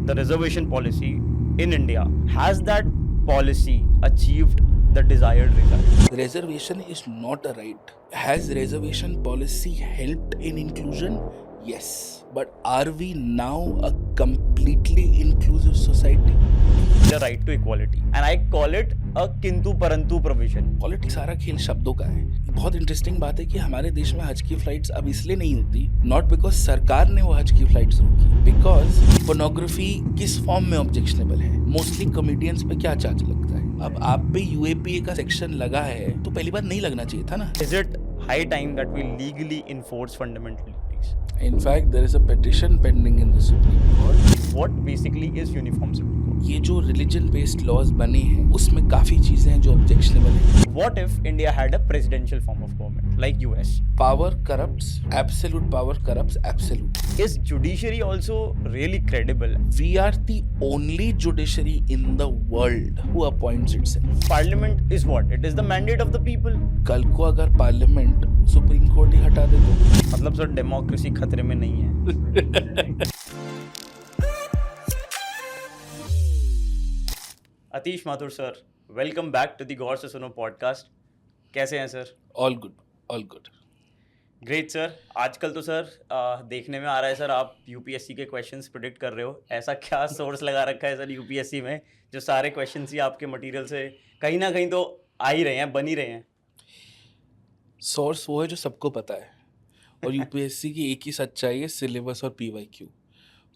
the reservation policy in India, has that policy achieved the desired result? Reservation is not a right. Has reservation policy helped in inclusion? Yes. But are we now a completely inclusive society? The right to equality, and I call it a किंतु परंतु provision. Politics सारा खेल शब्दों का है. बहुत interesting बात है कि हमारे देश में हज की फ्लाइट्स अब इसलिए नहीं होती, नॉट बिकॉज सरकार ने वो हज की फ्लाइट्स रोकी, बिकॉज पोर्नोग्राफी किस फॉर्म में ऑब्जेक्शनेबल है. मोस्टली कॉमेडियंस पे क्या चार्ज लगता है. अब आप पे यूएपीए का सेक्शन लगा है तो पहली बात नहीं लगना चाहिए था ना. Is it high time that we legally enforce fundamental liberties? In fact, there is a petition pending in the Supreme Court. What basically is uniform civil code? ये जो रिलीजन बेस्ड लॉज बने हैं उसमें काफी चीजें हैं जो ऑब्जेक्शनेबल हैं. What if India had a presidential form of government like US? Power corrupts, absolute power corrupts absolute. Is judiciary also really credible? We are the only judiciary in the world who appoints itself. Parliament is what? It is the mandate of the people. कल को अगर parliament supreme court ही हटा दे तो मतलब sir democracy खतरे में नहीं है. Atish Mathur sir, welcome back to the Gaur Se Suno podcast. कैसे हैं sir? All good, all good. Great sir. आजकल तो सर देखने में आ रहा है सर आप यूपीएससी के क्वेश्चंस प्रिडिक्ट कर रहे हो. ऐसा क्या सोर्स लगा रखा है सर यूपीएससी में जो सारे क्वेश्चंस ही आपके मटेरियल से कहीं ना कहीं तो आ ही रहे हैं, बन ही रहे हैं? सोर्स वो है जो सबको पता है और यूपीएससी की एक ही सच्चाई है, सिलेबस और पीवाईक्यू.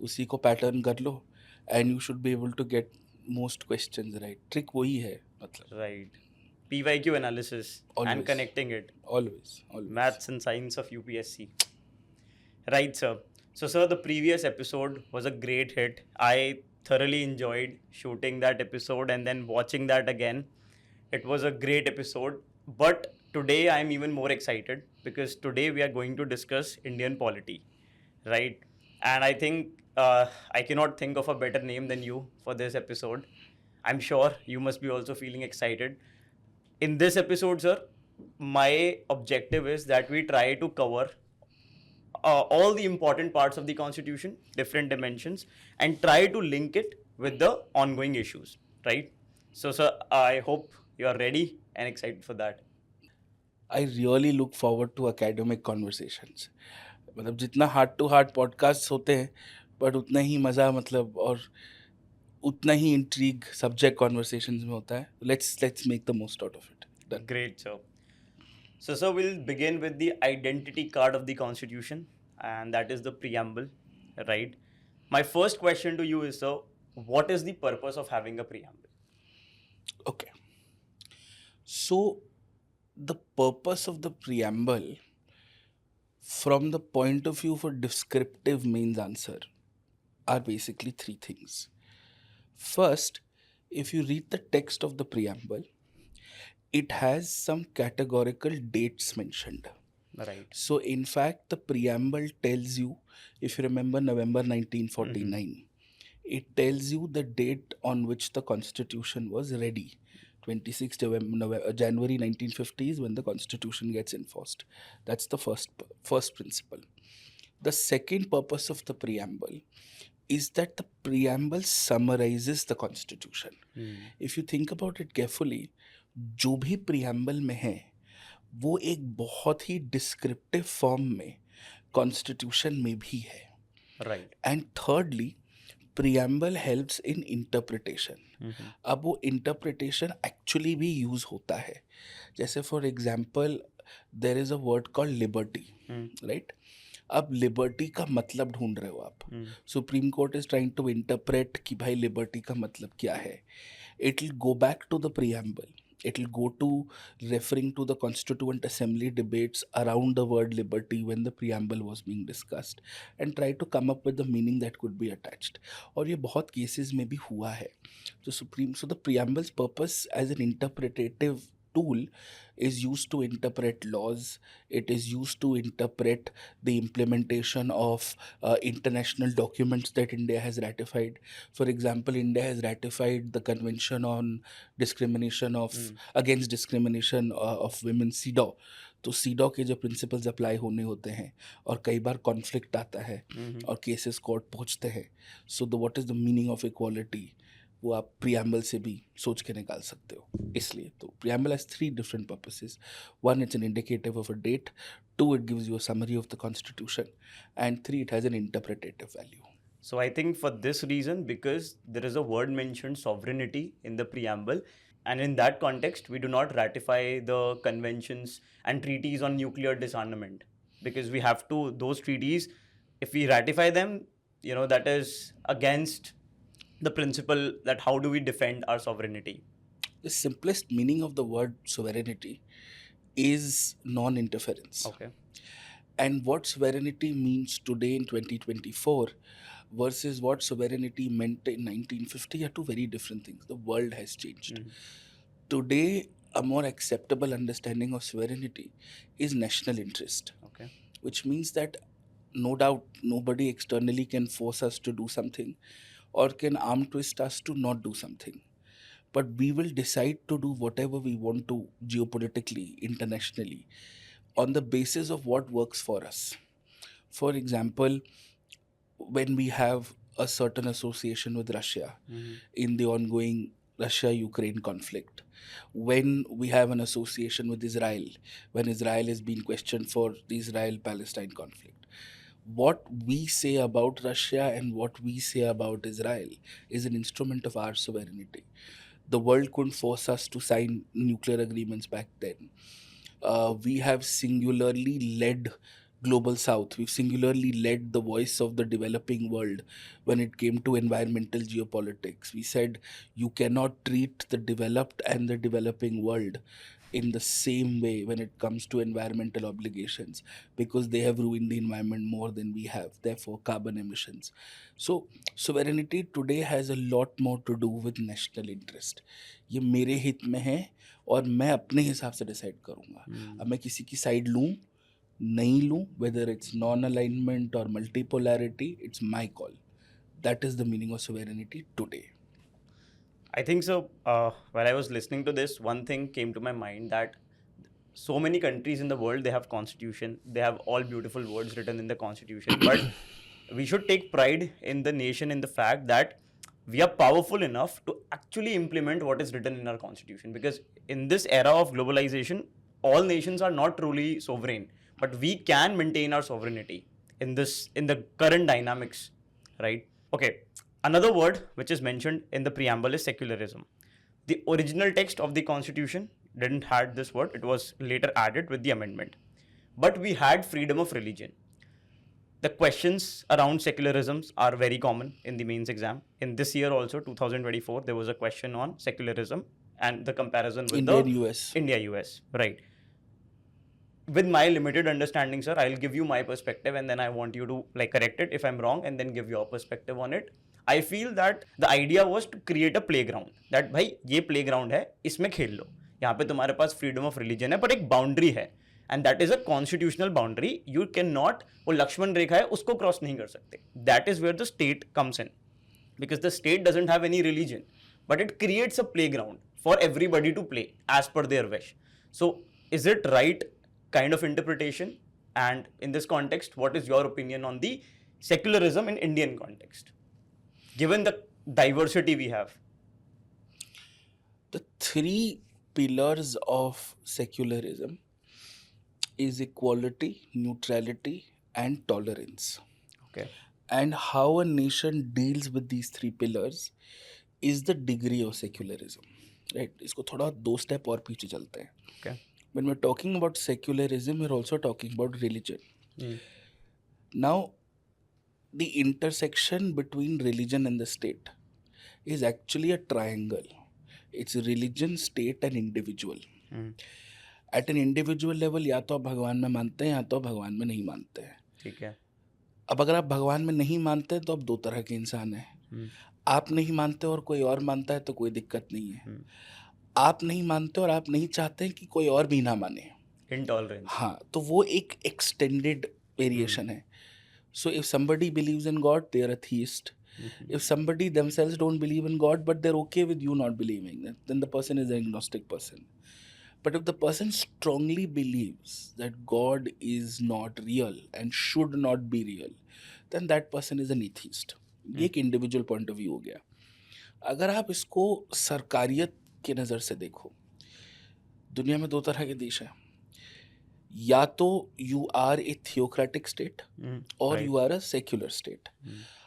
उसी को पैटर्न कर लो and you should be able to get most questions right. Trick वही है मतलब. Right. PYQ analysis and Always. connecting it. Always. Maths and science of UPSC. Right, sir. So, sir, the previous episode was a great hit. I thoroughly enjoyed shooting that episode and then watching that again. It was a great episode. But today I'm even more excited because today we are going to discuss Indian polity. Right? And I think I cannot think of a better name than you for this episode. I'm sure you must be also feeling excited. In this episode, sir, my objective is that we try to cover all the important parts of the Constitution, different dimensions, and try to link it with the ongoing issues, right? So, sir, I hope you are ready and excited for that. I really look forward to academic conversations. मतलब जितना heart to heart podcast होते हैं but उतना ही मज़ा मतलब और उतना ही intrigue subject conversations में होता है. Let's make the most out of it. Great, sir. So, sir, we'll begin with the identity card of the Constitution, and that is the preamble, right? My first question to you is, sir, what is the purpose of having a preamble? Okay. So, the purpose of the preamble, from the point of view for descriptive means answer, are basically three things. First, if you read the text of the preamble, it has some categorical dates mentioned. Right. So, in fact, the preamble tells you, if you remember November 1949, it tells you the date on which the Constitution was ready. 26 January 1950 is when the Constitution gets enforced. That's the first principle. The second purpose of the preamble is that the preamble summarizes the Constitution. If you think about it carefully, जो भी preamble में है वो एक बहुत ही descriptive form में constitution में भी है. Right. And thirdly, preamble helps in interpretation. अब वो इंटरप्रिटेशन एक्चुअली भी यूज होता है. जैसे for example there is a word called liberty, right? अब लिबर्टी का मतलब ढूंढ रहे हो आप. Supreme court is trying to interpret कि भाई लिबर्टी का मतलब क्या है. It will go back to the preamble. It will go to referring to the Constituent Assembly debates around the word liberty when the preamble was being discussed and try to come up with the meaning that could be attached. और ये बहुत cases में भी हुआ है. So the preamble's purpose as an interpretative tool is used to interpret laws. It is used to interpret the implementation of international documents that India has ratified. For example, India has ratified the Convention on Discrimination against Discrimination of Women, CEDAW. तो सीडॉ के जो principles apply होने होते हैं और कई बार conflict आता है और केसेस कोर्ट पहुंचते हैं. So the what is the meaning of equality वो आप प्रियम्बल से भी सोच के निकाल सकते हो. इसलिए तो preamble has 3 different purposes. One, it's an indicative of a date. Two, it gives you a summary of the constitution. And 3, it has an interpretive value. So I think for this reason, because there is a word mentioned sovereignty in the preamble, and in that context, we do not ratify the conventions and treaties on nuclear disarmament, because we have to, those treaties, if we ratify them, that is against the principle that how do we defend our sovereignty. The simplest meaning of the word sovereignty is non-interference. Okay. And what sovereignty means today in 2024 versus what sovereignty meant in 1950 are two very different things. The world has changed. Today, a more acceptable understanding of sovereignty is national interest, Okay. which means that no doubt nobody externally can force us to do something or can arm twist us to not do something. But we will decide to do whatever we want to geopolitically, internationally, on the basis of what works for us. For example, when we have a certain association with Russia in the ongoing Russia-Ukraine conflict, when we have an association with Israel, when Israel is being questioned for the Israel-Palestine conflict, what we say about Russia and what we say about Israel is an instrument of our sovereignty. The world couldn't force us to sign nuclear agreements back then. We have singularly led Global South. We've singularly led the voice of the developing world when it came to environmental geopolitics. We said you cannot treat the developed and the developing world in the same way when it comes to environmental obligations because they have ruined the environment more than we have, therefore carbon emissions. So sovereignty today has a lot more to do with national interest. ये मेरे हित में है और मैं अपने हिसाब से डिसाइड करूँगा. अब मैं किसी की साइड लूँ नहीं लूँ, whether it's non-alignment or multipolarity, it's my call. That is the meaning of sovereignty today. I think so. While I was listening to this, one thing came to my mind that so many countries in the world, they have constitution. They have all beautiful words written in the constitution. But we should take pride in the nation in the fact that we are powerful enough to actually implement what is written in our constitution. Because in this era of globalization, all nations are not truly sovereign, but we can maintain our sovereignty in the current dynamics, right? Okay. Another word which is mentioned in the preamble is secularism. The original text of the constitution didn't had this word. It was later added with the amendment. But we had freedom of religion. The questions around secularisms are very common in the mains exam. In this year also, 2024, there was a question on secularism and the comparison with India-US, right? With my limited understanding, sir, I'll give you my perspective and then I want you to correct it if I'm wrong and then give your perspective on it. I feel that the idea was to create a playground. That भाई ये playground है, इसमें खेल लो. यहाँ पे तुम्हारे पास freedom of religion है, पर एक boundary है. And that is a constitutional boundary. You cannot, वो लक्ष्मण रेखा है, उसको cross नहीं कर सकते. That is where the state comes in. Because the state doesn't have any religion. But it creates a playground for everybody to play as per their wish. So is it right kind of interpretation? And in this context, what is your opinion on the secularism in Indian context, given the diversity we have? The 3 pillars of secularism is equality, neutrality, and tolerance. Okay. And how a nation deals with these 3 pillars is the degree of secularism. Right? इसको थोड़ा 2 step और पीछे चलते हैं. Okay. When we're talking about secularism, we're also talking about religion. Now, the intersection between religion and the state is actually a triangle. It's religion, state, and individual. At an individual level, या तो आप भगवान में मानते हैं या तो भगवान में नहीं मानते हैं. ठीक है. अब अगर आप भगवान में नहीं मानते तो आप 2 तरह के इंसान हैं. आप नहीं मानते और कोई और मानता है तो कोई दिक्कत नहीं है. आप नहीं मानते और आप नहीं चाहते कि कोई और भी ना माने. Intolerance. हाँ, तो वो एक extended variation है. So if somebody believes in God, they are a theist. If somebody themselves don't believe in God, but they're okay with you not believing, then the person is an agnostic person. But if the person strongly believes that God is not real and should not be real, then that person is an atheist. ये एक individual point of view हो गया. अगर आप इसको सरकारियत की नज़र से देखो, दुनिया में दो तरह के देश हैं. या तो you are a theocratic state और right. You are a secular state.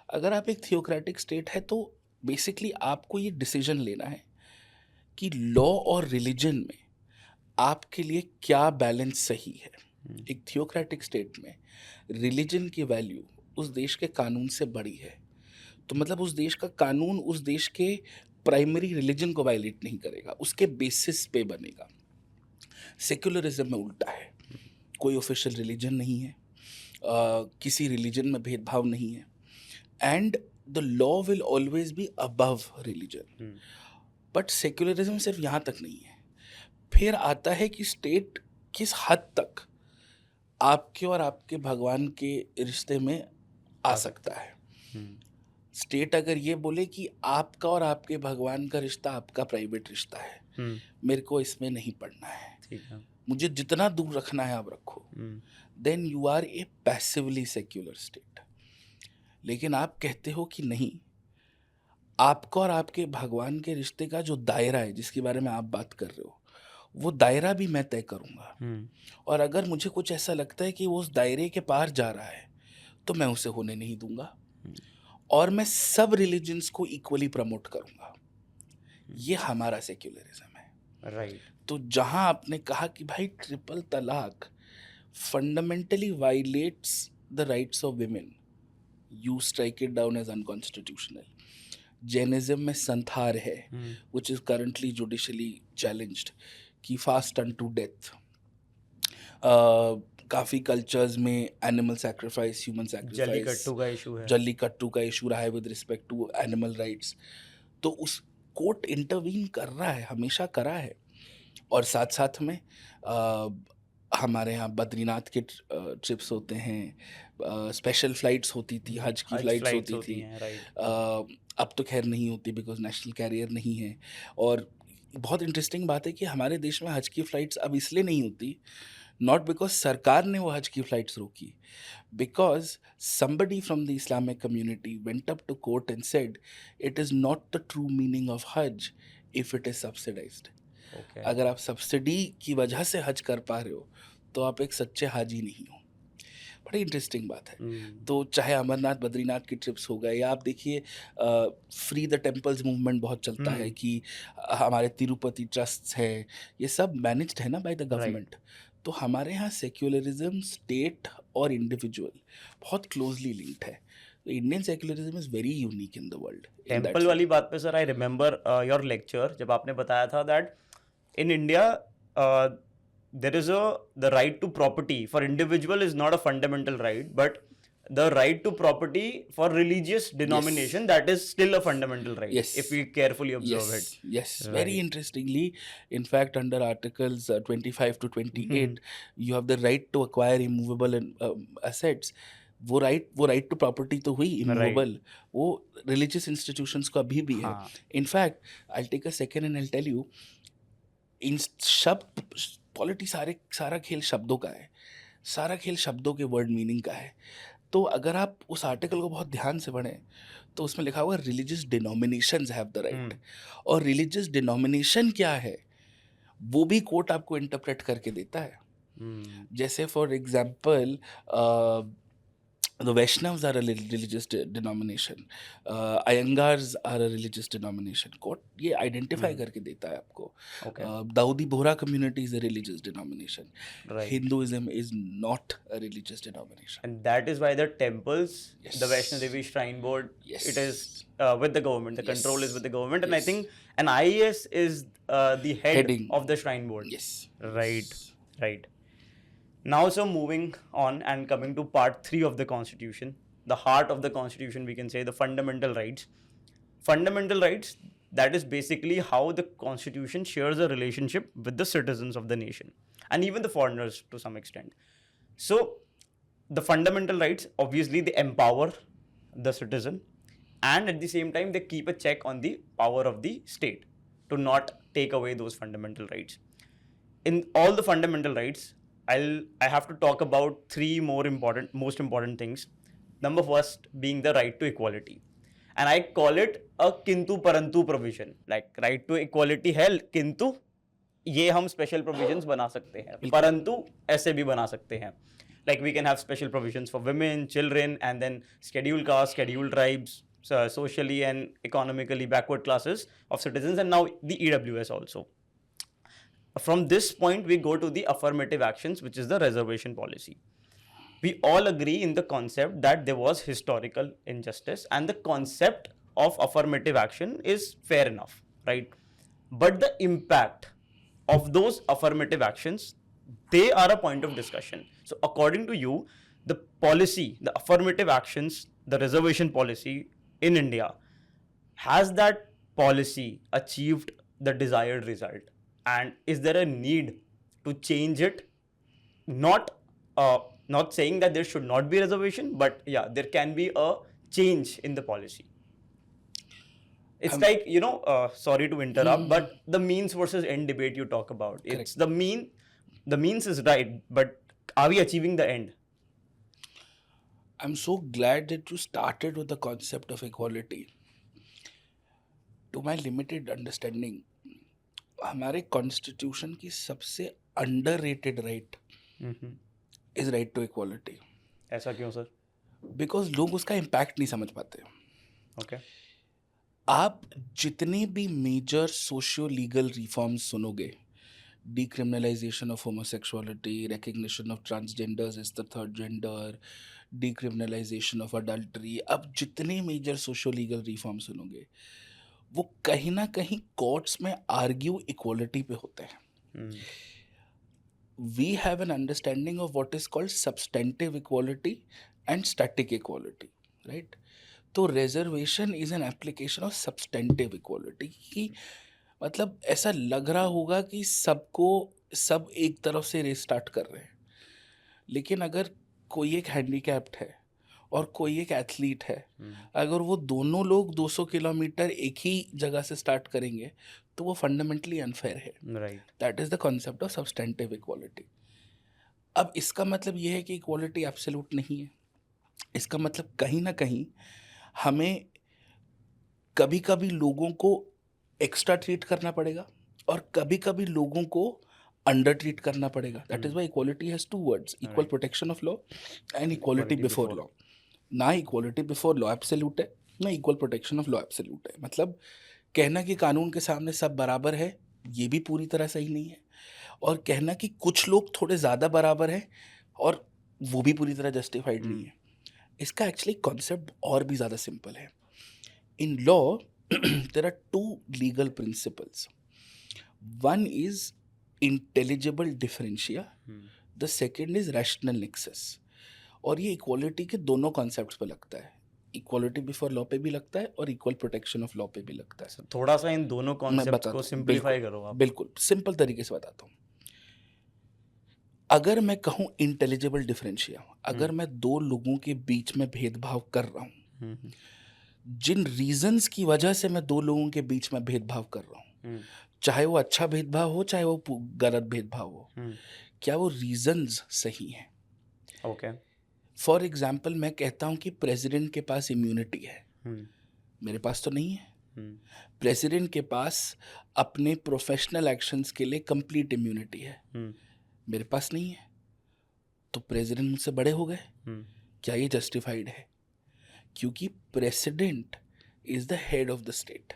अगर आप एक थियोक्रेटिक स्टेट है तो बेसिकली आपको ये डिसीजन लेना है कि लॉ और रिलीजन में आपके लिए क्या बैलेंस सही है. एक थियोक्रेटिक स्टेट में रिलीजन की वैल्यू उस देश के कानून से बड़ी है. तो मतलब उस देश का कानून उस देश के प्राइमरी रिलीजन को वायलेट नहीं करेगा, उसके बेसिस पे बनेगा. सेक्युलरिज्म में उल्टा है. कोई ऑफिशियल रिलीजन नहीं है, किसी रिलीजन में भेदभाव नहीं है, and the law will always be above religion. But secularism सिर्फ यहाँ तक नहीं है. फिर आता है कि स्टेट किस हद तक आपके और आपके भगवान के रिश्ते में आ सकता है. स्टेट अगर ये बोले कि आपका और आपके भगवान का रिश्ता आपका प्राइवेट रिश्ता है, मेरे को इसमें नहीं पड़ना है, ठीक है. मुझे जितना दूर रखना है आप रखो, then you are a passively secular state. लेकिन आप कहते हो कि नहीं, आपका और आपके भगवान के रिश्ते का जो दायरा है जिसके बारे में आप बात कर रहे हो, वो दायरा भी मैं तय करूँगा. और अगर मुझे कुछ ऐसा लगता है कि वो उस दायरे के पार जा रहा है तो मैं उसे होने नहीं दूंगा. और मैं सब रिलीजन्स को इक्वली प्रमोट करूँगा. ये हमारा सेक्युलरिज्म है. राइट. तो जहाँ आपने कहा कि भाई ट्रिपल तलाक fundamentally violates the rights of women, you strike it down as unconstitutional. Jainism में संथार है which is currently judicially challenged कि फास्ट अनटू डेथ. काफ़ी कल्चर्स में animal sacrifice, human sacrifice, Jallikattu का इशू है. जल्लीकट्टू का इशू रहा है with respect to animal rights. तो उस कोर्ट इंटरवीन कर रहा है, हमेशा करा है. और साथ साथ में हमारे यहाँ बद्रीनाथ के ट्रिप्स होते हैं, स्पेशल फ्लाइट्स होती थी, हज की फ्लाइट्स होती थी. अब तो खैर नहीं होती बिकॉज नेशनल कैरियर नहीं है. और बहुत इंटरेस्टिंग बात है कि हमारे देश में हज की फ़्लाइट्स अब इसलिए नहीं होती, नॉट बिकॉज सरकार ने वो हज की फ़्लाइट्स रोकी, because somebody from the Islamic community went up to court and said it is not the true meaning of Hajj if it is subsidized. Okay. अगर आप सब्सिडी की वजह से हज कर पा रहे हो तो आप एक सच्चे हाजी नहीं हो. बड़ी इंटरेस्टिंग बात है. तो चाहे अमरनाथ बद्रीनाथ की ट्रिप्स हो गए, या आप देखिए फ्री द टेम्पल्स मूवमेंट बहुत चलता है कि हमारे तिरुपति ट्रस्ट्स है, ये सब मैनेज्ड है ना बाय द गवर्नमेंट. तो हमारे यहाँ सेक्युलरिज्म, स्टेट और इंडिविजुअल बहुत क्लोजली लिंक्ड है. Indian secularism is very unique in the world. Temple वाली बात पे sir, I remember your lecture जब आपने बताया था that in India there is the right to property for individual is not a fundamental right, but the right to property for religious denomination, that is still a fundamental right. Yes. If we carefully observe it. Yes. Very interestingly, in fact, under Articles 25 to 28, you have the right to acquire immovable assets. वो right to property तो हुई immovable, वो religious institutions को अभी भी है. In fact I take a second and I tell you, इन शब्द पॉलिटी सारा खेल शब्दों का है, सारा खेल शब्दों के वर्ड मीनिंग का है. तो अगर आप उस आर्टिकल को बहुत ध्यान से पढ़ें तो उसमें लिखा हुआ religious denominations have the right. और रिलीजियस डिनोमिनेशन क्या है वो भी कोर्ट आपको इंटरप्रेट करके देता है. जैसे for example the Vaishnavas are a religious denomination, Iyengars are a religious denomination. Court ये आइडेंटिफाई करके देता है आपको. Dawoodi Bohra community is a religious denomination. Hinduism is not a religious denomination. And that is why the temples, the Vaishno Devi Shrine Board, it is with the government. The control is with the government. And I think an IAS is the heading of the Shrine Board. Yes. Right. Now, so moving on and coming to part 3 of the Constitution, the heart of the Constitution, we can say the fundamental rights. Fundamental rights, that is basically how the Constitution shares a relationship with the citizens of the nation and even the foreigners to some extent. So, the fundamental rights, obviously, they empower the citizen, and at the same time, they keep a check on the power of the state to not take away those fundamental rights. in all the fundamental rights, I have to talk about three most important things. Number first being the right to equality, and I call it a kintu parantu provision. Like right to equality है, किंतु ये हम special provisions बना सकते हैं, परंतु ऐसे भी बना सकते हैं. Like we can have special provisions for women, children, and then scheduled castes, scheduled tribes, socially and economically backward classes of citizens, and now the EWS also. From this point, we go to the affirmative actions, which is the reservation policy. We all agree in the concept that there was historical injustice, and the concept of affirmative action is fair enough, right? But the impact of those affirmative actions, they are a point of discussion. So according to you, the policy, the affirmative actions, the reservation policy in India, has that policy achieved the desired result, and is there a need to change it? Not saying that there should not be reservation, but yeah, there can be a change in the policy. It's like, sorry to interrupt, but the means versus end debate you talk about. It's the means is right, but are we achieving the end? I'm so glad that you started with the concept of equality. To my limited understanding, हमारे constitution की सबसे underrated right is right to equality. ऐसा क्यों sir? Because लोग उसका impact नहीं समझ पाते. ओके. आप जितने भी मेजर सोशियो लीगल रिफॉर्म्स सुनोगे, decriminalization of homosexuality, recognition of transgenders as the third gender, decriminalization of adultery, अब जितने मेजर सोशो लीगल रिफॉर्म सुनोगे वो कहीं ना कहीं कोर्ट्स में आर्ग्यू इक्वालिटी पे होते हैं. We have an understanding of what is called substantive equality and static equality, right? तो reservation is an application of substantive equality. कि मतलब ऐसा लग रहा होगा कि सब एक तरफ से रेस स्टार्ट कर रहे हैं, लेकिन अगर कोई एक हैंडीकैप्ड है और कोई एक एथलीट है, अगर वो दोनों लोग 200 किलोमीटर एक ही जगह से स्टार्ट करेंगे तो वो फंडामेंटली अनफेयर है. That is the concept of substantive equality. अब इसका मतलब ये है कि इक्वालिटी एब्सोल्यूट नहीं है. इसका मतलब कहीं ना कहीं हमें कभी कभी लोगों को एक्स्ट्रा ट्रीट करना पड़ेगा और कभी कभी लोगों को अंडर ट्रीट करना पड़ेगा. That is why equality has two words, equal protection of law and equality before law. ना इक्वालिटी बिफोर लॉ एब्सोल्यूट है, ना equal protection of law absolute है. मतलब कहना कि कानून के सामने सब बराबर है, ये भी पूरी तरह सही नहीं है, और कहना कि कुछ लोग थोड़े ज़्यादा बराबर हैं और वो भी पूरी तरह जस्टिफाइड नहीं है. इसका एक्चुअली कॉन्सेप्ट और भी ज़्यादा सिंपल है. In law there are two legal principles. One is intelligible differentia, the second is rational nexus. और ये इक्वालिटी के दोनों कॉन्सेप्ट्स पे लगता है. इक्वालिटी बिफोर लॉ पे भी लगता है और इक्वल प्रोटेक्शन ऑफ लॉ पे भी लगता है. थोड़ा सा इन दोनों कॉन्सेप्ट्स को सिंपलीफाई करो आप. बिल्कुल सिंपल तरीके से बताता हूँ. अगर मैं कहूँ इंटेलिजिबल डिफरेंशिया, अगर मैं दो लोगों के बीच में भेदभाव कर रहा हूँ, जिन रीजंस की वजह से मैं दो लोगों के बीच में भेदभाव कर रहा हूँ, चाहे वो अच्छा भेदभाव हो चाहे वो गलत भेदभाव हो, क्या वो रीजंस सही हैं? ओके. फॉर एग्जाम्पल मैं कहता हूँ कि प्रेसिडेंट के पास इम्यूनिटी है, मेरे पास तो नहीं है. प्रेसिडेंट के पास अपने प्रोफेशनल एक्शंस के लिए कंप्लीट इम्यूनिटी है, मेरे पास नहीं है. तो प्रेसिडेंट मुझसे बड़े हो गए, क्या ये जस्टिफाइड है? क्योंकि president is the head of the state.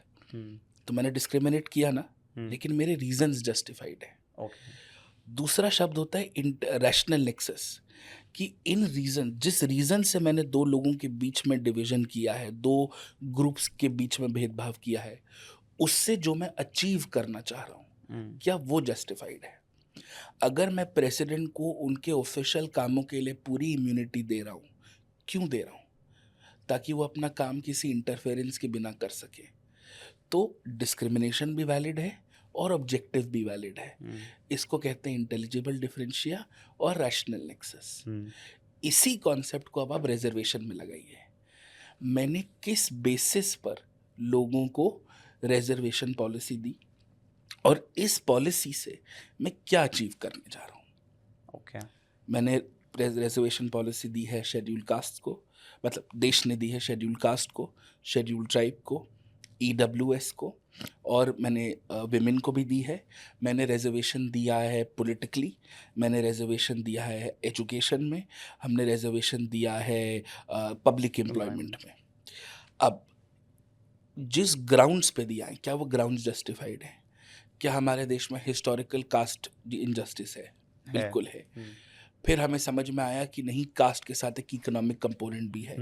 तो मैंने डिस्क्रिमिनेट किया ना, लेकिन मेरे रीजंस जस्टिफाइड है. दूसरा शब्द होता है रैशनल नेक्सस, कि इन रीजन, जिस रीजन से मैंने दो लोगों के बीच में डिवीजन किया है, दो ग्रुप्स के बीच में भेदभाव किया है, उससे जो मैं अचीव करना चाह रहा हूँ, क्या वो जस्टिफाइड है? अगर मैं प्रेसिडेंट को उनके ऑफिशियल कामों के लिए पूरी इम्यूनिटी दे रहा हूँ, क्यों दे रहा हूँ? ताकि वो अपना काम किसी इंटरफेरेंस के बिना कर सके. तो डिस्क्रिमिनेशन भी वैलिड है और ऑब्जेक्टिव भी वैलिड है. इसको कहते हैं इंटेलिजिबल डिफरेंशिया और रैशनल नेक्सस. इसी कॉन्सेप्ट को अब आप रिजर्वेशन में लगाइए. मैंने किस बेसिस पर लोगों को रिजर्वेशन पॉलिसी दी और इस पॉलिसी से मैं क्या अचीव करने जा रहा हूँ। ओके. मैंने रिजर्वेशन पॉलिसी दी है शेड्यूल कास्ट को, मतलब देश ने दी है शेड्यूल कास्ट को, शेड्यूल ट्राइब को, EWS को, और मैंने विमेन को भी दी है। मैंने रिजर्वेशन दिया है पॉलिटिकली, मैंने रिजर्वेशन दिया है एजुकेशन में, हमने रिजर्वेशन दिया है पब्लिक एम्प्लॉयमेंट में। अब जिस ग्राउंड्स पे दिया है, क्या वो ग्राउंड्स जस्टिफाइड हैं? क्या हमारे देश में हिस्टोरिकल कास्ट इनजस्टिस है? बिल्कुल है। फिर हमें समझ में आया कि नहीं, कास्ट के साथ एक इकोनॉमिक कंपोनेंट भी है,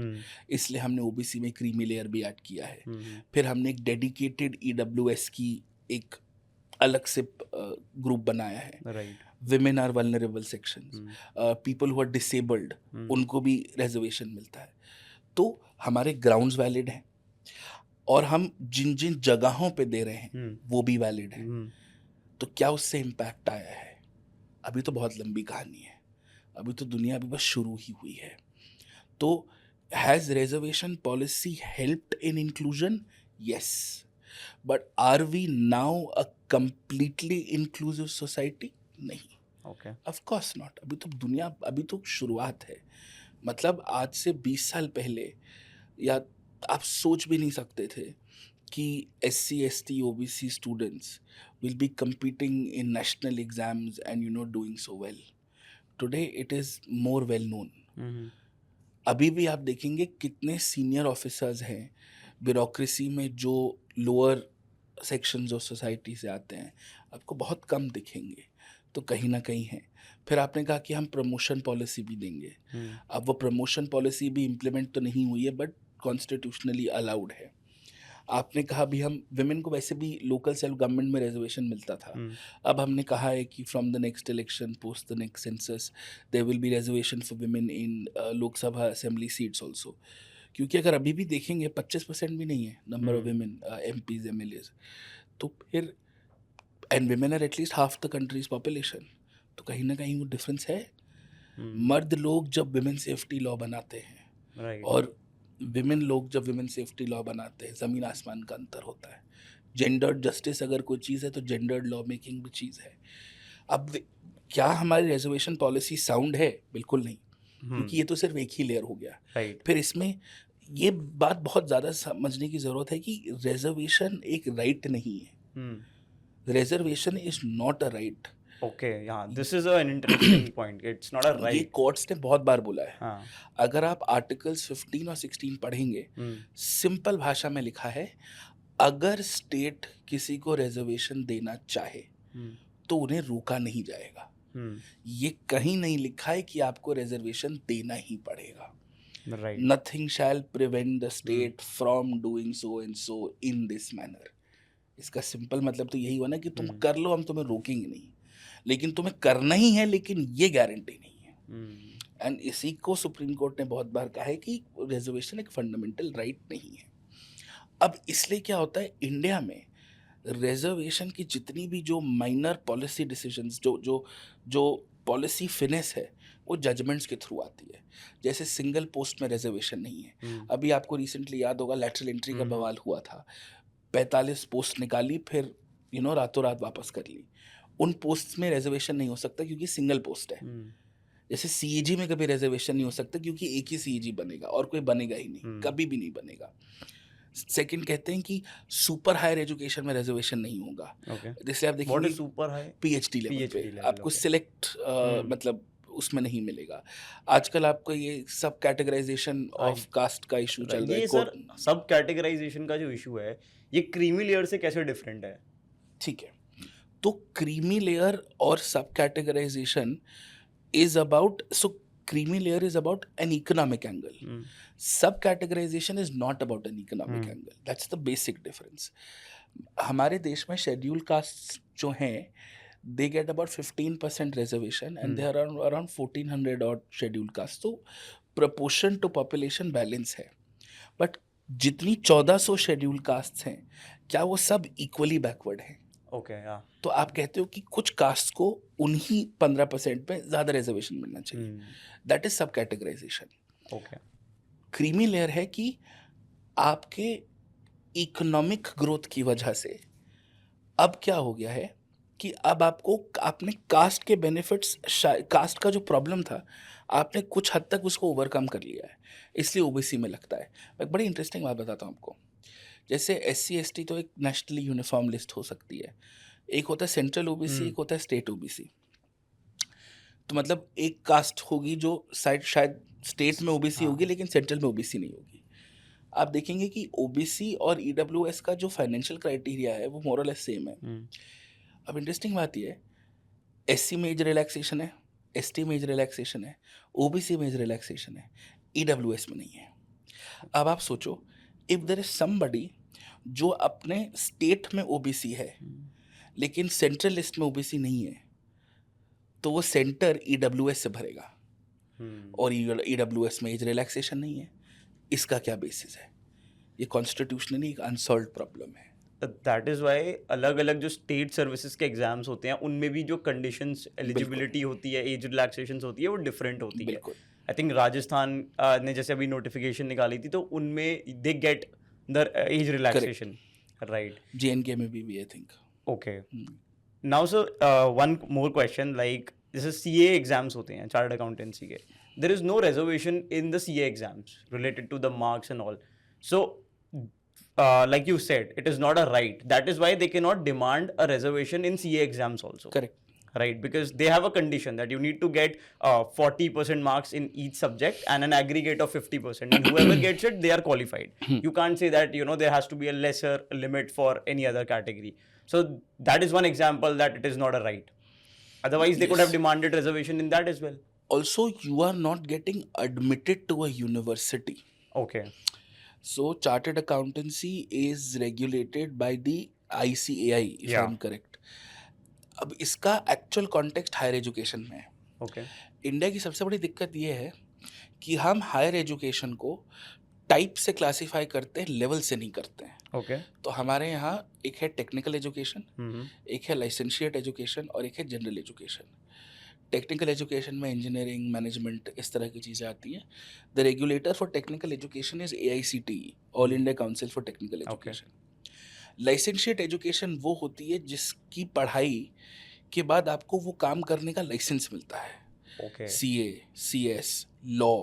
इसलिए हमने ओबीसी में क्रीमी लेयर भी ऐड किया है। फिर हमने एक डेडिकेटेड EWS की एक अलग से ग्रुप बनाया है। Right. Women are vulnerable sections, people who are disabled, उनको भी रिजर्वेशन मिलता है। तो हमारे ग्राउंड्स वैलिड हैं, और हम जिन जिन जगहों पे दे रहे हैं वो भी वैलिड है। तो क्या उससे इम्पैक्ट आया है? अभी तो बहुत लंबी कहानी है, अभी तो दुनिया अभी बस शुरू ही हुई है। तो has reservation policy helped in inclusion? Yes, but are we now a completely inclusive society? नहीं, ओके. Of course not. अभी तो दुनिया, अभी तो शुरुआत है। मतलब आज से 20 साल पहले या आप सोच भी नहीं सकते थे कि SC ST OBC students will be competing in national exams and doing so well. Today it is more well known. अभी भी आप देखेंगे कितने सीनियर ऑफिसर्स हैं ब्यूरोक्रेसी में जो लोअर सेक्शंस ऑफ सोसाइटी से आते हैं, आपको बहुत कम दिखेंगे। तो कहीं ना कहीं है। फिर आपने कहा कि हम प्रमोशन पॉलिसी भी देंगे। अब वो प्रमोशन पॉलिसी भी इम्प्लीमेंट तो नहीं हुई है, बट कॉन्स्टिट्यूशनली अलाउड है। आपने कहा भी हम विमेन को वैसे भी लोकल सेल्फ गवर्नमेंट में रिजर्वेशन मिलता था। अब हमने कहा है कि from the next election, post the next census, there will be reservation for women in Lok Sabha assembly seats also. क्योंकि अगर अभी भी देखेंगे 25% भी नहीं है number of women MPs MLAs। तो फिर and women are at least half the country's population. तो कहीं ना कहीं वो डिफरेंस है। मर्द लोग जब विमेन सेफ्टी लॉ बनाते हैं और विमेन लोग जब विमेन सेफ्टी लॉ बनाते हैं, ज़मीन आसमान का अंतर होता है। जेंडर्ड जस्टिस अगर कोई चीज़ है तो जेंडर्ड लॉ मेकिंग भी चीज़ है। अब क्या हमारी रिजर्वेशन पॉलिसी साउंड है? बिल्कुल नहीं, क्योंकि ये तो सिर्फ एक ही लेयर हो गया। फिर इसमें ये बात बहुत ज़्यादा समझने की ज़रूरत है कि रिजर्वेशन एक राइट नहीं है। Reservation is not a right. Okay, yeah, this is an interesting point. It's not a ये right. कोर्ट्स ने बहुत बार बोला है। हाँ. अगर आप आर्टिकल्स 15 और 16 पढ़ेंगे, सिंपल भाषा में लिखा है, अगर स्टेट किसी को रिजर्वेशन देना चाहे तो उन्हें रोका नहीं जाएगा। ये कहीं नहीं लिखा है कि आपको रिजर्वेशन देना ही पड़ेगा। Right. Nothing shall prevent the state from doing so and so in this manner. इसका सिंपल मतलब तो यही हुआ ना कि तुम कर लो, हम तुम्हें रोकेंगे नहीं, लेकिन तुम्हें करना ही है, लेकिन ये गारंटी नहीं है। एंड इसी को सुप्रीम कोर्ट ने बहुत बार कहा है कि रिजर्वेशन एक फंडामेंटल राइट नहीं है। अब इसलिए क्या होता है, इंडिया में रिजर्वेशन की जितनी भी जो माइनर पॉलिसी डिसीजंस, जो पॉलिसी फिनेस है, वो जजमेंट्स के थ्रू आती है। जैसे सिंगल पोस्ट में रिजर्वेशन नहीं है। अभी आपको रिसेंटली याद होगा लैटरल एंट्री का बवाल हुआ था, 45 पोस्ट निकाली, फिर रातों रात वापस कर ली। उन पोस्ट में रिजर्वेशन नहीं हो सकता क्योंकि सिंगल पोस्ट है। जैसे CAG में कभी रिजर्वेशन नहीं हो सकता क्योंकि एक ही CAG बनेगा और कोई बनेगा ही नहीं, कभी भी नहीं बनेगा। सेकंड कहते हैं कि सुपर हायर एजुकेशन में रिजर्वेशन नहीं होगा। जैसे आप देखिए सुपर हाई PhD लेवल पे आपको सिलेक्ट मतलब उसमें नहीं मिलेगा। आजकल आपको ये सब कैटेगराइजेशन ऑफ कास्ट का इशू चल रहा है। ये सर सब कैटेगराइजेशन का जो इशू है, ये क्रीमी लेयर से कैसे डिफरेंट है? ठीक है, तो क्रीमी लेयर और सब categorisation is about, so creamy layer is about an economic angle. Sub categorization is not about an economic angle. That's the basic difference. हमारे देश में शेड्यूल कास्ट जो हैं, they get about 15% reservation and they are around 1400 odd scheduled caste. तो proportion to population balance है, but जितनी 1400 schedule caste हैं, क्या वो सब इक्वली बैकवर्ड हैं? तो आप कहते हो कि कुछ कास्ट को उन्हीं 15% में ज्यादा रिजर्वेशन मिलना चाहिए। दैट इज सब कैटेगराइजेशन। क्रीमी लेयर है कि आपके इकोनॉमिक ग्रोथ की वजह से अब क्या हो गया है कि अब आपको आपने कास्ट के बेनिफिट्स, कास्ट का जो प्रॉब्लम था आपने कुछ हद तक उसको ओवरकम कर लिया है, इसलिए ओबीसी में लगता है। एक बड़ी इंटरेस्टिंग बात बताता हूँ आपको। जैसे SC ST तो एक नेशनली यूनिफॉर्म लिस्ट हो सकती है, एक होता है सेंट्रल ओबीसी, एक होता है स्टेट ओबीसी। तो मतलब एक कास्ट होगी जो शायद स्टेट में ओबीसी होगी लेकिन सेंट्रल में ओबीसी नहीं होगी। आप देखेंगे कि ओबीसी और ईडब्ल्यूएस का जो फाइनेंशियल क्राइटेरिया है वो मोरलेस सेम है। अब इंटरेस्टिंग बात यह है, SC में एज रिलैक्सेशन है, ST में एज रिलैक्सेशन है, OBC में एज रिलैक्सेशन है, EWS में नहीं है। अब आप सोचो, इफ देयर इज समबडी जो अपने स्टेट में OBC है लेकिन सेंट्रल लिस्ट में OBC नहीं है, तो वो सेंटर EWS से भरेगा और EWS में एज रिलैक्सेशन नहीं है। इसका क्या बेसिस है? ये कॉन्स्टिट्यूशनली एक अनसॉल्व्ड प्रॉब्लम है। दैट इज वाई अलग अलग जो स्टेट सर्विसेज के एग्जाम्स होते हैं उनमें भी जो कंडीशंस एलिजिबिलिटी होती है, एज रिलैक्सेशन होती है, वो डिफरेंट होती है। बिल्कुल। आई थिंक राजस्थान ने जैसे अभी नोटिफिकेशन निकाली थी तो उनमें they get the age relaxation, right? JNK में भी I think. Okay, now sir one more question, like जैसे CA एग्जाम्स होते हैं चार्टर्ड अकाउंटेंसी के, there is no reservation in the CA exams related to the marks and all, so like you said, it is not a right. That is why they cannot demand a reservation in CA exams also. Correct. Right, because they have a condition that you need to get 40% marks in each subject and an aggregate of 50%, and whoever gets it, they are qualified. You can't say that there has to be a lesser limit for any other category. So that is one example that it is not a right. Otherwise they could have demanded reservation in that as well. Also, you are not getting admitted to a university. Okay. So chartered accountancy is regulated by the ICAI, if I'm correct. अब इसका actual context higher education में है। Okay. India की सबसे बड़ी दिक्कत ये है कि हम हायर एजुकेशन को टाइप से क्लासीफाई करते हैं, लेवल से नहीं करते हैं। Okay. तो हमारे यहाँ एक है टेक्निकल एजुकेशन, एक है लाइसेंशिएट एजुकेशन और एक है जनरल एजुकेशन। टेक्निकल एजुकेशन में इंजीनियरिंग, मैनेजमेंट, इस तरह की चीज़ें आती हैं। The regulator for technical education is AICTE, all India council for technical education. Licentiate education वो होती है जिसकी पढ़ाई के बाद आपको वो काम करने का लाइसेंस मिलता है। Okay. CA, CS, law,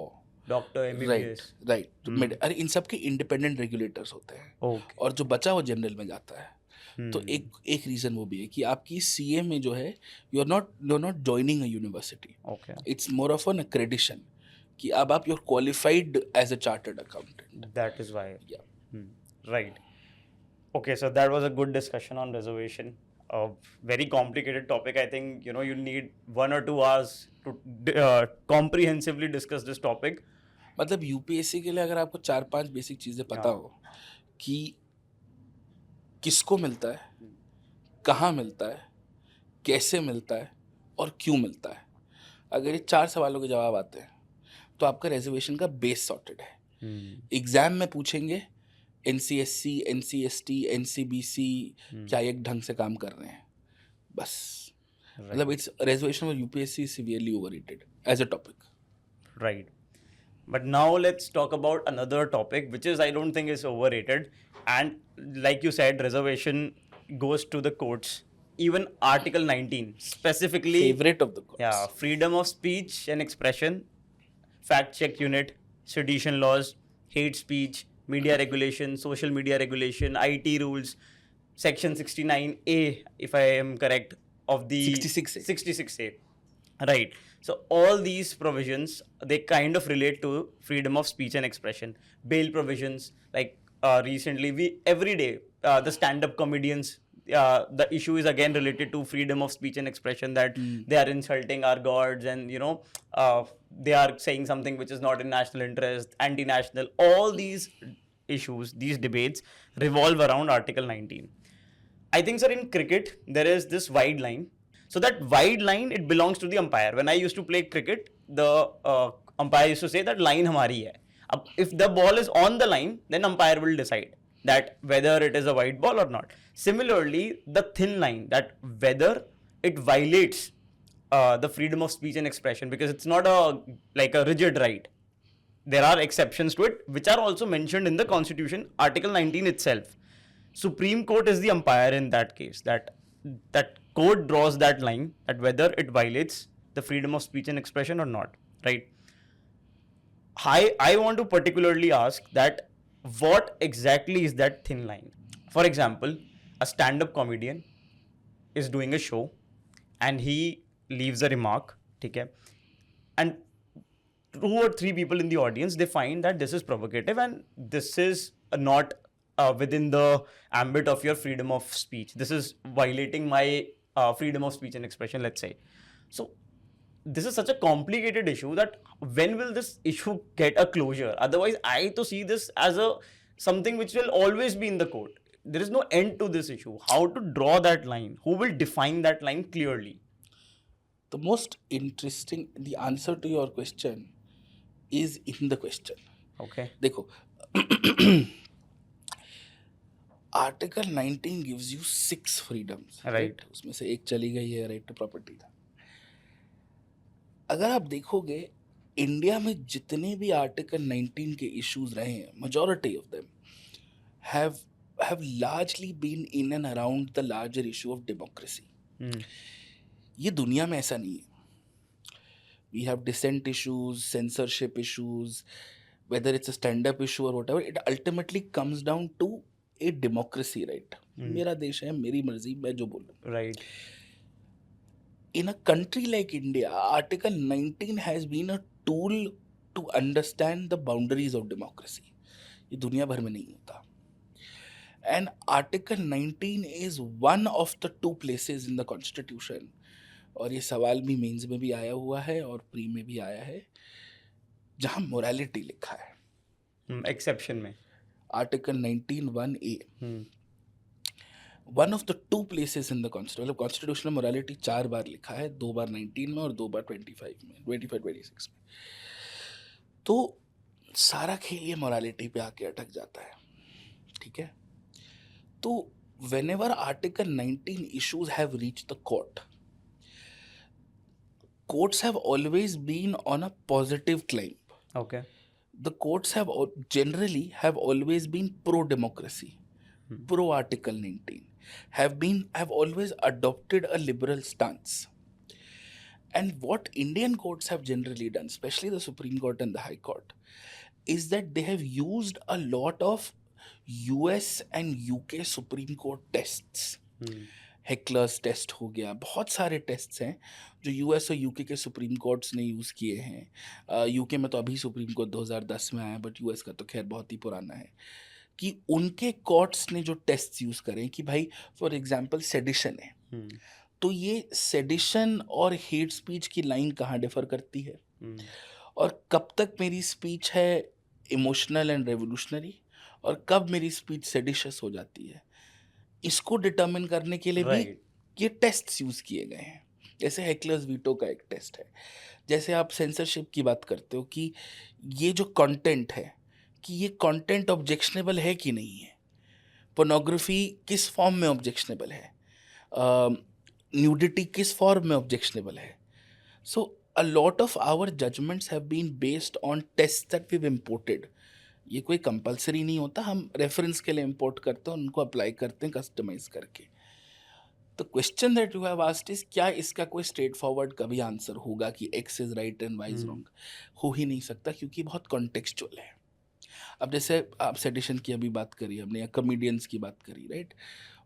doctor, MBBS. Right. अरे इन सब के इंडिपेंडेंट रेगुलेटर्स होते हैं। Okay. और जो बचा वो जनरल में जाता है। तो एक रीज़न वो भी है कि आपकी CA में जो है you are not joining a university. Okay. It's more of an accreditation कि अब आप you are qualified as a chartered accountant. That is why. Yeah. Right. Okay, so that was a good discussion on reservation. A very complicated topic. I think you need 1 or 2 hours to comprehensively discuss this topic. मतलब UPSC के लिए अगर आपको 4-5 basic चीज़ें पता हो कि किसको मिलता है, कहाँ मिलता है, कैसे मिलता है और क्यों मिलता है, अगर ये 4 सवालों के जवाब आते हैं तो आपका रिजर्वेशन का बेस सॉर्टेड है। एग्जाम में पूछेंगे NCSC, NCST, NCBC क्या एक ढंग से काम कर रहे हैं, बस। मतलब it's reservation for UPSC severely overrated as a topic. Right. But now let's talk about another topic, which is I don't think is overrated. And like you said, reservation goes to the courts. Even Article 19 specifically. Favorite of the courts. Yeah, freedom of speech and expression, fact check unit, sedition laws, hate speech, media regulation, social media regulation, IT rules, section 69A, if I am correct, of the 66A. 66A. Right. So all these provisions, they kind of relate to freedom of speech and expression. Bail provisions, like recently, every day the stand-up comedians, the issue is again related to freedom of speech and expression, that they are insulting our gods and they are saying something which is not in national interest, anti-national. All these issues, these debates revolve around Article 19. I think, sir, in cricket there is this wide line. So that wide line, it belongs to the umpire. When I used to play cricket, the umpire used to say that line hamari hai. If the ball is on the line, then umpire will decide that whether it is a wide ball or not. Similarly, the thin line, that whether it violates the freedom of speech and expression, because it's not like a rigid right. There are exceptions to it, which are also mentioned in the Constitution, Article 19 itself. Supreme Court is the umpire in that case. That court draws that line at whether it violates the freedom of speech and expression or not, right? I want to particularly ask that what exactly is that thin line? For example, a stand-up comedian is doing a show and he leaves a remark, okay, and 2 or 3 people in the audience, they find that this is provocative and this is not within the ambit of your freedom of speech. This is violating my freedom of speech and expression, let's say. So this is such a complicated issue that when will this issue get a closure? Otherwise, I to see this as a something which will always be in the court. There is no end to this issue. How to draw that line? Who will define that line clearly? The most interesting, the answer to your question is in the question. Okay. देखो, Article 19 gives you 6 freedoms. Right. उसमें से एक चली गई है, right to property था. अगर आप देखोगे इंडिया में जितने भी आर्टिकल 19 के इश्यूज रहे हैं, majority of them have largely been in and around the larger issue of democracy. ये दुनिया में ऐसा नहीं है. We have dissent issues, censorship issues, whether it's a stand-up issue or whatever, it ultimately comes down to a democracy, right? मेरा देश है, मेरी मर्जी, मैं जो बोलूं. Right. In a country like India, Article 19 has been a tool to understand the boundaries of democracy. ये दुनिया भर में नहीं होता. And Article 19 is one of the 2 places in the Constitution, और ये सवाल भी मेंस में भी आया हुआ है और प्री में भी आया है, जहाँ मोरालिटी लिखा है. एक्सेप्शन में article 19(1)(a. One of the 2 places in the Constitution, constitution में मोरालिटी 4 बार लिखा है, 2 बार 19 में और 2 बार 25 में, 25-26 में. तो सारा खेल ये मोरालिटी पे आके अटक जाता है. ठीक है. तो whenever Article 19 issues have reached the courts have always been on a positive climb. Okay. The courts have generally have always been pro-democracy, pro-Article 19, have always adopted a liberal stance. And what Indian courts have generally done, especially the Supreme Court and the High Court, is that they have used a lot of US and UK Supreme Court tests. Hecklers test हो गया, बहुत सारे tests हैं जो US और UK के supreme courts ने use किए हैं. यूके में तो अभी सुप्रीम कोर्ट 2010 में आया, बट यूएस का तो खैर बहुत ही पुराना है. कि उनके कोर्ट्स ने जो टेस्ट्स यूज़ करें कि भाई फॉर एग्जांपल सेडिशन है, तो ये सेडिशन और हेट स्पीच की लाइन कहाँ डिफर करती है, और कब तक मेरी स्पीच है इमोशनल एंड रेवोल्यूशनरी और कब मेरी स्पीच सेडिशस हो जाती है, इसको डिटर्मिन करने के लिए भी ये टेस्ट्स यूज़ किए गए हैं. जैसे हेक्लर्स वीटो का एक टेस्ट है. जैसे आप सेंसरशिप की बात करते हो कि ये जो कंटेंट है कि ये कंटेंट ऑब्जेक्शनेबल है कि नहीं है. पोर्नोग्राफी किस फॉर्म में ऑब्जेक्शनेबल है, न्यूडिटी किस फॉर्म में ऑब्जेक्शनेबल है. So a lot of our judgements have been based on test that we have imported. ये कोई कंपलसरी नहीं होता, हम रेफरेंस के लिए इंपोर्ट करते हैं, उनको अप्लाई करते हैं कस्टमाइज करके. तो question that you have asked is क्या इसका कोई स्ट्रेट फॉरवर्ड कभी आंसर होगा कि X is right and Y is wrong? हो ही नहीं सकता, क्योंकि बहुत कॉन्टेक्चुअल है. अब जैसे आप सेडिशन की अभी बात करी हमने, या कॉमेडियंस की बात करी, राइट?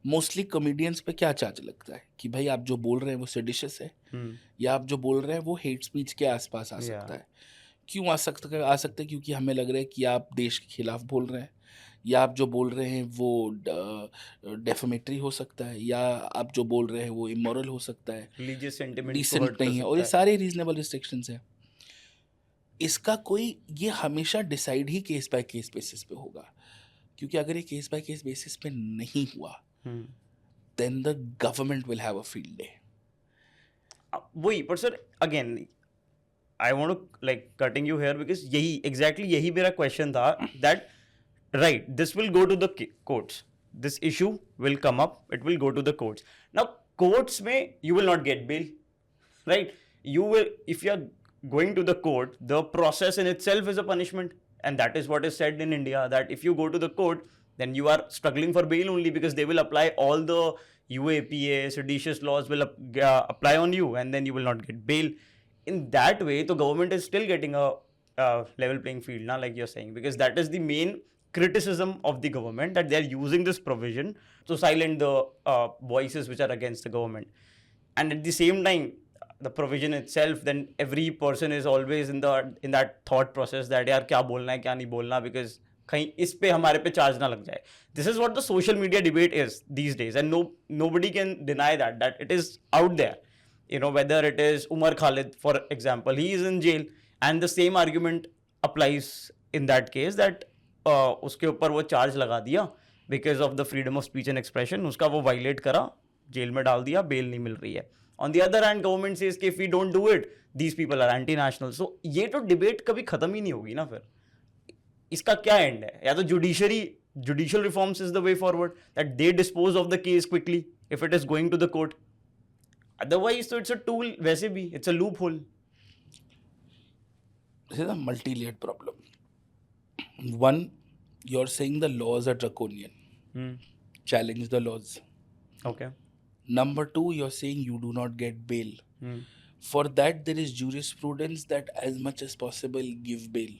मोस्टली कॉमेडियंस पे क्या चार्ज लगता है कि भाई आप जो बोल रहे हैं वो सेडिशस है, या आप जो बोल रहे हैं वो हेट स्पीच के आसपास आ सकता है. क्यों आ सकता है? क्योंकि हमें लग रहा है कि आप देश के खिलाफ बोल रहे हैं, या आप जो बोल रहे हैं वो डेफेमेटरी हो सकता है, या आप जो बोल रहे हैं वो इमोरल हो सकता है, डिसेंट नहीं है, और ये सारे रीजनेबल रिस्ट्रिक्शंस हैं. इसका कोई ये हमेशा decide he case by case basis पे होगा, क्योंकि अगर ये केस बाय केस बेसिस पे नहीं हुआ then the government will have a field day. वही, पर sir again I want to like cutting you here because यही मेरा question था that right, this will go to the courts, this issue will come up, it will go to the courts. Now courts में you will not get bail, right? You will, if you are going to the court, the process in itself is a punishment, and that is what is said in India, that if you go to the court then you are struggling for bail only because they will apply all the UAPA seditious laws will apply on you, and then you will not get bail. In that way, the government is still getting a level playing field now, like you're saying, because that is the main criticism of the government, that they are using this provision to silence the voices which are against the government. And at the same time, the provision itself, then every person is always in that thought process that यार क्या बोलना है क्या नहीं बोलना, because कहीं इस पे हमारे पे चार्ज ना लग जाए. This is what the social media debate is these days, and nobody can deny that it is out there. You know, whether it is Umar Khalid, for example, he is in jail, and the same argument applies in that case, that उसके ऊपर वो charge लगा दिया because of the freedom of speech and expression, उसका वो violate करा, jail में डाल दिया, बेल नहीं मिल रही है. On the other hand, government says कि if we don't do it, these people are anti-national. So ये तो debate कभी खत्म ही नहीं होगी ना. फिर इसका क्या end है? या तो judicial reforms is the way forward, that they dispose of the case quickly if it is going to the court. Otherwise, so it's a tool, वैसे भी it's a loophole. This is a multi-layered problem. One, you're saying the laws are draconian. Challenge the laws. Okay. Number two, you're saying you do not get bail. For that, there is jurisprudence that as much as possible give bail.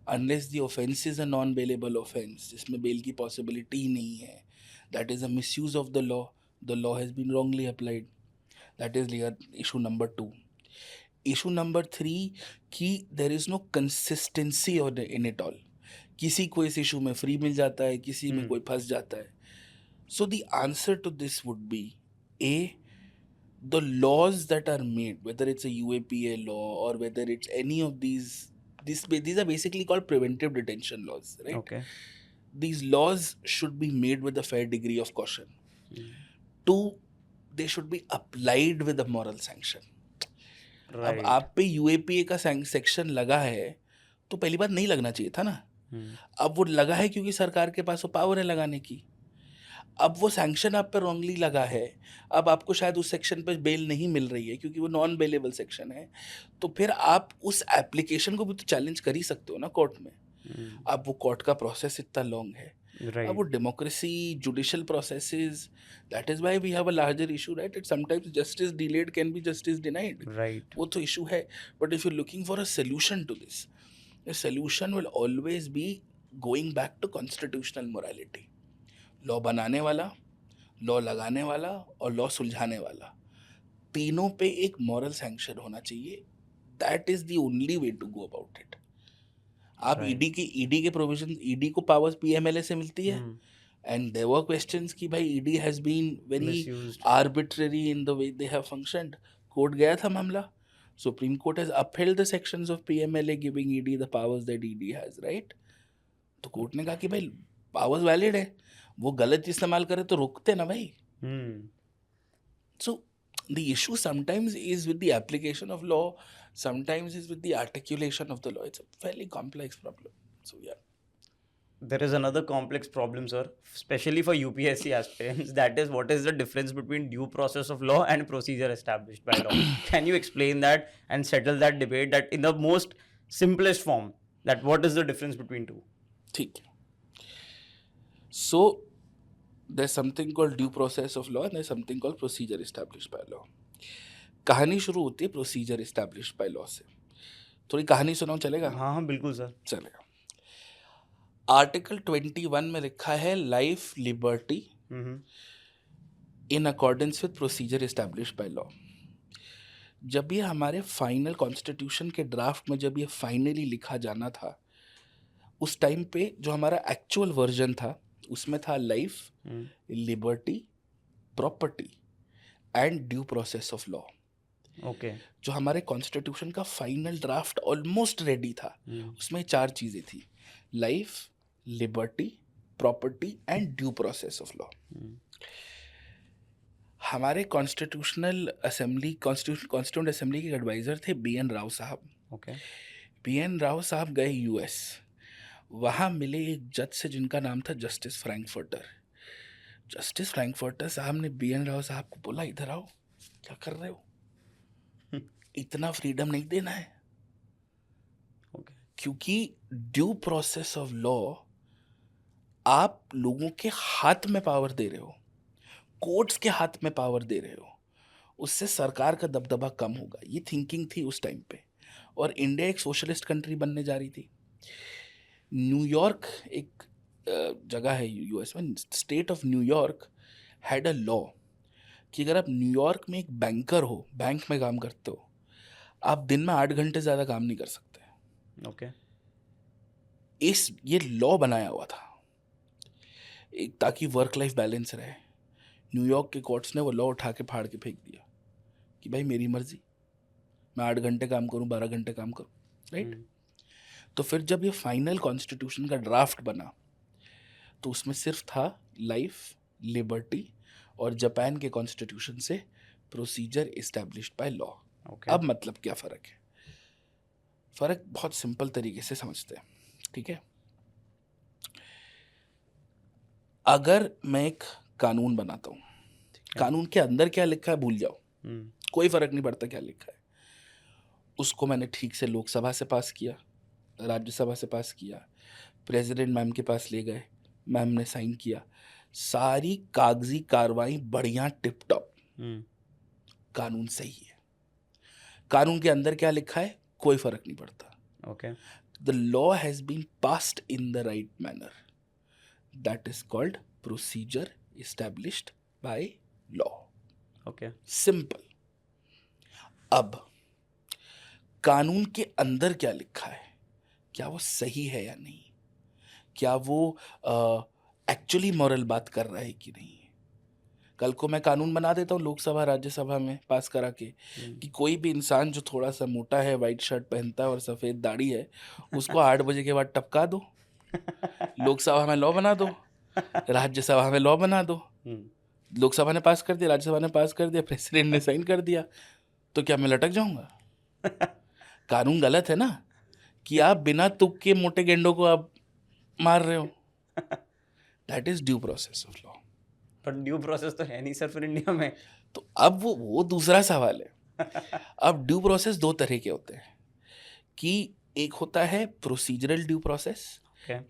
Unless the offense is a non-bailable offense, जिसमें bail की possibility ही नहीं है, that is a misuse of the law. The law has been wrongly applied. That is issue number two. Issue number three, कि there is no consistency in it all. किसी को इस issue में free मिल जाता है, किसी में कोई फंस जाता है. So the answer to this would be, A, the laws that are made, whether it's a UAPA law or whether it's any of these are basically called preventive detention laws, right? Okay. These laws should be made with a fair degree of caution. Two, they should be applied with a moral sanction. Right. अब आप पे UAPA का section लगा है तो पहली बात नहीं लगना चाहिए था ना. अब वो लगा है क्योंकि सरकार के पास वो पावर है लगाने की. अब वो सैंक्शन आप पे रॉन्गली लगा है, अब आपको शायद उस सेक्शन पे बेल नहीं मिल रही है क्योंकि वो नॉन बेलेबल सेक्शन है, तो फिर आप उस एप्लीकेशन को भी तो चैलेंज कर ही सकते हो ना कोर्ट में. अब वो कोर्ट का प्रोसेस इतना लॉन्ग है. अब वो democracy, judicial processes, that is why we have a larger issue, right? It sometimes justice delayed can be justice denied, right? वो तो इशू है. But if you looking for a solution to this, the solution will always be going back to constitutional morality. Law बनाने वाला, law लगाने वाला और law सुलझाने वाला, तीनों पे एक मॉरल सैंक्शन होना चाहिए. That is the only way to go about it. आप ईडी के प्रोविजन, ईडी को पावर्स पीएमएलए से मिलती है, एंड देयर वर क्वेश्चंस कि भाई ED has been very arbitrary in the way they have functioned. Court गया था मामला, supreme court has upheld the sections of PMLA giving ED the powers that ED has, right? तो court ने कहा कि भाई पावर्स वैलिड है, वो गलत इस्तेमाल करे तो रोकते ना भाई. So the issue sometimes is with the application of law, sometimes is with the articulation of the law. It's a fairly complex problem. So yeah. There is another complex problem, sir, especially for UPSC aspirants. That is, what is the difference between due process of law and procedure established by law? Can you explain that and settle that debate, that in the most simplest form, that what is the difference between two? ठीक है. So there's something called due process of law and there's something called procedure established by law. कहानी शुरू होती है procedure established by law से. थोड़ी कहानी सुनाओ, चलेगा? हाँ हाँ बिल्कुल सर, चलेगा. आर्टिकल 21 में लिखा है life liberty in accordance with procedure established by law. जब ये हमारे फाइनल कॉन्स्टिट्यूशन के ड्राफ्ट में जब ये फाइनली लिखा जाना था, उस टाइम पे जो हमारा एक्चुअल वर्जन था उसमें था life, liberty, property and due process of law. Okay. जो हमारे कॉन्स्टिट्यूशन का फाइनल ड्राफ्ट ऑलमोस्ट रेडी था, उसमें 4 चीज़ें थी: life, liberty, property and due process of law. हमारे कॉन्स्टिट्यूशनल असेंबली, कॉन्स्टिट्यूंट असेंबली के एडवाइज़र थे BN राव साहब. ओके. BN राव साहब गए US. वहाँ मिले एक जज से जिनका नाम था जस्टिस फ्रैंकफर्टर. जस्टिस फ्रैंकफर्टर साहब ने BN राव साहब को बोला, इधर आओ, क्या कर रहे हो, इतना फ्रीडम नहीं देना है. Okay. क्योंकि ड्यू प्रोसेस ऑफ लॉ आप लोगों के हाथ में पावर दे रहे हो, कोर्ट्स के हाथ में पावर दे रहे हो, उससे सरकार का दबदबा कम होगा। ये थिंकिंग थी उस टाइम पे। और इंडिया एक सोशलिस्ट कंट्री बनने जा रही थी। न्यूयॉर्क एक जगह है यूएस में, state of New York had a law कि अगर आप न्यूयॉर्क में एक बैंकर हो, बैंक में काम करते हो, आप दिन में 8 घंटे ज़्यादा काम नहीं कर सकते। ओके। ये लॉ बनाया हुआ था एक, ताकि वर्क लाइफ बैलेंस रहे। न्यूयॉर्क के कोर्ट्स ने वो लॉ उठा के फाड़ के फेंक दिया कि भाई मेरी मर्जी, मैं 8 घंटे काम करूं, 12 घंटे काम करूं, राइट। तो फिर जब ये फाइनल कॉन्स्टिट्यूशन का ड्राफ्ट बना तो उसमें सिर्फ था लाइफ, लिबर्टी और जापान के कॉन्स्टिट्यूशन से procedure established bye law. Okay. अब मतलब क्या फ़र्क है? फ़र्क बहुत सिंपल तरीके से समझते हैं, ठीक है। अगर मैं एक कानून बनाता हूँ, कानून के अंदर क्या लिखा है भूल जाओ, कोई फ़र्क नहीं पड़ता क्या लिखा है। उसको मैंने ठीक से लोकसभा से पास किया, राज्यसभा से पास किया, प्रेसिडेंट मैम के पास ले गए, मैम ने साइन किया, सारी कागजी कार्रवाई बढ़िया टिप टॉप, कानून सही है। कानून के अंदर क्या लिखा है कोई फर्क नहीं पड़ता। Okay. The law has been passed in the right manner, that is called procedure established by law. Okay. Simple. अब कानून के अंदर क्या लिखा है, क्या वो सही है या नहीं, क्या वो एक्चुअली मॉरल बात कर रहा है कि नहीं। कल को मैं कानून बना देता हूँ लोकसभा राज्यसभा में पास करा के कि कोई भी इंसान जो थोड़ा सा मोटा है, वाइट शर्ट पहनता है और सफ़ेद दाढ़ी है, उसको 8 बजे के बाद टपका दो। लोकसभा में लॉ बना दो, राज्यसभा में लॉ बना दो। लोकसभा ने पास कर दिया, राज्यसभा ने पास कर दिया, प्रेसिडेंट ने साइन कर दिया, तो क्या मैं लटक जाऊंगा? कानून गलत है ना, कि आप बिना तुक के मोटे गेंडों को आप मार रहे हो। That is due process of law. पर ड्यू प्रोसेस तो है नहीं सर फिर इंडिया में। तो अब वो दूसरा सवाल है। अब ड्यू प्रोसेस दो तरह के होते हैं कि एक होता है प्रोसीजरल ड्यू प्रोसेस,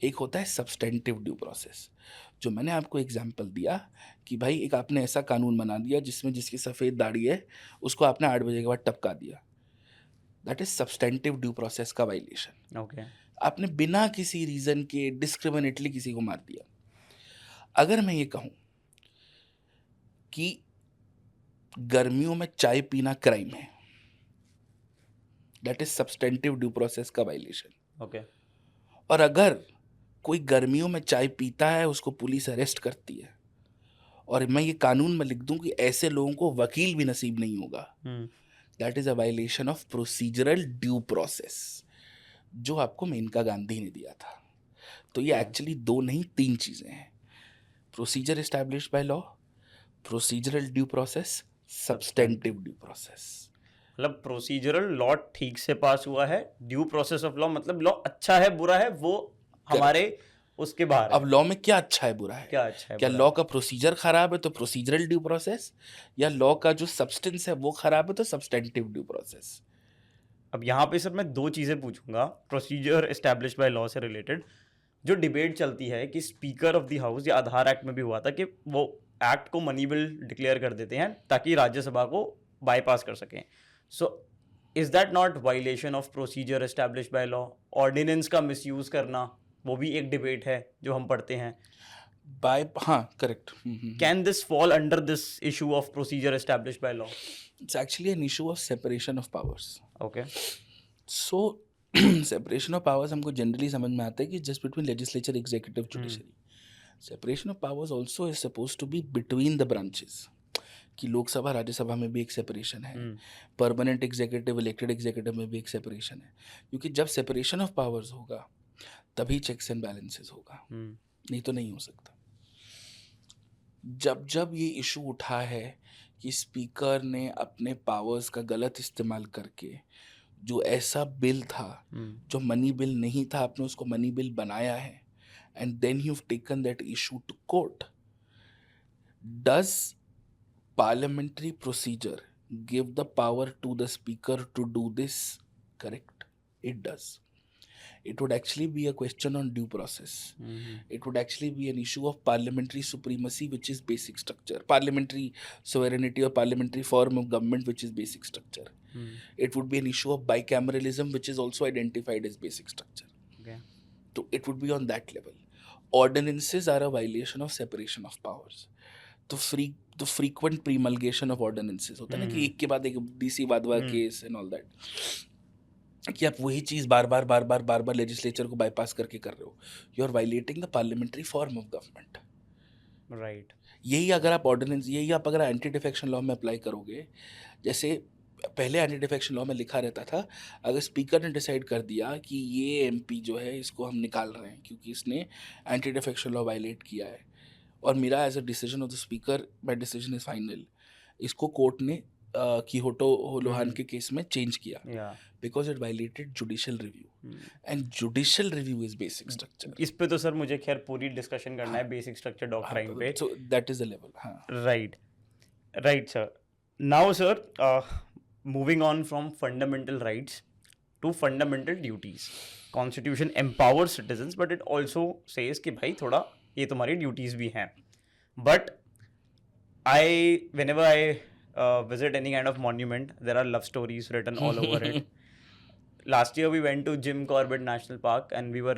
एक होता है सब्सटेंटिव ड्यू प्रोसेस। जो मैंने आपको एग्जांपल दिया कि भाई एक आपने ऐसा कानून बना दिया जिसमें जिसकी सफ़ेद दाढ़ी है उसको आपने 8 बजे के बाद टपका दिया, that is substantive due process का वायलेशन। ओके। आपने बिना किसी रीज़न के डिस्क्रिमिनेटली किसी को मार दिया। अगर मैं ये कहूँ कि गर्मियों में चाय पीना क्राइम है, that is substantive due process का वायलेशन। ओके। और अगर कोई गर्मियों में चाय पीता है, उसको पुलिस अरेस्ट करती है, और मैं ये कानून में लिख दूं कि ऐसे लोगों को वकील भी नसीब नहीं होगा, that is a violation of procedural due process, जो आपको मेनका गांधी ने दिया था। तो ये एक्चुअली दो नहीं 3 चीजें हैं, procedure established by law, procedural due process, substantive due process. मतलब प्रोसीजरल लॉ ठीक से पास हुआ है, ड्यू प्रोसेस ऑफ लॉ मतलब लॉ अच्छा है बुरा है वो हमारे उसके बाहर है। अब लॉ में क्या अच्छा है बुरा है, क्या अच्छा है क्या बुरा लॉ है? का प्रोसीजर खराब है तो प्रोसीजरल ड्यू प्रोसेस, या लॉ का जो सब्सटेंस है वो खराब है तो सब्सटेंटिव ड्यू प्रोसेस। अब यहाँ पे सर मैं 2 चीज़ें पूछूंगा प्रोसीजर एस्टैब्लिश बाय लॉ से रिलेटेड। जो डिबेट चलती है कि स्पीकर ऑफ द हाउस, या आधार एक्ट में भी हुआ था कि वो एक्ट को मनी बिल डिक्लेयर कर देते हैं ताकि राज्यसभा को बाईपास कर सकें। So is that not violation of procedure establish by law? Ordinance का मिसयूज करना वो भी एक डिबेट है जो हम पढ़ते हैं। हाँ correct. Can this fall under this issue of procedure establish by law? It's actually an issue of separation of powers. Okay. So separation of powers हमको जनरली समझ में आता है कि just between legislature, executive, judiciary. Separation of powers also is suppose to be between the branches, कि लोकसभा राज्यसभा में भी एक सेपरेशन है, परमानेंट एग्जीक्यूटिव इलेक्टेड एग्जीक्यूटिव में भी एक सेपरेशन है, क्योंकि जब सेपरेशन ऑफ पावर्स होगा तभी चेक्स एंड बैलेंसेस होगा, नहीं तो नहीं हो सकता। जब जब ये इशू उठा है कि स्पीकर ने अपने पावर्स का गलत इस्तेमाल करके जो ऐसा बिल था जो मनी बिल नहीं था, आपने उसको मनी बिल बनाया है, and then you have taken that issue to court, does parliamentary procedure give the power to the speaker to do this? Correct, it does. It would actually be a question on due process. It would actually be an issue of parliamentary supremacy, which is basic structure. Parliamentary sovereignty or parliamentary form of government, which is basic structure. It would be an issue of bicameralism, which is also identified as basic structure. Okay. So it would be on that level. Ordinances are a violation of separation of powers. तो frequent promulgation of ordinances होता है ना कि एक के बाद एक DC Wadhwa case and all that, कि आप वही चीज़ बार बार लेजिस्लेचर को बाईपास करके कर रहे हो. You are violating the parliamentary form of government. Right. यही आप अगर एंटी डिफेक्शन लॉ में अप्लाई करोगे, जैसे पहले एंटी डिफेक्शन लॉ में लिखा रहता था, अगर स्पीकर ने डिसाइड कर दिया कि ये एमपी जो है इसको हम निकाल रहे हैं क्योंकि इसने एंटी डिफेक्शन लॉ वायलेट किया है, और मेरा as a decision of the speaker, my decision is final, इसको कोर्ट ने कीहोटो लोहान के केस में चेंज किया, because it violated judicial review, and judicial review is basic structure. इस पे तो सर मुझे खैर पूरी डिस्कशन करना है बेसिक स्ट्रक्चर डॉक्ट्राइन पे. So that is the level. हाँ, right sir. Now sir, moving on from fundamental rights to fundamental duties. Constitution empowers citizens, but it also says कि भाई थोड़ा ये तुम्हारी duties भी हैं. But whenever I visit any kind of monument, there are love stories written all over it. Last year we went to Jim Corbett National Park and we were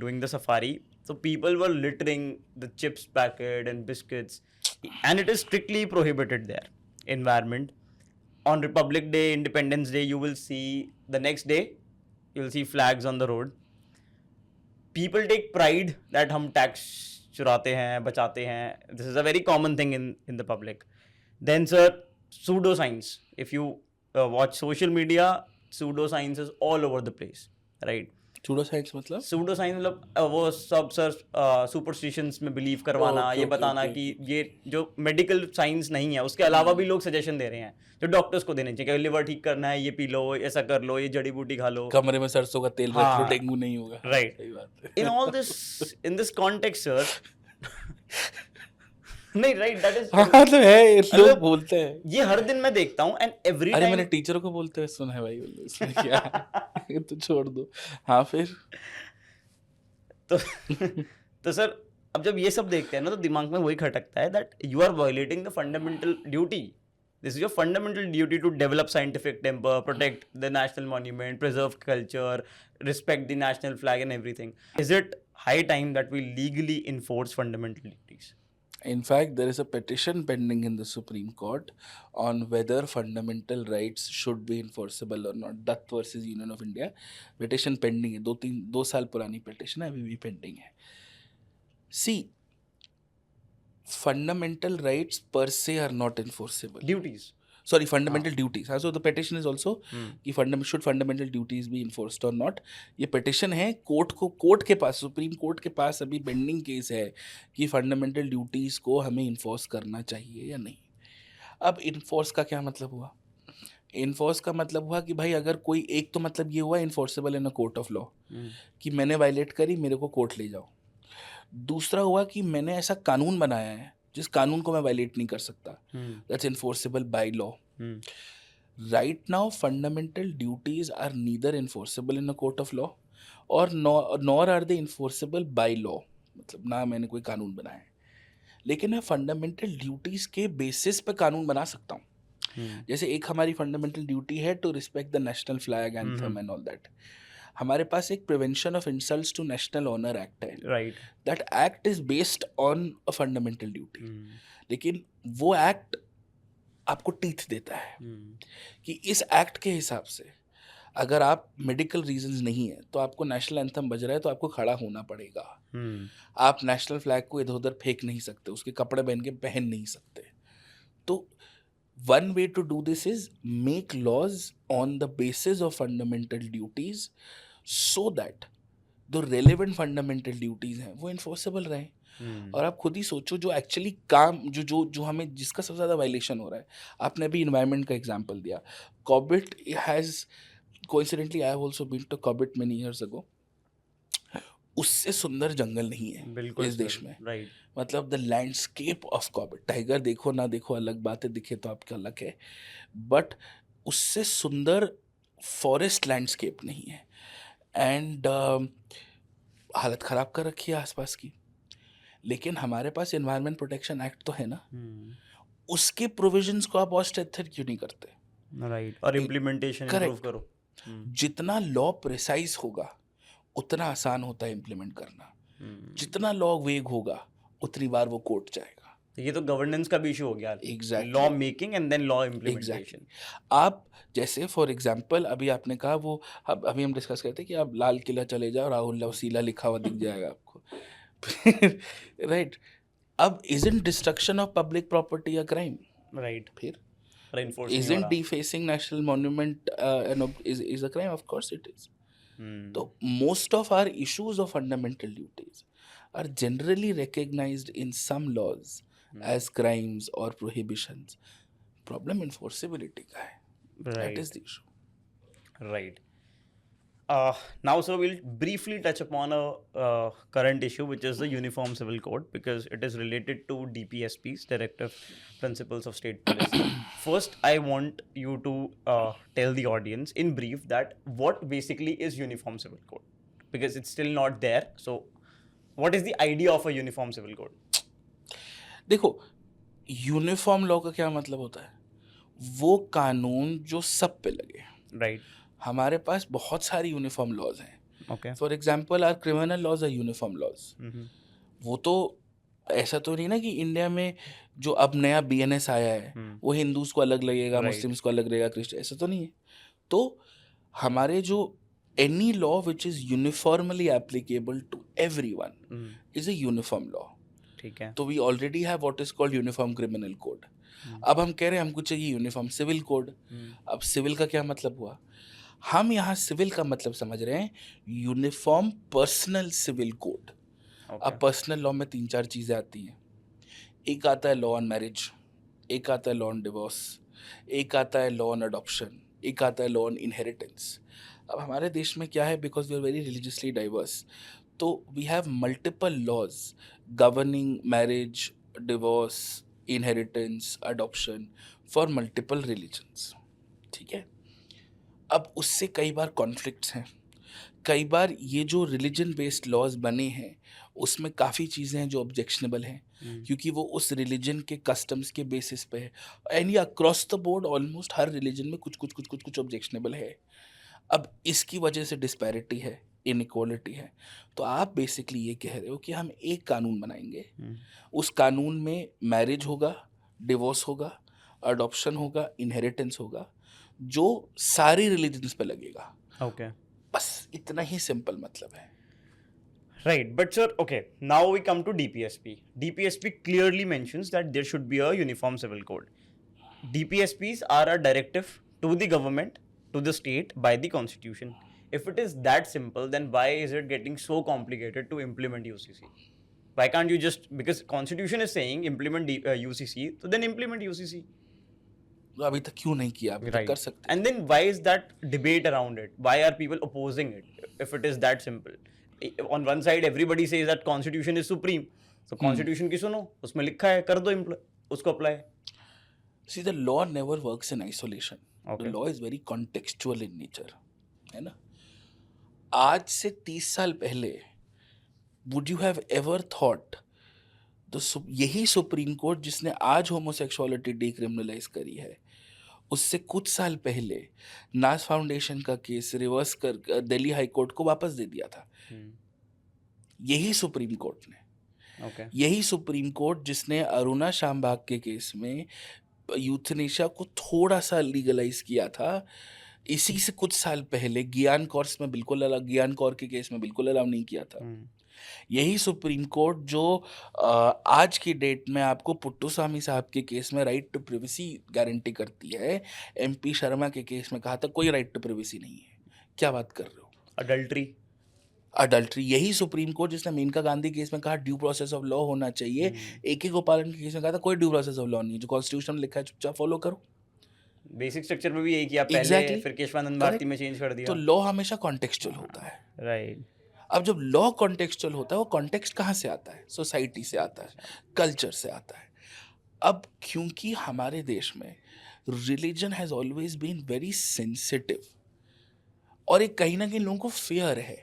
doing the safari. So people were littering the chips packet and biscuits, and it is strictly prohibited there. Environment. On Republic Day, Independence Day, you will see the next day, you will see flags on the road. People take pride that हम tax चुराते हैं, बचाते हैं. This is a very common thing in the public. Then sir, pseudoscience. If you watch social media, pseudoscience is all over the place, right? Pseudoscience मतलब? Pseudoscience मतलब वो सब sir superstitions में believe करवाना, ये बताना कि ये जो मेडिकल साइंस नहीं है उसके अलावा भी लोग सजेशन दे रहे हैं जो डॉक्टर्स को देने चाहिए कि लिवर ठीक करना है, ये पी लो, ऐसा कर लो, ये जड़ी बूटी खा लो, कमरे में सरसों का तेल रख लो, डेंगू नहीं होगा. राइट. सही बात है. In all this, in this context sir, नहीं राइट, दैट इज, हाँ तो है, लोग बोलते हैं ये हर दिन मैं देखता हूँ एंड एवरी अरे टाइम. मैंने टीचरों को बोलते हुए सुना है भाई, इसमें क्या है? तो छोड़ दो. हाँ फिर तो सर अब जब ये सब देखते हैं ना तो दिमाग में वही खटकता है that you are violating the fundamental duty. This is your fundamental duty to develop scientific temper, protect the national monument, preserve culture, respect the national flag and everything. Is it high time that we legally enforce fundamental duties? In fact, there is a petition pending in the Supreme Court on whether fundamental rights should be enforceable or not. Dutt versus Union of India petition pending है. 2 साल पुरानी petition है, अभी भी pending है. See, fundamental rights per se are not enforceable. Duties. Sorry, fundamental duties. So the petition is also कि should fundamental duties be enforced or not. ये petition है कोर्ट के पास, सुप्रीम कोर्ट के पास अभी पेंडिंग केस है कि fundamental duties को हमें इन्फोर्स करना चाहिए या नहीं. अब इन्फोर्स का क्या मतलब हुआ? इन्फोर्स का मतलब हुआ कि भाई अगर कोई एक तो मतलब ये हुआ enforceable in a court of law कि मैंने वायलेट करी, मेरे को कोर्ट ले जाओ. दूसरा हुआ कि मैंने ऐसा कानून बनाया है जिस कानून को मैं वायलेट नहीं कर सकता. That's enforceable by law. Right now fundamental duties are neither enforceable in a court of law और nor are they enforceable by law. मतलब ना मैंने कोई कानून बनाया है, लेकिन मैं फंडामेंटल ड्यूटीज के बेसिस पे कानून बना सकता हूँ. जैसे एक हमारी फंडामेंटल ड्यूटी है to respect the national flag, anthem and all that. हमारे पास एक prevention of insults to national honour act है. Right. That act is based on a fundamental duty. लेकिन वो एक्ट आपको टीथ देता है कि इस एक्ट के हिसाब से अगर आप मेडिकल रीजंस नहीं है तो आपको नेशनल एंथम बज रहा है तो आपको खड़ा होना पड़ेगा. आप नेशनल फ्लैग को इधर उधर फेंक नहीं सकते, उसके कपड़े पहन नहीं सकते. तो one way to do this is make laws on the basis of fundamental duties so that the relevant fundamental duties हैं वो enforceable रहें. और आप खुद ही सोचो जो एक्चुअली काम जो हमें जिसका सबसे ज़्यादा वायलेशन हो रहा है. आपने अभी इन्वायरमेंट का एग्जांपल दिया. Corbett has coincidentally I have also been to Corbett many years ago. उससे सुंदर जंगल नहीं है इस देश में. राइट. मतलब the landscape of Corbett, tiger देखो ना देखो अलग बात है, दिखे तो आपका अलग है, बट उससे सुंदर फॉरेस्ट लैंडस्केप नहीं है. एंड हालत ख़राब कर रखी है आसपास की। लेकिन हमारे पास एनवायरनमेंट प्रोटेक्शन एक्ट तो है ना, उसके प्रोविजंस को आप और स्ट्रेंथन क्यों नहीं करते? राइट, और इम्प्लीमेंटेशन इम्प्रूव करेक्ट। करो। जितना लॉ प्रिसाइज होगा उतना आसान होता है इम्प्लीमेंट करना, जितना लॉ वेग होगा उतनी बार वो कोर्ट जाएगा। तो ये तो गवर्नेंस का भी इशू हो गया, Exactly. Law making and then law exactly. Implementation. आप जैसे फॉर एग्जांपल अभी आपने कहा वो, अब अभी हम डिस्कस करते हैं कि आप लाल किला चले जाओ, राहुल लवसीला लिखा हुआ दिख जाएगा आपको। राइट। अब isn't destruction of public property a crime? Right, फिर रेनफोर्स नहीं हो isn't रहा। defacing national monument is a crime? Of course it is. Hmm, So most of our issues of fundamental duties are generally recognized in some laws as crimes or prohibitions. Problem enforceability का है. That right, is the issue. right. Now, so we'll briefly touch upon a current issue, which is the Uniform Civil Code, because it is related to DPSP's Directive Principles of State Policy. First, I want you to tell the audience in brief that what basically is Uniform Civil Code, because it's still not there. So, what is the idea of a Uniform Civil Code? देखो, uniform law का क्या मतलब होता है? वो कानून जो सब पे लगे। Right. हमारे पास बहुत सारी यूनिफॉर्म लॉज हैं। Okay. For example are criminal laws are uniform laws. Mm-hmm. वो तो ऐसा तो नहीं ना कि इंडिया में जो अब नया BNS आया है वो हिंदूज को अलग लगेगा, Right. मुस्लिम्स को अलग लगेगा, क्रिश्चियन, ऐसा तो नहीं है। तो हमारे जो any law which is uniformly applicable to everyone is a uniform law. ठीक है। तो we already have what is called uniform criminal code. अब हम कह रहे हैं हमको चाहिए यूनिफॉर्म सिविल कोड। अब सिविल का क्या मतलब हुआ? हम यहाँ सिविल का मतलब समझ रहे हैं यूनिफॉर्म पर्सनल सिविल कोड। अब पर्सनल लॉ में 3-4 चीज़ें आती हैं। एक आता है लॉ ऑन मैरिज, एक आता है लॉ ऑन डिवोर्स, एक आता है लॉ ऑन अडॉप्शन, एक आता है लॉ ऑन इनहेरिटेंस। अब हमारे देश में क्या है, because we are very religiously diverse, तो we have multiple laws governing marriage, divorce, inheritance, adoption for multiple religions. ठीक है। अब उससे कई बार कॉन्फ्लिक्ट्स हैं। कई बार ये जो रिलीजन बेस्ड लॉज बने हैं उसमें काफ़ी चीज़ें हैं जो ऑब्जेक्शनेबल हैं, क्योंकि वो उस रिलीजन के कस्टम्स के बेसिस पे है। एंड ये across the board almost her religion में कुछ ऑब्जेक्शनेबल है। अब इसकी वजह से डिस्पैरिटी है, इनइक्वालिटी है। तो आप बेसिकली ये कह रहे हो कि हम एक कानून बनाएंगे, उस कानून में मैरिज होगा, डिवोर्स होगा, अडॉप्शन होगा, इनहेरिटेंस होगा, जो सारी रिलीजन्स पे लगेगा। Okay. बस इतना ही सिंपल मतलब है। Right, but sir, okay, now we come to DPSP. DPSP clearly mentions that there should be a uniform civil code. DPSPs are a directive to the government, to the state by the constitution. If it is that simple, then why is it getting so complicated to implement UCC? Why can't you just, because constitution is saying implement UCC, so then implement UCC. तो अभी तक क्यों नहीं किया? अभी तक Right. कर सकते। And then why is that debate around it? Why are people opposing it if it is that simple? On one side, everybody says that constitution is supreme. So constitution की सुनो, उसमें लिखा है, कर दो उसको apply. See, the law never works in isolation. Okay. The law is very contextual in nature, है ना? आज से 30 साल पहले would you have ever thought यही सुप्रीम कोर्ट जिसने आज होमोसेक्सुअलिटी डिक्रिमिनलाइज करी है, उससे कुछ साल पहले नास फाउंडेशन का केस रिवर्स कर दिल्ली हाई कोर्ट को वापस दे दिया था। यही सुप्रीम कोर्ट ने, Okay. यही सुप्रीम कोर्ट जिसने अरुणा शामबाग के केस में यूथनेशिया को थोड़ा सा लीगलाइज किया था, इसी से कुछ साल पहले ज्ञान कौर में बिल्कुल अलग, ज्ञान कौर के केस में बिल्कुल अलाउ नहीं किया था। यही सुप्रीम कोर्ट जो आज की डेट में आपको पुट्टू स्वामी साहब के केस में राइट टू प्रिवेसी गारंटी करती है, MP शर्मा के केस में कहा था कोई राइट टू प्रिवेसी नहीं है। क्या बात कर रहे हो? अडल्ट्री यही सुप्रीम कोर्ट जिसने मेनका गांधी केस में कहा ड्यू प्रोसेस ऑफ लॉ होना चाहिए, AK गोपालन के केस में कहा था कोई ड्यू प्रोसेस ऑफ लॉ नहीं है, जो कॉन्स्टिट्यूशन में लिखा है चुपचाप फॉलो करो। बेसिक स्ट्रक्चर में भी यही किया पहले, Exactly. फिर केशवानंद भारती में चेंज कर दिया। तो लॉ हमेशा कॉन्टेक्सचुअल होता है। राइट। अब जब लॉ कॉन्टेक्सचुअल होता है, वो कॉन्टेक्स्ट कहाँ से आता है? सोसाइटी से आता है, कल्चर से आता है। अब क्योंकि हमारे देश में religion has always been very sensitive, और एक कहीं ना कहीं लोगों को फेयर है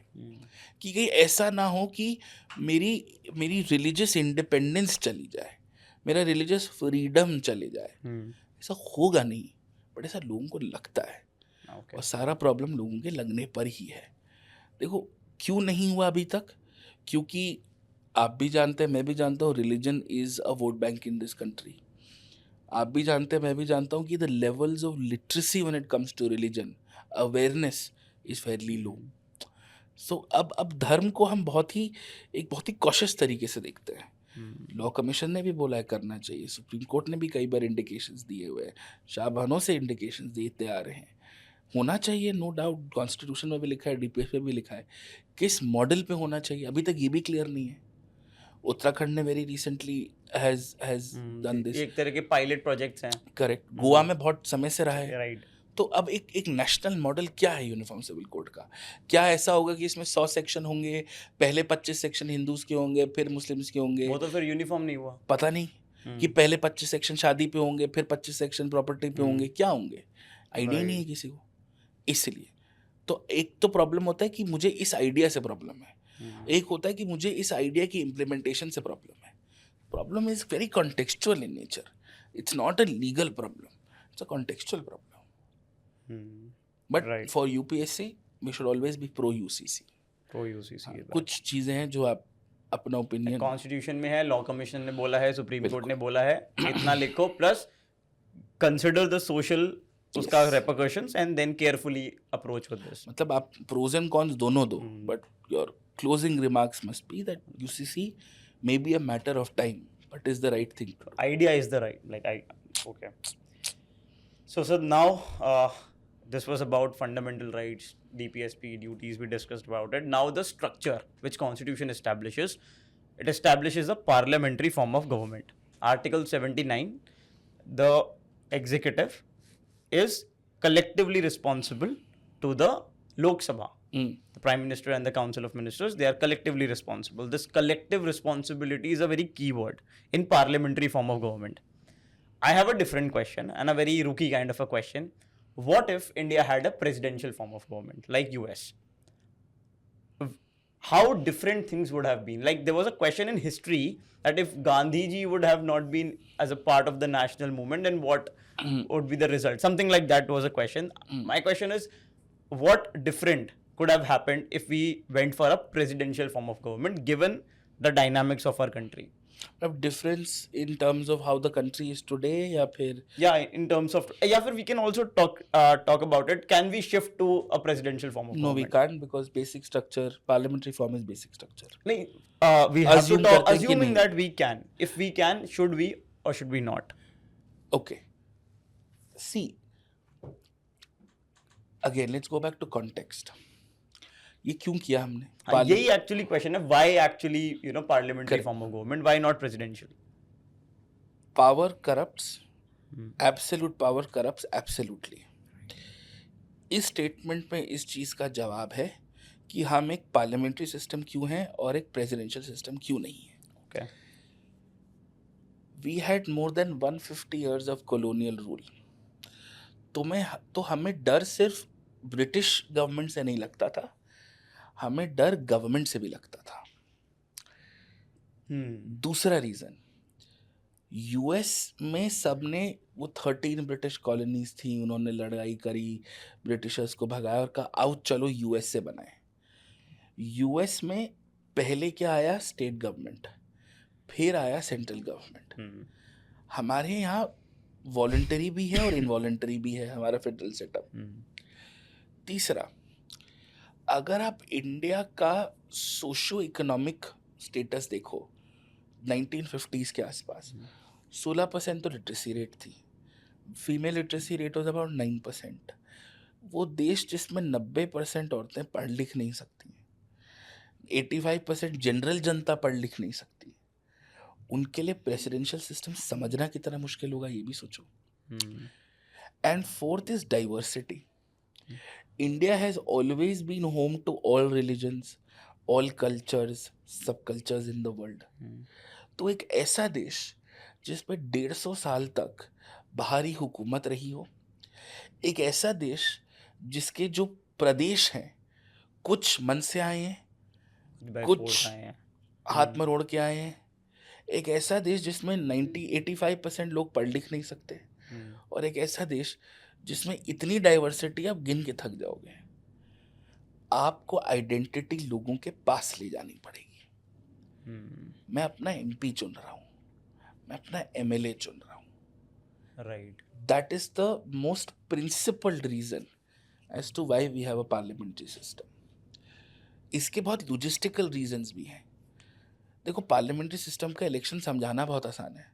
कि कहीं ऐसा ना हो कि मेरी मेरी रिलीजियस इंडिपेंडेंस चली जाए, मेरा रिलीजियस फ्रीडम चले जाए। ऐसा होगा नहीं, बट ऐसा लोगों को लगता है, ओके और सारा प्रॉब्लम लोगों के लगने पर ही है। देखो क्यों नहीं हुआ अभी तक, क्योंकि आप भी जानते हैं, मैं भी जानता हूँ, religion is a vote bank in this country. आप भी जानते हैं, मैं भी जानता हूँ कि the levels of literacy when it comes to religion, awareness is fairly low. सो अब धर्म को हम बहुत ही कॉशियस तरीके से देखते हैं। लॉ कमीशन ने भी बोला है करना चाहिए, सुप्रीम कोर्ट ने भी कई बार इंडिकेशंस दिए हुए हैं, शाहबहानों से इंडिकेशंस देते आ रहे हैं। होना चाहिए, नो डाउट, कॉन्स्टिट्यूशन में भी लिखा है, डीपीएस में भी लिखा है। किस मॉडल पे होना चाहिए अभी तक ये भी क्लियर नहीं है। उत्तराखंड ने very recently has done this. एक तरह के पायलट प्रोजेक्ट्स हैं। करेक्ट, गोवा में बहुत समय से रहा है। राइट। तो अब एक नेशनल मॉडल क्या है यूनिफॉर्म सिविल कोड का? क्या ऐसा होगा कि इसमें 100 सेक्शन होंगे, पहले 25 सेक्शन हिंदूज के होंगे, फिर मुस्लिम्स के होंगे? वो तो फिर यूनिफॉर्म नहीं हुआ। पता नहीं कि पहले 25 सेक्शन शादी पे होंगे, फिर 25 सेक्शन प्रॉपर्टी पे होंगे, क्या होंगे? आइडिया ही नहीं है किसी को। इसलिए तो एक तो प्रॉब्लम होता है कि मुझे इस आइडिया से प्रॉब्लम है, एक होता है कि मुझे इस आइडिया की इम्प्लीमेंटेशन से प्रॉब्लम है। Problem is very contextual in nature, it's not a legal problem, it's a contextual problem. But Right. For UPSC we should always be pro UCC. Pro UCC कुछ चीज़ें हैं जो आप अपना ओपिनियन, कॉन्स्टिट्यूशन में है, लॉ कमीशन ने बोला है, सुप्रीम कोर्ट ने बोला है, इतना लिखो, प्लस कंसिडर द सोशल उसका repercussions and then carefully approach with this. मतलब आप प्रोज एंड कॉन्स दोनों दो, but your closing remarks must be that UCC may be a matter of time, but is the right thing to do. Idea is the right, like okay. So now this was about fundamental rights, DPSP duties, we discussed about it. Now the structure which constitution establishes, it establishes a parliamentary form of government. Article 79, the executive is collectively responsible to the Lok Sabha. The Prime Minister and the Council of Ministers, they are collectively responsible. This collective responsibility is a very key word in parliamentary form of government. I have a different question and a very rookie kind of a question. What if India had a presidential form of government like US? How different things would have been. Like there was a question in history that if Gandhi ji would have not been as a part of the national movement, then what would be the result? Something like that was a question. My question is, what different could have happened if we went for a presidential form of government given the dynamics of our country? अब difference in terms of how the country is today या फिर In terms of, फिर we can also talk about it. Can we shift to a presidential form of no, we government? can't, because basic structure, parliamentary form is basic structure. नहीं, we have Assume to talk, करते हैं कि assuming नहीं। that we can. If we can, should we or should we not? Okay, see, again let's go back to context. ये क्यों किया हमने? यही एक्चुअली क्वेश्चन है, why actually parliamentary form of government, why not presidential? Power corrupts, absolute power corrupts absolutely. इस statement में इस चीज़ का जवाब है कि हम एक पार्लियामेंट्री सिस्टम क्यों हैं और एक प्रेसिडेंशियल सिस्टम क्यों नहीं है। Okay. We had more than 150 years of colonial rule. तो हमें डर सिर्फ ब्रिटिश गवर्नमेंट से नहीं लगता था, हमें डर गवर्नमेंट से भी लगता था। दूसरा रीज़न, यूएस में सबने, वो 13 ब्रिटिश कॉलोनीज थी, उन्होंने लड़ाई करी, ब्रिटिशर्स को भगाया और कहा आओ चलो यूएस से बनाए। यूएस में पहले क्या आया? स्टेट गवर्नमेंट, फिर आया सेंट्रल गवर्नमेंट। हमारे यहाँ वॉलंटरी भी है और इनवॉलंटरी भी है हमारा फेडरल सेटअप। तीसरा, अगर आप इंडिया का सोशो इकोनॉमिक स्टेटस देखो 1950s के आसपास, 16% तो लिटरेसी रेट थी, female literacy rate was about 9%। वो देश जिसमें 90% औरतें पढ़ लिख नहीं सकती, 85% जनरल जनता पढ़ लिख नहीं सकती, उनके लिए प्रेसिडेंशियल सिस्टम समझना कितना मुश्किल होगा, ये भी सोचो। And fourth is diversity. India has always been home to all religions, all cultures, सब कल्चर्स इन द वर्ल्ड। तो एक ऐसा देश जिसमें 150 साल तक बाहरी हुकूमत रही हो, एक ऐसा देश जिसके जो प्रदेश हैं, कुछ मन से आए हैं, कुछ हाथ मरोड़ के आए हैं। एक ऐसा देश जिसमें 85% लोग पढ़ लिख नहीं सकते, और एक ऐसा देश जिसमें इतनी डाइवर्सिटी आप गिन के थक जाओगे। आपको आइडेंटिटी लोगों के पास ले जानी पड़ेगी। मैं अपना एमपी चुन रहा हूँ, मैं अपना एमएलए चुन रहा हूँ। Right, that is the most principled reason as to why we have a parliamentary system. इसके बहुत लॉजिस्टिकल रीजंस भी हैं। देखो, पार्लियामेंट्री सिस्टम का इलेक्शन समझाना बहुत आसान है।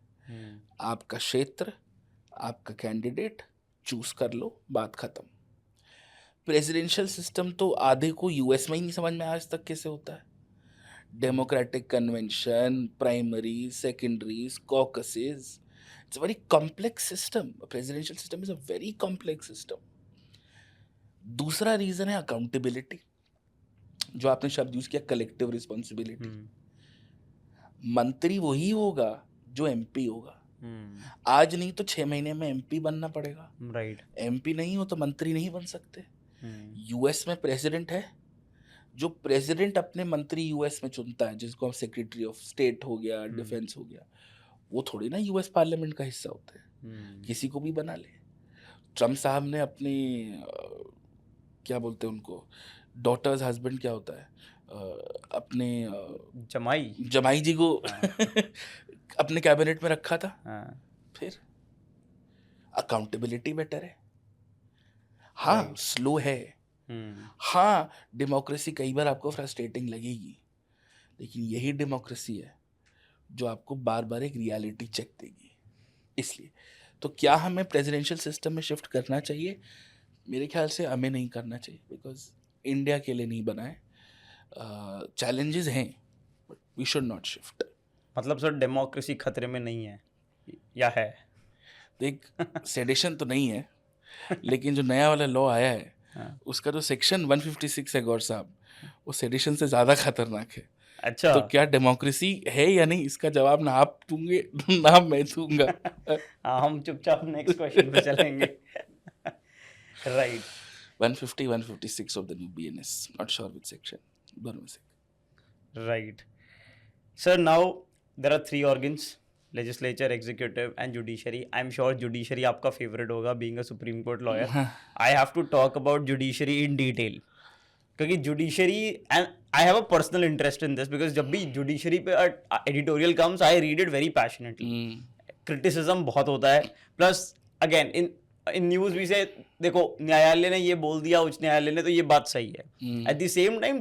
आपका क्षेत्र, आपका कैंडिडेट चूज कर लो, बात खत्म। प्रेसिडेंशियल सिस्टम तो आधे को यूएस में ही नहीं समझ में आज तक कैसे होता है। Democratic convention, primary, secondaries, caucuses, it's a very complex system. Presidential system is a very complex system. दूसरा रीजन है अकाउंटेबिलिटी, जो आपने शब्द यूज किया, कलेक्टिव रिस्पॉन्सिबिलिटी। मंत्री वही होगा जो एमपी होगा। आज नहीं तो 6 महीने में एमपी बनना पड़ेगा। राइट, एमपी नहीं हो तो मंत्री नहीं बन सकते। यूएस में प्रेसिडेंट है, जो प्रेसिडेंट अपने मंत्री यूएस में चुनता है, जिसको सेक्रेटरी ऑफ स्टेट हो गया, डिफेंस हो गया, वो थोड़ी ना यूएस पार्लियामेंट का हिस्सा होते हैं। किसी को भी बना ले। ट्रम्प साहब ने अपनी क्या बोलते हैं उनको, डॉटर्स हस्बैंड क्या होता है, अपने जमाई जी को अपने कैबिनेट में रखा था। फिर अकाउंटेबिलिटी बेटर है। हाँ, स्लो है। हाँ, डेमोक्रेसी कई बार आपको फ्रस्ट्रेटिंग लगेगी, लेकिन यही डेमोक्रेसी है जो आपको बार बार एक रियलिटी चेक देगी। इसलिए तो क्या हमें प्रेसिडेंशियल सिस्टम में शिफ्ट करना चाहिए? मेरे ख्याल से हमें नहीं करना चाहिए, बिकॉज इंडिया के लिए नहीं बना है। चैलेंजेस हैं, but we should not shift. मतलब सर, डेमोक्रेसी खतरे में नहीं है या है? देख, सेडिशन तो नहीं है, लेकिन जो नया वाला लॉ आया है, उसका जो सेक्शन 156 है गौर साहब, वो सेडिशन से ज़्यादा खतरनाक है। अच्छा, तो क्या डेमोक्रेसी है या नहीं, इसका जवाब ना आप दूंगे ना मैं दूंगा। हाँ, हम चुपचाप नेक्स्ट क्वेश्चन पे चलेंगे। Right, 150, 156 of the new BNS, not sure which section, दोनों में से। right. Sir, now there are 3 organs: legislature, executive and judiciary. I'm sure judiciary आपका favorite होगा, being a Supreme Court lawyer. I have to talk about judiciary in detail, क्योंकि judiciary, and I have a personal interest in this, because जब भी judiciary पे editorial comes, I read it very passionately. Criticism बहुत होता है, plus again in news भी से देखो, न्यायालय ने ये बोल दिया, उच्च न्यायालय ने, तो ये बात सही है। At the same time,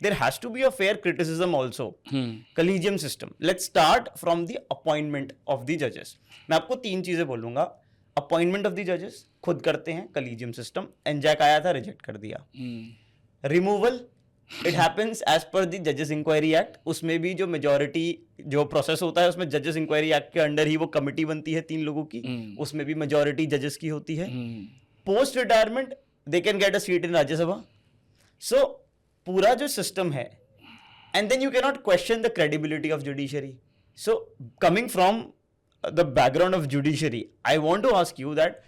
there has to be a fair criticism also. Collegium system. Let's start from the appointment of the judges. मैं आपको 3 चीजें बोलूंगा। अपॉइंटमेंट ऑफ द जजेस खुद करते हैं, कलीजियम सिस्टम। एनजैक आया था, रिजेक्ट कर दिया। Removal, it happens as per the जजेस इंक्वायरी एक्ट। उसमें भी जो मेजोरिटी जो प्रोसेस होता है, उसमें जजेस इंक्वायरी एक्ट के अंडर ही वो कमिटी बनती है 3 लोगों की, उसमें भी मेजोरिटी जजेस की होती है। Post retirement they can get a seat in Rajya Sabha. So पूरा जो सिस्टम है, and then you can not question the credibility of judiciary. So coming from the background of judiciary, I want to ask you that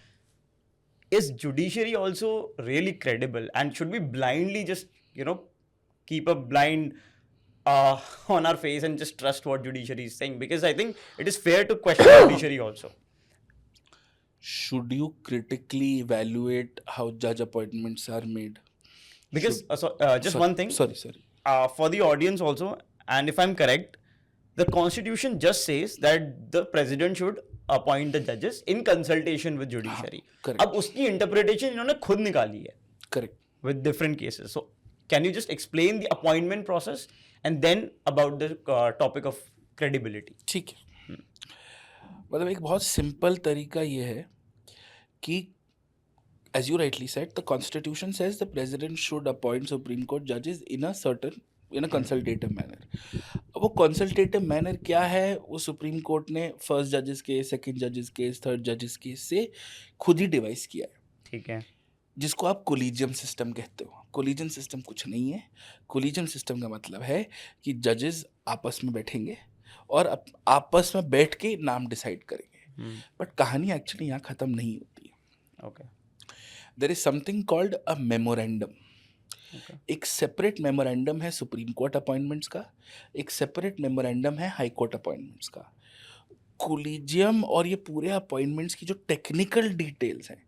is judiciary also really credible, and should we blindly just keep a blind on our face and just trust what judiciary is saying? Because I think it is fair to question judiciary also. Should you critically evaluate how judge appointments are made? Because just one thing, sorry for the audience also, and if I'm correct, the constitution just says that the president should appoint the judges in consultation with judiciary. अब उसकी interpretation इन्होंने खुद निकाली है, correct, with different cases. So can you just explain the appointment process and then about the topic of credibility? ठीक है। मतलब एक बहुत सिंपल तरीका ये है कि as you rightly said, the constitution says the president should appoint Supreme Court judges in a consultative manner. अब वो consultative manner क्या है, वो सुप्रीम कोर्ट ने फर्स्ट जजेस केस, सेकंड जजेस केस, थर्ड जजेस केस से खुद ही डिवाइस किया है। ठीक है, जिसको आप कोलिजियम सिस्टम कहते हो। कोलिजियम सिस्टम कुछ नहीं है। कोलिजियम सिस्टम का मतलब है कि जजेस आपस में बैठेंगे और आपस में बैठ के नाम डिसाइड करेंगे। बट कहानी एक्चुअली यहाँ ख़त्म नहीं होती है। Okay. There is something called a memorandum. Okay. एक सेपरेट मेमोरेंडम है सुप्रीम कोर्ट अपॉइंटमेंट्स का, एक सेपरेट मेमोरेंडम है हाई कोर्ट अपॉइंटमेंट्स का. कोलिजियम और ये पूरे अपॉइंटमेंट्स की जो टेक्निकल डिटेल्स हैं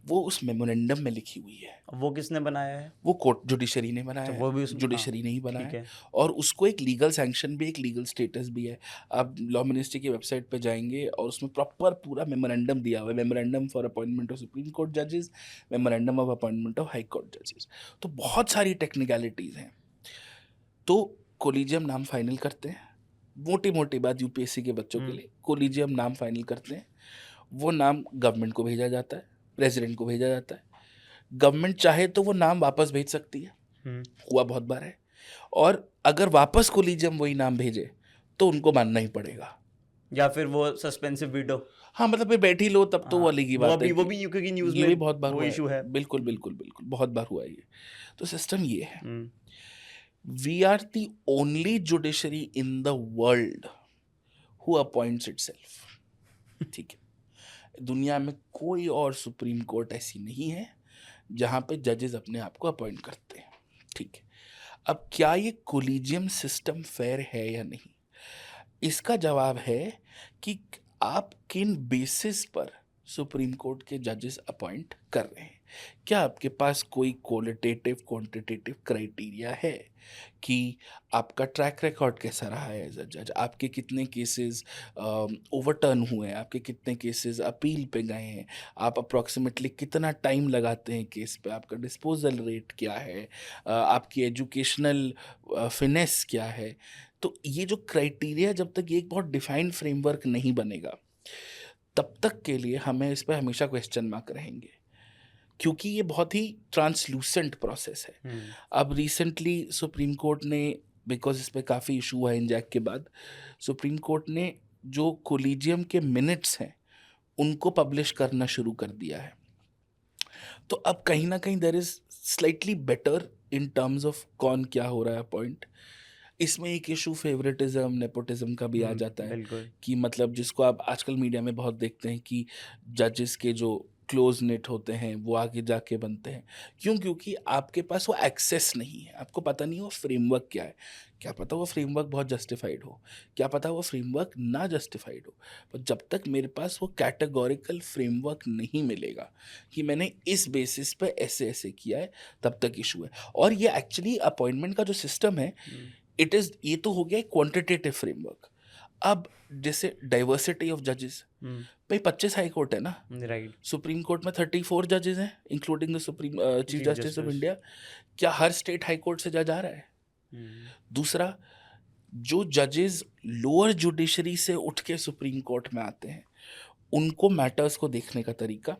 वो उस मेमोरेंडम में लिखी हुई है. वो किसने बनाया है? वो कोर्ट जुडिशरी ने बनाया तो है, वो भी उसमें, जुडिशरी ने ही बनाया ठीक है. है. और उसको एक लीगल सैंक्शन भी, एक लीगल स्टेटस भी है. आप लॉ मिनिस्ट्री की वेबसाइट पे जाएंगे और उसमें प्रॉपर पूरा मेमोरेंडम दिया हुआ है. Memorandum for appointment of supreme court जजेस, memorandum of appointment of high court जजेस. तो बहुत सारी टेक्निकलिटीज़ हैं. तो कोलिजियम नाम फाइनल करते हैं. मोटी मोटी बात यूपीएससी के बच्चों के लिए, कोलिजियम नाम फाइनल करते हैं. वो नाम गवर्नमेंट को भेजा जाता है, प्रेसिडेंट को भेजा जाता है. गवर्नमेंट चाहे तो वो नाम वापस भेज सकती है, हुआ बहुत बार है. और अगर वापस कोलिजियम वही नाम भेजे तो उनको मानना ही पड़ेगा. या फिर वो सस्पेंसिव वीटो. हाँ, मतलब ये बैठ ही लो तब तो वो अलग ही बात है. वो भी यूके की न्यूज़ ये में भी बहुत बार वो हुआ इशू है. बिल्कुल बिल्कुल बिल्कुल, बहुत बार हुआ है ये. तो सिस्टम ये है. हम्म. We are the only judiciary in the world who appoints itself. ठीक है. दुनिया में कोई और सुप्रीम कोर्ट ऐसी नहीं है जहाँ पे जजेस अपने आप को अपॉइंट करते हैं. ठीक है. अब क्या ये कोलिजियम सिस्टम फेयर है या नहीं, इसका जवाब है कि आप किन बेसिस पर सुप्रीम कोर्ट के जजेस अपॉइंट कर रहे हैं. क्या आपके पास कोई क्वालिटेटिव क्वांटिटेटिव क्राइटेरिया है कि आपका ट्रैक रिकॉर्ड कैसा रहा है एज अ जज, आपके कितने केसेस ओवरटर्न हुए हैं, आपके कितने केसेस अपील पे गए हैं, आप अप्रॉक्सीमेटली कितना टाइम लगाते हैं केस पे, आपका डिस्पोजल रेट क्या है, आपकी एजुकेशनल फिनेस क्या है. तो ये जो क्राइटेरिया, जब तक ये एक बहुत डिफाइंड फ्रेमवर्क नहीं बनेगा तब तक के लिए हमें इस पर हमेशा क्वेश्चन मार्क रहेंगे, क्योंकि ये बहुत ही ट्रांसलूसेंट प्रोसेस है. अब रिसेंटली सुप्रीम कोर्ट ने, बिकॉज इस पर काफ़ी इशू हुआ इंजैक के बाद, सुप्रीम कोर्ट ने जो कोलिजियम के मिनट्स हैं उनको पब्लिश करना शुरू कर दिया है. तो अब कहीं ना कहीं there is slightly better in terms of कौन क्या हो रहा है अपॉइंट. इसमें एक इशू फेवरेटिज्म नेपोटिज्म का भी आ जाता है कि मतलब जिसको आप आजकल मीडिया में बहुत देखते हैं कि जजेस के जो क्लोज नेट होते हैं वो आगे जाके बनते हैं. क्यों? क्योंकि आपके पास वो एक्सेस नहीं है, आपको पता नहीं वो फ्रेमवर्क क्या है. क्या पता वो फ्रेमवर्क बहुत जस्टिफाइड हो, क्या पता वो फ्रेमवर्क ना जस्टिफाइड हो. पर जब तक मेरे पास वो कैटेगोरिकल फ्रेमवर्क नहीं मिलेगा कि मैंने इस बेसिस पे ऐसे ऐसे किया है, तब तक इशू है. और ये एक्चुअली अपॉइंटमेंट का जो सिस्टम है, ये तो हो गया क्वांटिटेटिव फ्रेमवर्क. अब जैसे डाइवर्सिटी ऑफ जजेस, भाई 25 हाई कोर्ट है ना, राइट. सुप्रीम कोर्ट में 34 जजेस हैं including the supreme chief justice of India. क्या हर स्टेट हाई कोर्ट से जज आ रहा है? दूसरा, जो जजेस लोअर जुडिशरी से उठ के सुप्रीम कोर्ट में आते हैं उनको मैटर्स को देखने का तरीका,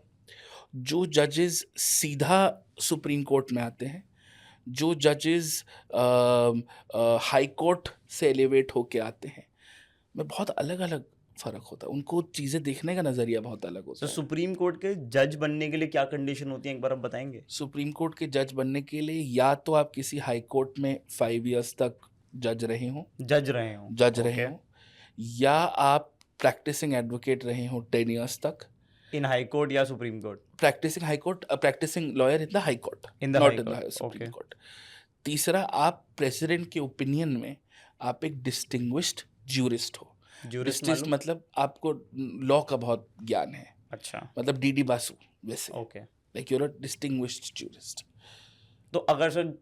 जो जजेस सीधा सुप्रीम कोर्ट में आते हैं, जो जजेस हाई कोर्ट से एलिवेट होके आते हैं, में बहुत अलग अलग फ़र्क होता है. उनको चीज़ें देखने का नज़रिया बहुत अलग होता है. सुप्रीम कोर्ट के जज बनने के लिए क्या कंडीशन होती है, एक बार आप बताएंगे? सुप्रीम कोर्ट के जज बनने के लिए या तो आप किसी हाई कोर्ट में 5 इयर्स तक जज रहे हों, रहे हों, या आप प्रैक्टिसिंग एडवोकेट रहे हों 10 इयर्स तक इन हाई कोर्ट या supreme court. Practising lawyer in the high court, not in the supreme court. तीसरा, आप प्रेसिडेंट के ओपिनियन में आप एक डिस्टिंग्विश्ड ज्यूरिस्ट हो. जस्टिस मतलब आपको लॉ का बहुत ज्ञान है. अच्छा. मतलब डीडी बासु वैसे. Okay. Like you are a distinguished jurist. तो अगर सर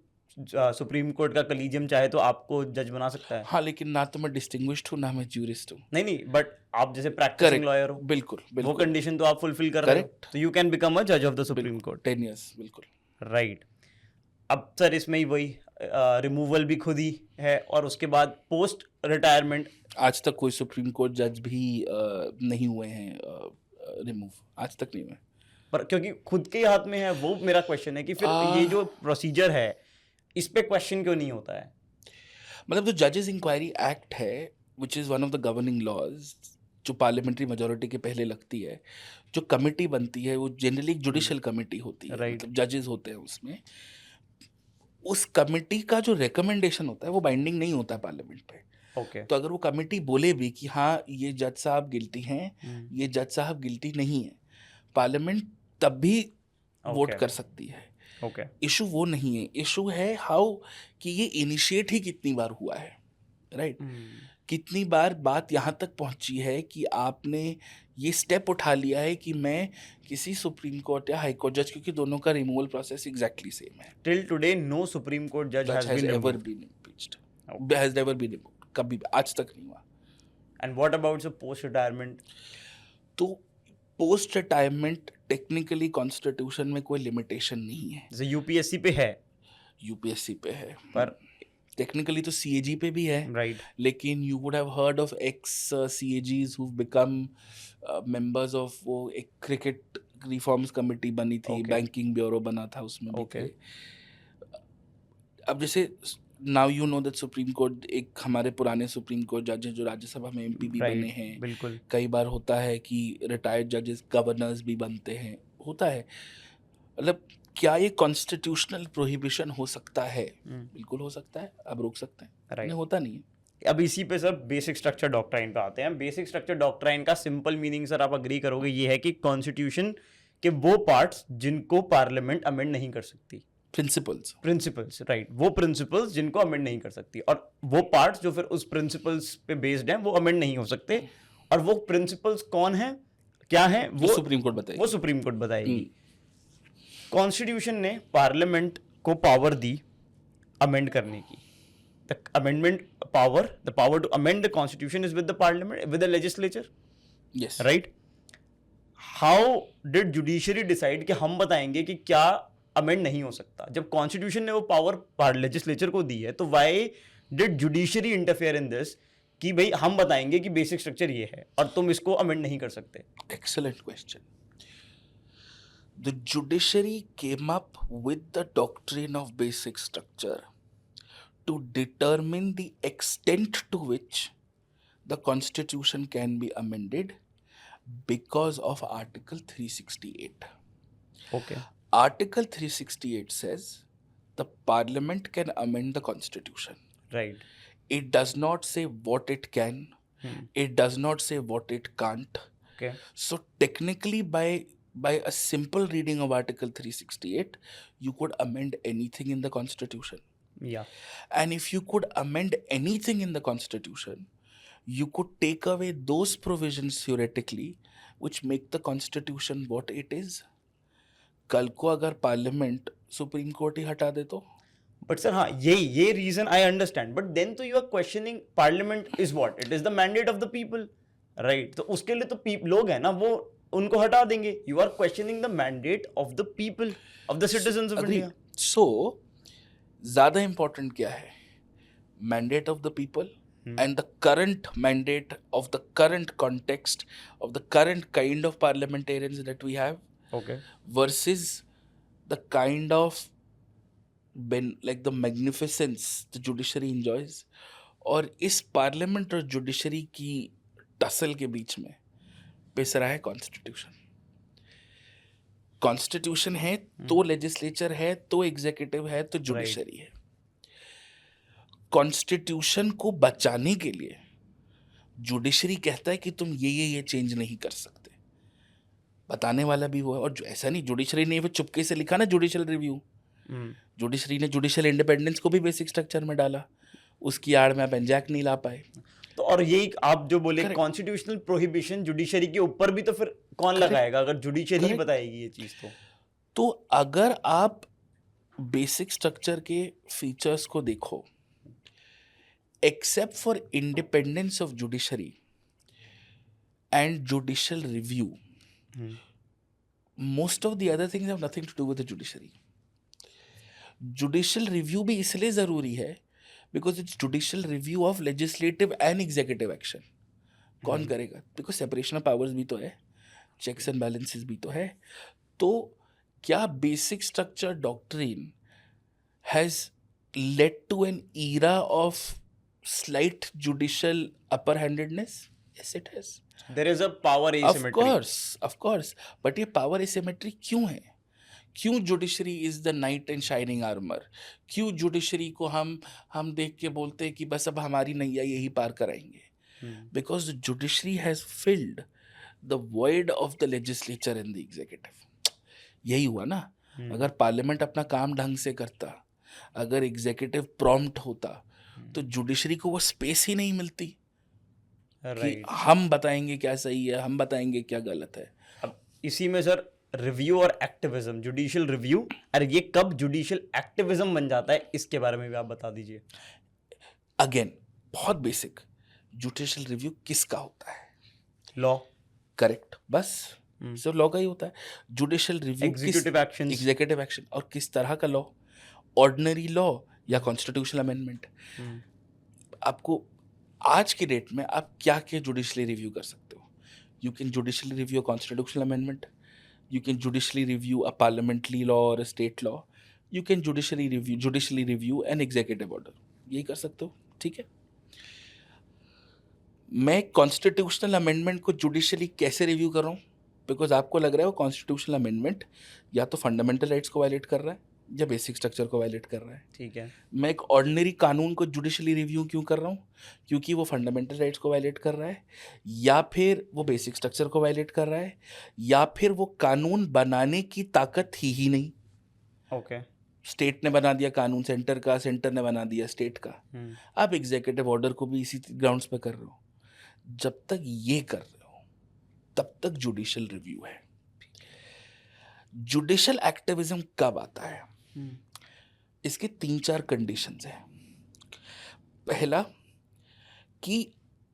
सुप्रीम कोर्ट का कलीजियम चाहे तो आपको जज बना सकता है? हाँ, लेकिन ना तो मैं डिस्टिंग्विश्ड हूँ ना मैं ज्यूरिस्ट हूँ. नहीं, बट आप जैसे प्रैक्टिसिंग लॉयर हो. बिल्कुल. वो कंडीशन तो आप फुलफिल कर रहे हो, तो यू कैन बिकम अ जज of the supreme court. 10 years. बिल्कुल राइट. अब सर इसमें ही वही रिमूवल भी खुद ही है, और उसके बाद पोस्ट रिटायरमेंट आज तक कोई सुप्रीम कोर्ट जज भी नहीं हुए हैं रिमूव, आज तक नहीं हुए. पर क्योंकि खुद के हाथ में है, वो मेरा क्वेश्चन है कि फिर ये जो प्रोसीजर है इस पे क्वेश्चन क्यों नहीं होता है? मतलब जो जजेस इंक्वायरी एक्ट है, which is one of the governing laws, जो पार्लियामेंट्री मेजोरिटी के पहले लगती है, जो कमेटी बनती है वो जनरली एक जुडिशियल कमेटी होती है. मतलब जजेस होते हैं उसमें. उस कमेटी का जो रिकमेंडेशन होता है वो बाइंडिंग नहीं होता है पार्लियामेंट पे. तो अगर वो कमेटी बोले भी कि हाँ ये जज साहब गिल्टी हैं, ये जज साहब गिल्टी नहीं है, पार्लियामेंट तब भी वोट Okay. कर सकती है. Okay. इशू वो नहीं है, इशू है हाउ कि ये इनिशिएट ही कितनी बार हुआ है, राइट? कितनी बार बात यहाँ तक पहुँची है कि आपने ये स्टेप उठा लिया है कि मैं किसी सुप्रीम कोर्ट या हाई कोर्ट जज, क्योंकि दोनों का रिमूवल प्रोसेस एग्जैक्टली सेम है. Till today, no Supreme Court judge Judge has has been ever removed. been impeached. Okay. Has never been removed. कभी आज तक नहीं हुआ. And what about the post-retirement? तो पोस्ट रिटायरमेंट टेक्निकली कॉन्स्टिट्यूशन में कोई limitation नहीं है. जैसे UPSC पे है, यूपीएससी पे है, पर टेक्निकली तो सीएजी पे भी है. right. लेकिन you would have heard of ex CAGs who become members of वो एक क्रिकेट रिफॉर्म्स कमेटी बनी थी, Okay. बैंकिंग ब्यूरो बना था, उसमें भी Okay. थे. अब जैसे now you know that supreme court, एक हमारे पुराने सुप्रीम कोर्ट जज हैं जो राज्यसभा में एमपी भी बने Right. हैं. बिल्कुल. कई बार होता है कि रिटायर्ड जजेस गवर्नर्स भी बनते हैं, होता है. मतलब क्या ये कॉन्स्टिट्यूशनल प्रोहिबिशन हो सकता है? बिल्कुल हो सकता है. आप रोक सकते हैं, Right. नहीं होता नहीं है. अब इसी पे सर बेसिक स्ट्रक्चर डॉक्ट्राइन पे आते हैं. बेसिक स्ट्रक्चर डॉक्ट्राइन का सिंपल मीनिंग सर आप अग्री करोगे ये है कि कॉन्स्टिट्यूशन के वो पार्ट्स जिनको पार्लियामेंट अमेंड नहीं कर सकती. प्रिंसिपल्स. Principles, right. वो प्रिंसिपल्स जिनको अमेंड नहीं कर सकती, और वो पार्ट्स जो फिर उस प्रिंसिपल्स पे बेस्ड हैं वो अमेंड नहीं हो सकते. और वो प्रिंसिपल्स कौन हैं, क्या हैं, वो सुप्रीम कोर्ट बताएगी. वो सुप्रीम कोर्ट बताएगी. कॉन्स्टिट्यूशन ने पार्लियामेंट को पावर दी अमेंड करने की. The amendment power, the power to amend the constitution is with the parliament, with the legislature, yes. Right. How did judiciary decide कि हम बताएंगे कि क्या अमेंड नहीं हो सकता? जब कॉन्स्टिट्यूशन ने वो पावर लेजिस्लेचर को दी है, तो why did judiciary interfere in this कि भाई हम बताएंगे कि बेसिक स्ट्रक्चर ये है और तुम इसको अमेंड नहीं कर सकते? Excellent question. The judiciary came up with the doctrine of basic structure to determine the extent to which the constitution can be amended because of Article 368. Okay. Article 368 says the parliament can amend the constitution. Right. It does not say what it can, it does not say what it can't. Okay. So technically, by a simple reading of Article 368, you could amend anything in the Constitution. या. And if you could amend anything in the Constitution, you could take away those provisions theoretically which make the Constitution what it is. कल को अगर parliament supreme court ही हटा दे तो? But sir हाँ, ये reason I understand, but then तो you are questioning parliament is what? It is the mandate of the people, right. तो उसके लिए तो लोग हैं ना, वो उनको हटा देंगे. You are questioning the mandate of the people, of the citizens of India. So ज्यादा इंपॉर्टेंट क्या है? Mandate of the people and the current mandate of the current context of the current kind of parliamentarians that we have okay. versus the kind of like the magnificence the judiciary enjoys. और इस parliament और judiciary की tussle के बीच में पिस रहा है constitution. Constitution है तो लेजिस्लेचर है, तो एग्जीक्यूटिव है, तो जुडिशरी है. कॉन्स्टिट्यूशन को बचाने के लिए जुडिशरी कहता है कि तुम ये चेंज नहीं कर सकते. बताने वाला भी वो है. और ऐसा नहीं जुडिशरी ने वो चुपके से लिखा ना जुडिशियल रिव्यू. जुडिशरी ने जुडिशियल इंडिपेंडेंस को भी बेसिक स्ट्रक्चर में डाला. उसकी आड़ में आप एनजैक नहीं ला पाए. तो और यही आप जो बोले Correct. कॉन्स्टिट्यूशनल प्रोहिबिशन जुडिशरी के ऊपर भी, तो फिर कौन लगाएगा अगर जुडिशरी ही Correct. बताएगी ये चीज? तो अगर आप बेसिक स्ट्रक्चर के फीचर्स को देखो, except for independence of judiciary and judicial review, most of the other things have nothing to do with the judiciary. Judicial review भी इसलिए ज़रूरी है because it's judicial review of legislative and executive action. कौन करेगा? Because separation of powers भी तो है, checks and balances भी तो है. तो क्या basic structure doctrine has led to an era of slight judicial upper-handedness? Yes, it has. There is a power asymmetry. Of course. But ये power asymmetry क्यों है? क्यों judiciary is the night in shining armour? क्यों judiciary को हम देख के बोलते हैं कि बस अब हमारी नैया यही पार कराएंगे? Because the judiciary has filled the void of the legislature and the executive. यही हुआ ना. अगर पार्लियामेंट अपना काम ढंग से करता, अगर एग्जीक्यूटिव प्रॉम्प्ट होता, तो जुडिशरी को वो स्पेस ही नहीं मिलती कि राइट। हम बताएंगे क्या सही है, हम बताएंगे क्या गलत है। अब इसी में सर रिव्यू और एक्टिविज्म, जुडिशियल रिव्यू, और ये कब जुडिशियल एक्टिविज्म बन जाता है, इसके बारे में भी आप बता दीजिए। अगेन बहुत बेसिक, जुडिशियल रिव्यू किसका होता है? लॉ, करेक्ट, बस सिर्फ लॉ का ही होता है। Judicial review executive actions, executive action, और किस तरह का लॉ? ऑर्डिनरी लॉ या कॉन्स्टिट्यूशनल अमेंडमेंट? आपको आज की डेट में आप क्या क्या जुडिशली रिव्यू कर सकते हो? You can judicially review constitutional amendment, you can judicially review a parliamentary law और state law, you can judicially review an executive order, यही कर सकते हो। ठीक है, मैं कॉन्स्टिट्यूशनल अमेंडमेंट को जुडिशली कैसे रिव्यू कर रहा हूँ? बिकॉज आपको लग रहा है वो कॉन्स्टिट्यूशनल अमेंडमेंट या तो फंडामेंटल राइट्स को वायलेट कर रहा है या बेसिक स्ट्रक्चर को वायलेट कर रहा है। ठीक है। मैं एक ऑर्डिनरी कानून को जुडिशली रिव्यू क्यों कर रहा हूँ? क्योंकि वो फंडामेंटल राइट्स को वायलेट कर रहा है, या फिर वो बेसिक स्ट्रक्चर को वायलेट कर रहा है, या फिर वो कानून बनाने की ताकत ही नहीं। ओके। स्टेट ने बना दिया कानून सेंटर का, सेंटर ने बना दिया स्टेट का। आप एग्जीक्यूटिव ऑर्डर को भी इसी ग्राउंड्स पे कर रहे हो। जब तक ये कर रहे हो तब तक जुडिशियल रिव्यू है। जुडिशियल एक्टिविज्म कब आता है? इसके 3-4 कंडीशंस हैं। पहला कि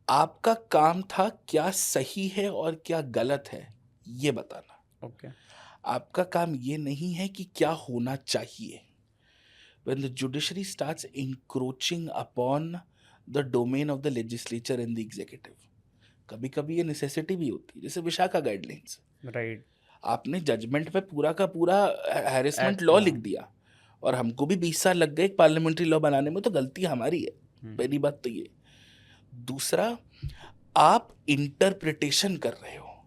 आपका काम था क्या सही है और क्या गलत है ये बताना। ओके। आपका काम ये नहीं है कि क्या होना चाहिए। When the judiciary starts encroaching upon the domain of the legislature and the executive, कभी कभी ये नेसेसिटी भी होती है, जैसे विशाखा गाइडलाइंस। राइट। आपने जजमेंट पे पूरा का पूरा हैरेसमेंट Act लॉ बना। लिख दिया और हमको भी 20 साल लग गए एक पार्लियामेंट्री लॉ बनाने में, तो गलती हमारी है। पहली बात तो ये। दूसरा, आप इंटरप्रिटेशन कर रहे हो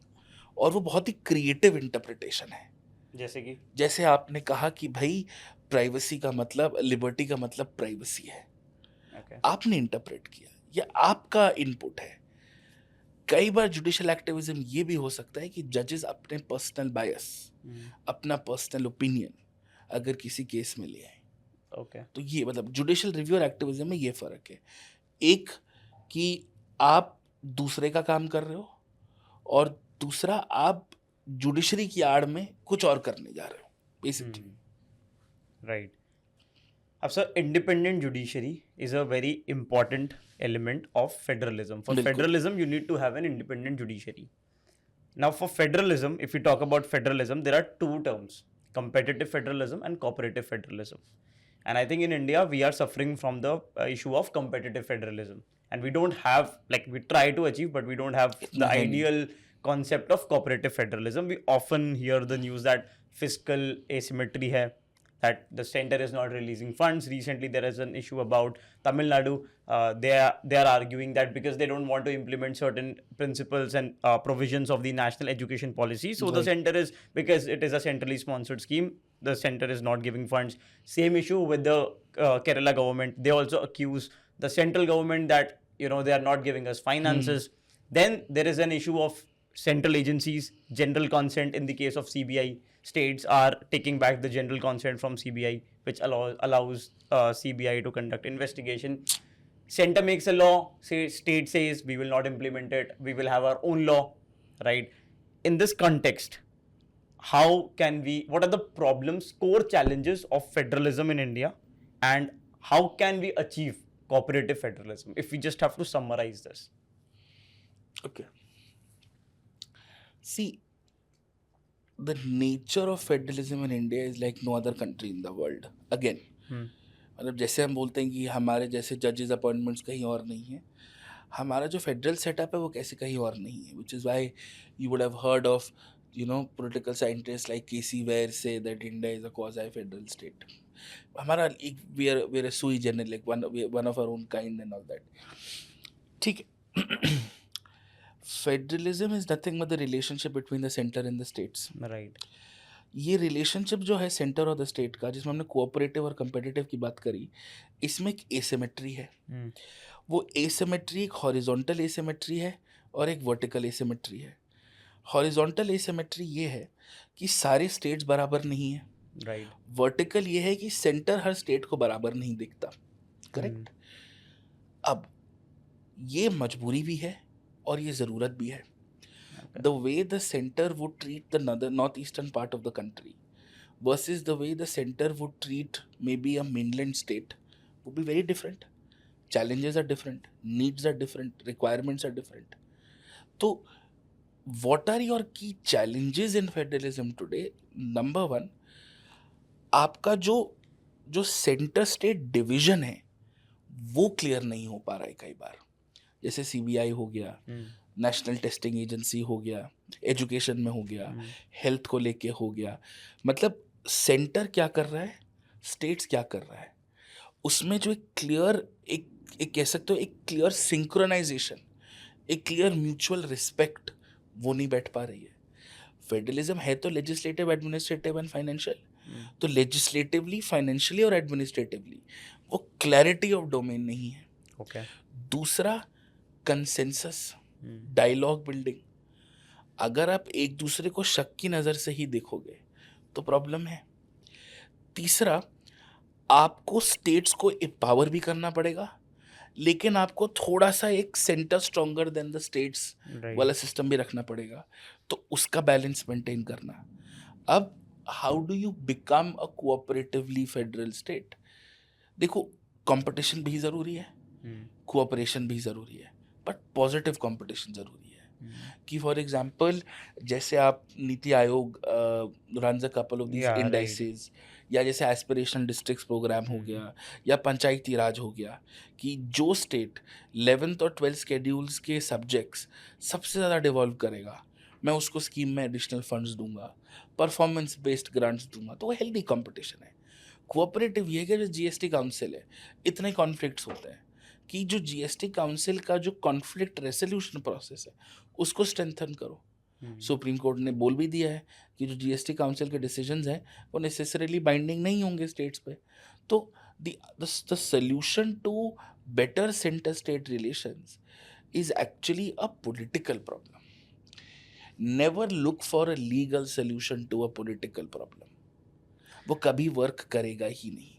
और वो बहुत ही क्रिएटिव इंटरप्रिटेशन है। जैसे आपने कहा कि भाई प्राइवेसी का मतलब, लिबर्टी का मतलब प्राइवेसी है। Okay. आपने इंटरप्रेट किया, ये आपका इनपुट है। कई बार जुडिशियल एक्टिविज्म ये भी हो सकता है कि जजेस अपने पर्सनल बायस, अपना पर्सनल ओपिनियन अगर किसी केस में ले आए। ओके। तो ये मतलब जुडिशियल रिव्यू और एक्टिविज्म में ये फर्क है। एक कि आप दूसरे का काम कर रहे हो, और दूसरा आप जुडिशरी की आड़ में कुछ और करने जा रहे हो बेसिकली। राइट। अब sir, independent judiciary is a very important element of federalism. For बिल्कुल। federalism, you need to have an independent judiciary. Now, for federalism, if we talk about federalism, there are two terms: competitive federalism and cooperative federalism. And I think in India, we are suffering from the issue of competitive federalism. And we don't have, like, we try to achieve, but we don't have the ideal concept of cooperative federalism. We often hear the news that fiscal asymmetry hai, that the center is not releasing funds. Recently, there is an issue about Tamil Nadu. They are arguing that because they don't want to implement certain principles and provisions of the national education policy, so the center is, because it is a centrally sponsored scheme, the center is not giving funds. Same issue with the Kerala government. They also accuse the central government that, you know, they are not giving us finances. Then there is an issue of central agencies, general consent. In the case of CBI, states are taking back the general consent from CBI, which allows CBI to conduct investigation. Center makes a law, state says we will not implement it, we will have our own law, right? In this context, what are the problems, core challenges of federalism in India, and how can we achieve cooperative federalism, if we just have to summarize this? Okay. See, the nature of federalism in India is like no other country in the world. Again, मतलब जैसे हम बोलते हैं कि हमारे जैसे जजेस appointments कहीं और नहीं है, हमारा जो फेडरल सेटअप है वो कैसे कहीं और नहीं है, which is why you would have heard of, you know, political scientists like K.C. Ware say that India is a quasi-federal state. हमारा एक we are a sui generis, like one of our own kind and all that. ठीक है. Federalism is nothing but the relationship between the centre and the states. Right. ये relationship जो है centre और the state का, जिसमें हमने cooperative और कंपेटिटिव की बात करी, इसमें एक एसिमेट्री है। वो एसिमेट्री एक हॉरिजॉन्टल एसिमेट्री है और एक वर्टिकल एसिमेट्री है। हॉरिजॉन्टल एसिमेट्री ये है कि सारे स्टेट्स बराबर नहीं है, राइट. वर्टिकल ये है कि सेंटर हर स्टेट को बराबर नहीं देखता, करेक्ट. अब ये मजबूरी भी है और ये ज़रूरत भी है. The way the centre would treat the north eastern part of the country versus the way the center would treat maybe a mainland state would be very different. Challenges are different, needs are different, requirements are different. So what are your key challenges in federalism today? Number one, आपका जो centre state division है वो clear नहीं हो पा रहा है कई बार. जैसे सीबीआई हो गया, नेशनल टेस्टिंग एजेंसी हो गया, एजुकेशन में हो गया, हेल्थ को लेके हो गया. मतलब सेंटर क्या कर रहा है, स्टेट्स क्या कर रहा है, उसमें जो एक क्लियर एक कह सकते हो एक क्लियर सिंक्रोनाइजेशन, एक क्लियर म्यूचुअल रिस्पेक्ट वो नहीं बैठ पा रही है. फेडरलिज्म है तो लेजिस्लेटिव, एडमिनिस्ट्रेटिव एंड फाइनेंशियल. तो लेजिस्लेटिवली, फाइनेंशियली और एडमिनिस्ट्रेटिवली वो क्लैरिटी ऑफ डोमेन नहीं है. ओके. दूसरा, कंसेंसस, डायलॉग बिल्डिंग. अगर आप एक दूसरे को शक की नज़र से ही देखोगे तो प्रॉब्लम है. तीसरा, आपको स्टेट्स को एम्पावर भी करना पड़ेगा, लेकिन आपको थोड़ा सा एक centre stronger than the states वाला सिस्टम भी रखना पड़ेगा. तो उसका बैलेंस मेंटेन करना. अब how do you become a cooperatively federal state? देखो, कंपटीशन भी ज़रूरी है, कोऑपरेशन भी ज़रूरी है, बट पॉजिटिव कंपटीशन ज़रूरी है. कि फॉर एग्जांपल जैसे आप NITI Aayog runs a couple of these indices, या जैसे एस्पिरेशनल डिस्ट्रिक्ट्स प्रोग्राम हो गया, या पंचायती राज हो गया, कि जो स्टेट 11th और 12th शेड्यूल्स के सब्जेक्ट्स सबसे ज़्यादा डिवॉल्व करेगा, मैं उसको स्कीम में एडिशनल फंड्स दूंगा, परफॉर्मेंस बेस्ड ग्रांट्स दूंगा. तो वो हेल्दी कंपटीशन है. कोऑपरेटिव ये है कि जो जीएसटी काउंसिल है, इतने कॉन्फ्लिक्ट्स होते हैं कि जो जीएसटी काउंसिल का जो कॉन्फ्लिक्ट रेसोल्यूशन प्रोसेस है उसको स्ट्रेंथन करो. सुप्रीम कोर्ट ने बोल भी दिया है कि जो जीएसटी काउंसिल के डिसीजंस हैं वो नेसेसरीली बाइंडिंग नहीं होंगे स्टेट्स पे. तो the solution to better centre state relations is actually a political problem. Never look for a legal solution to a political problem. वो कभी वर्क करेगा ही नहीं.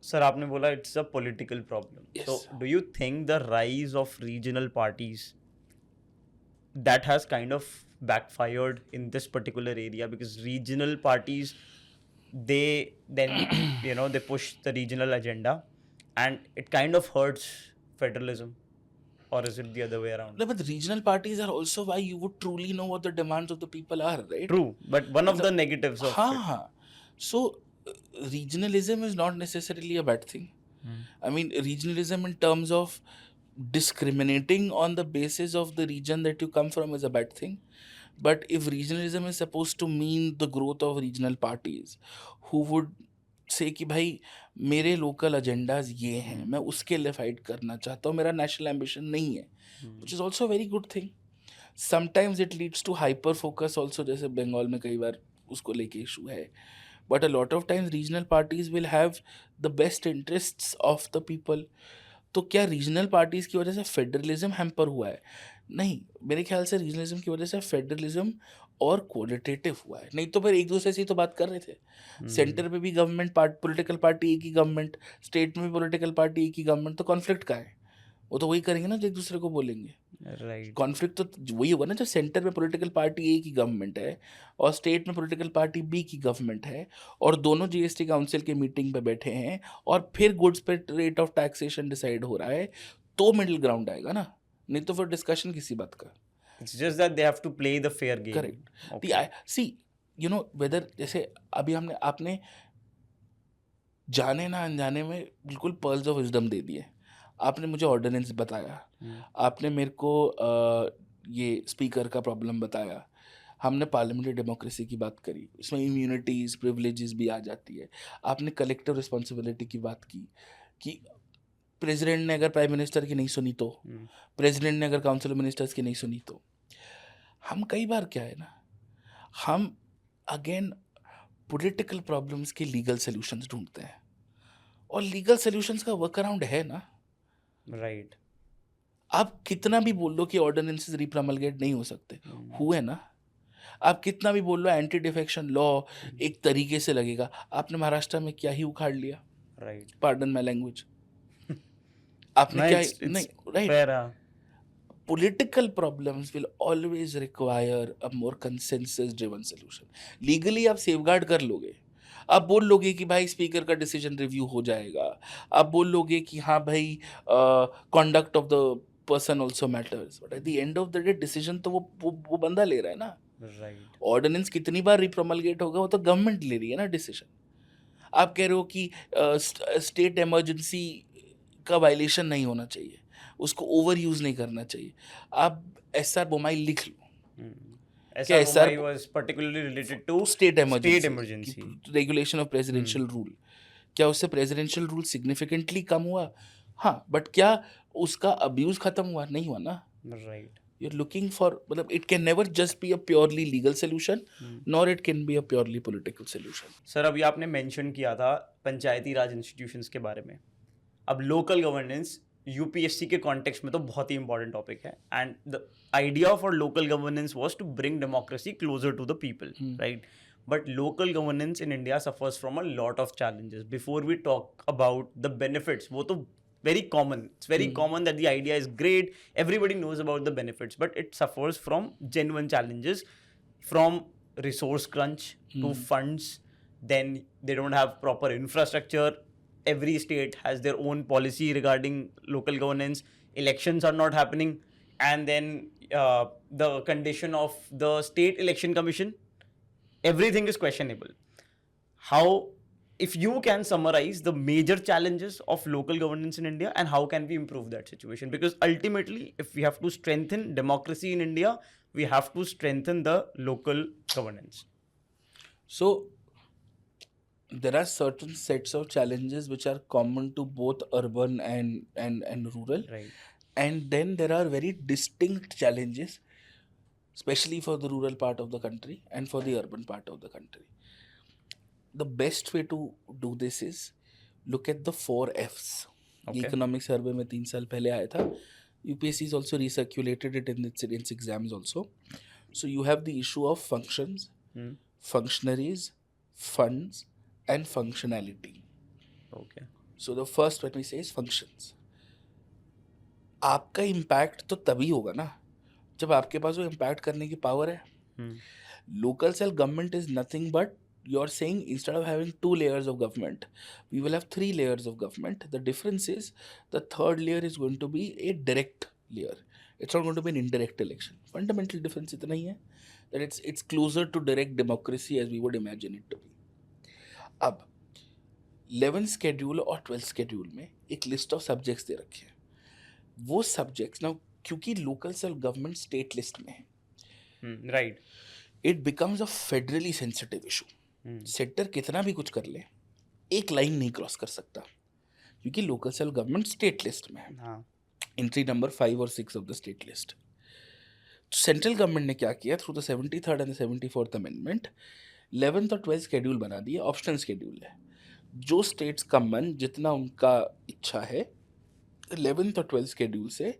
सर, आपने बोला it's a political problem. Yes. So do you think the rise of regional parties that has kind of backfired in this particular area? Because regional parties, they then they push the regional agenda and it kind of hurts federalism, or is it the other way around? No, but the regional parties are also why you would truly know what the demands of the people are, right? True, but one of the negatives of it. हाँ. So regionalism is not necessarily a bad thing. I mean, regionalism in terms of discriminating on the basis of the region that you come from is a bad thing. But if regionalism is supposed to mean the growth of regional parties who would say कि भाई मेरे local agendas ये हैं, मैं उसके लिए fight करना चाहता हूँ, मेरा नेशनल एम्बिशन नहीं है, which is also a very good thing. Sometimes it leads to hyper focus also, जैसे बंगाल में कई बार उसको लेके इशू है. But a lot of times regional parties will have the best interests of the people. तो क्या रीजनल पार्टीज की वजह से फेडरलिज्म हैम्पर हुआ है? नहीं, मेरे ख्याल से रीजनलिज्म की वजह से फेडरलिज्म और क्वालिटेटिव हुआ है. नहीं तो फिर एक दूसरे से ही तो बात कर रहे थे. सेंटर पे भी गवर्नमेंट पॉलिटिकल पार्टी एक ही गवर्नमेंट, स्टेट में भी पॉलिटिकल पार्टी एक ही गवर्नमेंट. तो कॉन्फ्लिक्ट का है, वो तो वही करेंगे ना जो एक दूसरे को बोलेंगे. राइट. कॉन्फ्लिक्ट तो वही होगा ना जब सेंटर में पॉलिटिकल पार्टी ए की गवर्नमेंट है और स्टेट में पॉलिटिकल पार्टी बी की गवर्नमेंट है, और दोनों जीएसटी काउंसिल के मीटिंग पे बैठे हैं, और फिर गुड्स पे रेट ऑफ टैक्सेशन डिसाइड हो रहा है, तो मिडिल ग्राउंड आएगा ना. नहीं तो फिर डिस्कशन किसी बात का. It's just that they have to play the fair game. Correct. Okay. See you know whether, जैसे अभी आपने जाने ना अनजाने में बिल्कुल पर्ल्स ऑफ विजडम दे दिए. आपने मुझे ऑर्डिनेंस बताया, आपने मेरे को ये स्पीकर का प्रॉब्लम बताया, हमने पार्लियामेंट्री डेमोक्रेसी की बात करी, इसमें इम्यूनिटीज़ प्रिविलेजेस भी आ जाती है. आपने कलेक्टिव रिस्पॉन्सिबिलिटी की बात की कि प्रेसिडेंट ने अगर प्राइम मिनिस्टर की नहीं सुनी तो, प्रेसिडेंट ने अगर काउंसिल ऑफ मिनिस्टर्स की नहीं सुनी तो. हम कई बार क्या है ना, हम अगेन पॉलिटिकल प्रॉब्लम्स के लीगल सोल्यूशंस ढूंढते हैं, और लीगल सोल्यूशंस का वर्क अराउंड है ना. राइट. आप कितना भी बोल लो कि ऑर्डिनेंसेस रिप्रमलगेट नहीं हो सकते, हुए ना. आप कितना भी बोल लो एंटी डिफेक्शन लॉ एक तरीके से लगेगा, आपने महाराष्ट्र में क्या ही उखाड़ लिया, Right. पार्डन माय लैंग्वेज, आपने No, क्या it's नहीं, right. fair. Political problems will always require a more consensus driven solution. Legally आप सेफगार्ड कर लोगे, आप बोल लोगे कि भाई स्पीकर का डिसीजन रिव्यू हो जाएगा, आप बोल लोगे कि हाँ भाई conduct of the person also matters, but at the end of the day decision तो वो बंदा ले रहा है ना. Right. ऑर्डिनेंस कितनी बार रिप्रोमलगेट होगा, वो तो गवर्नमेंट ले रही है ना डिसीजन. आप कह रहे हो कि स्टेट इमरजेंसी का वायलेशन नहीं होना चाहिए, उसको ओवर यूज नहीं करना चाहिए. आप SR मोबाइल लिख लो, क्या SR SR was particularly related to state state emergency, emergency. Regulation of presidential rule, क्या उससे प्रेसिडेंशियल रूल सिग्निफिकेंटली कम हुआ? हाँ, बट क्या उसका अब्यूज खत्म हुआ? नहीं हुआ ना. Right. You are looking for, मतलब it can never just be a purely legal solution, nor it can be a purely political solution. Sir अभी आपने मेंशन किया था पंचायती राज इंस्टीट्यूशंस के बारे में. अब लोकल गवर्नेंस यूपीएससी के कॉन्टेक्स्ट में तो बहुत ही इंपॉर्टेंट टॉपिक है, and the idea for local governance was to bring democracy closer to the people, right? But local governance in India suffers from a lot of challenges. Before we talk about the benefits, वो तो very common, it's very common that the idea is great, everybody knows about the benefits, but it suffers from genuine challenges, from resource crunch to funds. Then they don't have proper infrastructure. Every state has their own policy regarding local governance. Elections are not happening, and then the condition of the state election commission, everything is questionable. How, if you can summarize the major challenges of local governance in India, and how can we improve that situation? Because ultimately, if we have to strengthen democracy in India, we have to strengthen the local governance. So there are certain sets of challenges which are common to both urban and rural, Right. and then there are very distinct challenges, especially for the rural part of the country and for the urban part of the country. The best way to do this is look at the 4 Fs. Okay. Economic survey में 3 साल पहले आया था. UPSC is also recirculated it in its exams also. So you have the issue of functions, functionaries, funds, and functionality. Okay. So the first what we say is functions. आपका impact तो तभी होगा ना जब आपके पास वो इम्पैक्ट करने की पावर है. Local self government is nothing but you're saying instead of having 2 layers of government, we will have 3 layers of government. The difference is the third layer is going to be a direct layer. It's not going to be an indirect election. Fundamental difference इतना ही है that it's closer to direct democracy as we would imagine it to be. अब 11th schedule और 12th schedule में एक list of subjects दे रखे हैं. वो subjects now क्योंकि local self government state list में है, Right. it becomes a federally sensitive issue. Sector कितना भी कुछ कर ले, एक लाइन नहीं क्रॉस कर सकता क्योंकि local self government state list में है. हाँ. एंट्री नंबर 5 और 6 of the state list. Central government ने क्या किया through the 73rd and 74th amendment, 11th और 12th शेड्यूल बना दिए. ऑप्शनल शेड्यूल है. जो स्टेट्स का मन जितना उनका इच्छा है 11th और 12th शेड्यूल से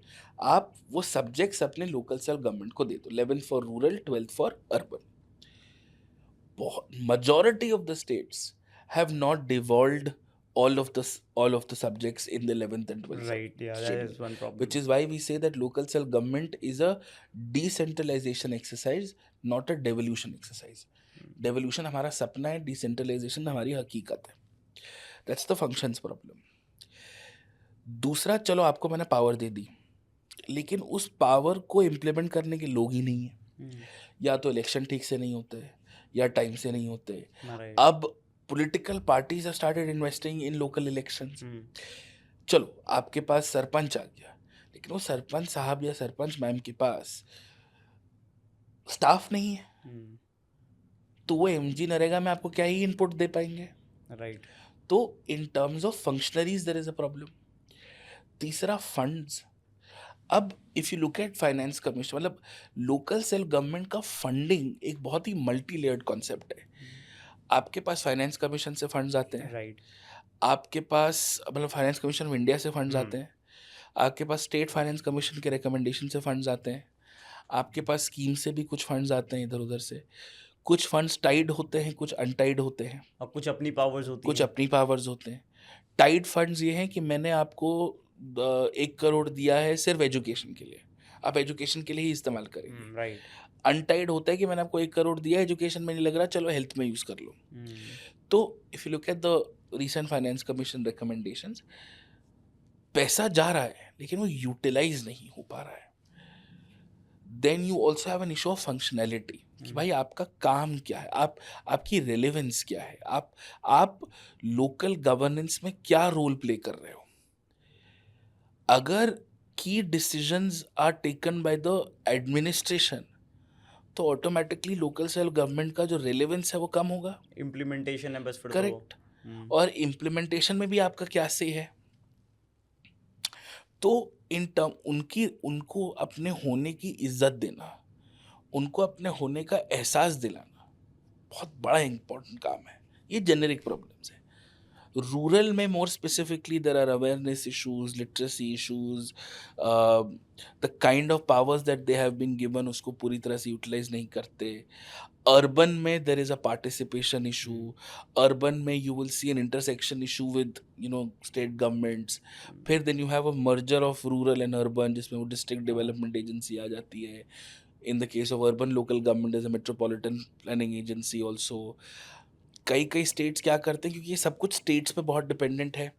आप वो सब्जेक्ट्स अपने लोकल सेल्फ गवर्नमेंट को दे दो. 11th for rural, 12th for urban. Majority of the states have not devolved all of the subjects in the 11th and 12th. Right. Yeah, that schedule, is one problem. which is why we say that local self government is a decentralization exercise, not a devolution exercise. Devolution हमारा सपना है, decentralization हमारी हकीकत है. That's the functions problem. दूसरा, चलो आपको मैंने पावर दे दी, लेकिन उस पावर को इम्प्लीमेंट करने के लोग ही नहीं है. या तो इलेक्शन ठीक से नहीं होते हैं, या टाइम से नहीं होते. अब political parties have started investing in local elections. चलो आपके पास सरपंच आ गया, लेकिन वो सरपंच साहब या सरपंच मैम के पास स्टाफ नहीं है, तो वो MG नरेगा में आपको क्या ही इनपुट दे पाएंगे. राइट. तो in terms of functionaries there is a problem. तीसरा, फंड्स. अब if you look at finance commission, मतलब लोकल सेल्फ गवर्नमेंट का फंडिंग एक बहुत ही मल्टी लेयर्ड कॉन्सेप्ट है. आपके पास फाइनेंस कमीशन से फंड्स आते हैं. राइट. आपके पास मतलब फाइनेंस कमीशन ऑफ इंडिया से फंड्स आते हैं. आपके पास स्टेट फाइनेंस कमीशन के रिकमेंडेशन से फंड्स आते हैं. आपके पास स्कीम से भी कुछ फंड्स आते हैं इधर उधर से, कुछ फंड्स टाइड होते हैं, कुछ अनटाइड होते हैं, और कुछ अपनी पावर्स होती कुछ हैं। अपनी पावर्स होते हैं। टाइड फंड्स ये हैं कि मैंने आपको 1 करोड़ दिया है सिर्फ एजुकेशन के लिए, आप एजुकेशन के लिए ही इस्तेमाल करेंगे। राइट। अनटाइड होता है कि मैंने आपको 1 करोड़ दिया, एजुकेशन में नहीं लग रहा, चलो हेल्थ में यूज़ कर लो। तो if you look at the recent finance commission recommendations, पैसा जा रहा है लेकिन वो यूटिलाइज नहीं हो पा रहा है। Then you also have an issue of functionality कि भाई आपका काम क्या है, आपकी रेलेवेंस क्या है, आप लोकल गवर्नेंस में क्या रोल प्ले कर रहे हो। अगर की decisions are taken by the administration तो ऑटोमेटिकली लोकल सेल्फ गवर्नमेंट का जो रेलेवेंस है वो कम होगा। इम्प्लीमेंटेशन है बस फिर करेक्ट। और इम्प्लीमेंटेशन में भी आपका क्या से है। तो इन टर्म उनको अपने होने की इज्जत देना, उनको अपने होने का एहसास दिलाना बहुत बड़ा इंपॉर्टेंट काम है। ये जेनेरिक प्रॉब्लम्स है। रूरल में more specifically there are awareness issues, literacy issues, the kind of powers that they have been given उसको पूरी तरह से यूटिलाइज नहीं करते। अर्बन में there is a participation issue, urban में you will see an intersection issue with state governments. फिर then you have a merger of rural and urban जिसमें वो डिस्ट्रिक्ट डेवलपमेंट एजेंसी आ जाती है। In the case of urban local government is a metropolitan planning agency also. कई states क्या करते हैं, क्योंकि ये सब कुछ स्टेट्स पे बहुत डिपेंडेंट है,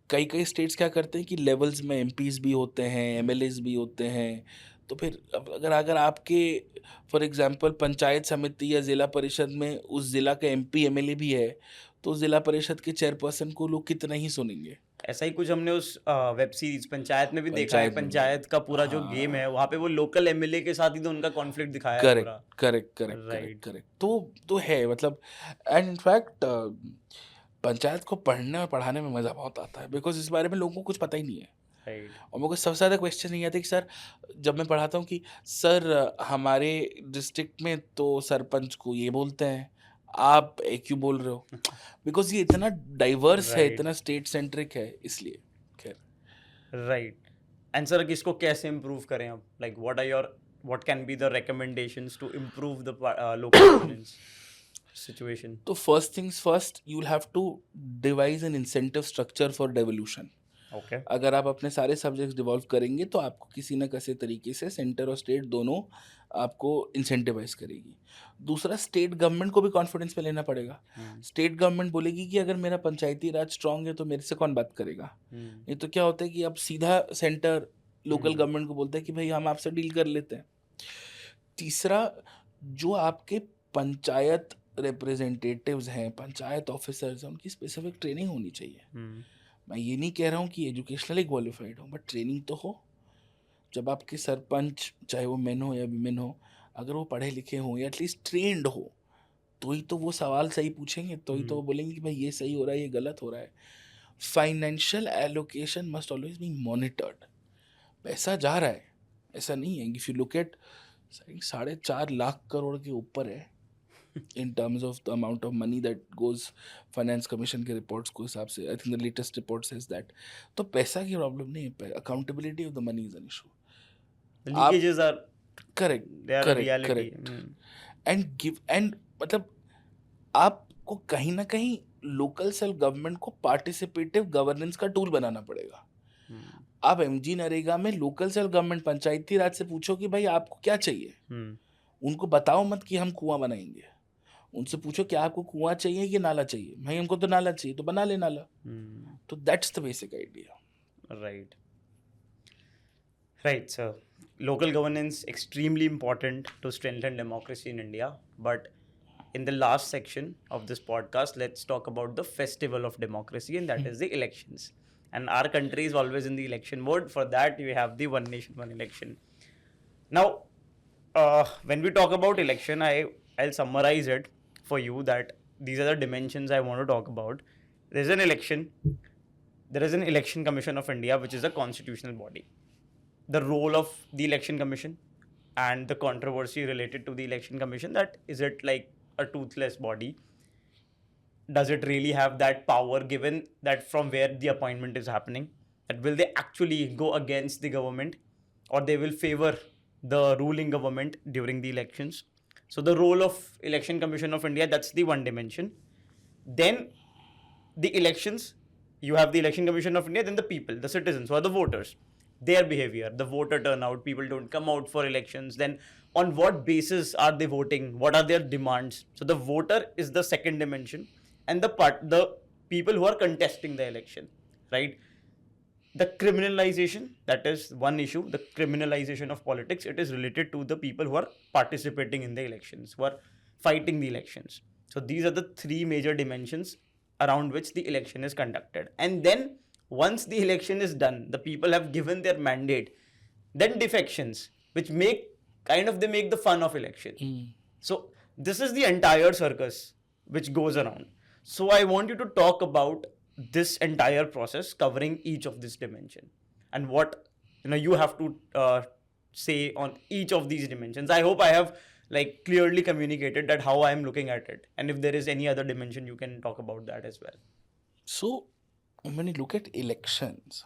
कई स्टेट्स क्या करते हैं कि लेवल्स में एमपीज भी होते हैं, एमएलएज भी होते हैं। तो फिर अगर आपके फॉर एग्जांपल पंचायत समिति या ज़िला परिषद में उस ज़िला का एमपी एमएलए भी है, तो ज़िला परिषद के चेयरपर्सन को लोग कितना ही सुनेंगे। ऐसा ही कुछ हमने उस वेब सीरीज पंचायत में भी देखा है। पंचायत में भी। पंचायत का पूरा जो हाँ। गेम है वहाँ पे वो लोकल एमएलए के साथ ही तो उनका कॉन्फ्लिक्ट दिखाया है करेक्ट पूरा। Correct correct correct right. Correct. तो है मतलब, एंड इनफैक्ट पंचायत को पढ़ने और पढ़ाने में मज़ा बहुत आता है, बिकॉज इस बारे में लोगों को कुछ पता ही नहीं है। राइट। और मेरे को सबसे ज़्यादा क्वेश्चन नहीं आते कि सर, जब मैं पढ़ाता हूँ कि सर हमारे डिस्ट्रिक्ट में तो सरपंच को ये बोलते हैं, आप क्यों बोल रहे हो। बिकॉज ये इतना डाइवर्स है, Right. इतना स्टेट सेंट्रिक है, इसलिए। खैर राइट। एंड सर इसको कैसे इम्प्रूव करें अब? Like what can be the recommendations to improve the local governance situation? तो first things first, you will have to devise an incentive structure for devolution. Okay. अगर आप अपने सारे सब्जेक्ट्स डिवॉल्व करेंगे तो आपको किसी न किसी तरीके से सेंटर और स्टेट दोनों आपको इंसेंटिवाइज करेगी। दूसरा, स्टेट गवर्नमेंट को भी कॉन्फिडेंस में लेना पड़ेगा। स्टेट गवर्नमेंट बोलेगी कि अगर मेरा पंचायती राज स्ट्रांग है तो मेरे से कौन बात करेगा। नहीं तो क्या होता है कि अब सीधा सेंटर लोकल गवर्नमेंट को बोलता है कि भाई हम आपसे डील कर लेते हैं। तीसरा, जो आपके पंचायत रिप्रेजेंटेटिव्स हैं, पंचायत ऑफिसर्स हैं, उनकी स्पेसिफिक ट्रेनिंग होनी चाहिए। मैं ये नहीं कह रहा हूँ कि एजुकेशनली क्वालिफाइड हो, बट ट्रेनिंग तो हो। जब आपके सरपंच, चाहे वो मेन हो या वीमेन हो, अगर वो पढ़े लिखे हों या एटलीस्ट ट्रेंड हो, तो ही तो वो सवाल सही पूछेंगे, तो ही तो वो बोलेंगे कि भाई ये सही हो रहा है, ये गलत हो रहा है। Financial allocation must always be monitored. पैसा जा रहा है, ऐसा नहीं है। If you look eight 4.5 lakh crore के ऊपर है in terms of the amount of money that goes, finance commission के रिपोर्ट्स को हिसाब से, I think the latest report says that. तो पैसा की प्रॉब्लम नहीं है, accountability of the money is an issue. Leakages are correct they are correct reality. Correct. And मतलब आपको कहीं ना कहीं लोकल सेल्फ गवर्नमेंट को पार्टिसिपेटिव गवर्नेंस का टूल बनाना पड़ेगा। आप एमजी नरेगा में local self government Panchayati Raj से पूछो कि भाई आपको क्या चाहिए। उनको बताओ मत कि हम कुआं बनाएंगे, उनसे पूछो क्या आपको कुआं चाहिए कि नाला चाहिए। भाई हमको तो नाला चाहिए, तो बना ले नाला। तो that's the basic idea. Right. Right, so local governance extremely important to strengthen democracy in India. But in the last section of this podcast, let's talk about the festival of democracy, and that is the elections. And our country is always in the election mode. For that, we have the one nation, one election. Now, when we talk about election, I'll summarize it for you that these are the dimensions I want to talk about. There's an election. There is an election commission of India, which is a constitutional body. The role of the election commission and the controversy related to the election commission, that is it like a toothless body? Does it really have that power, given that from where the appointment is happening? That will they actually go against the government, or they will favor the ruling government during the elections. So the role of Election Commission of India, that's the one dimension. Then the elections, you have the Election Commission of India, then the people, the citizens, who are the voters, their behavior, the voter turnout, people don't come out for elections, then on what basis are they voting, what are their demands. So the voter is the second dimension, and the people who are contesting the election, right? The criminalization, that is one issue, the criminalization of politics, it is related to the people who are participating in the elections, who are fighting the elections. So these are the three major dimensions around which the election is conducted. And then once the election is done, the people have given their mandate, then defections, which make kind of, they make the fun of election. So this is the entire circus which goes around. So I want you to talk about this entire process covering each of this dimension, and what you have to say on each of these dimensions. I hope I have like clearly communicated that how I am looking at it, and if there is any other dimension, you can talk about that as well. So, when you look at elections,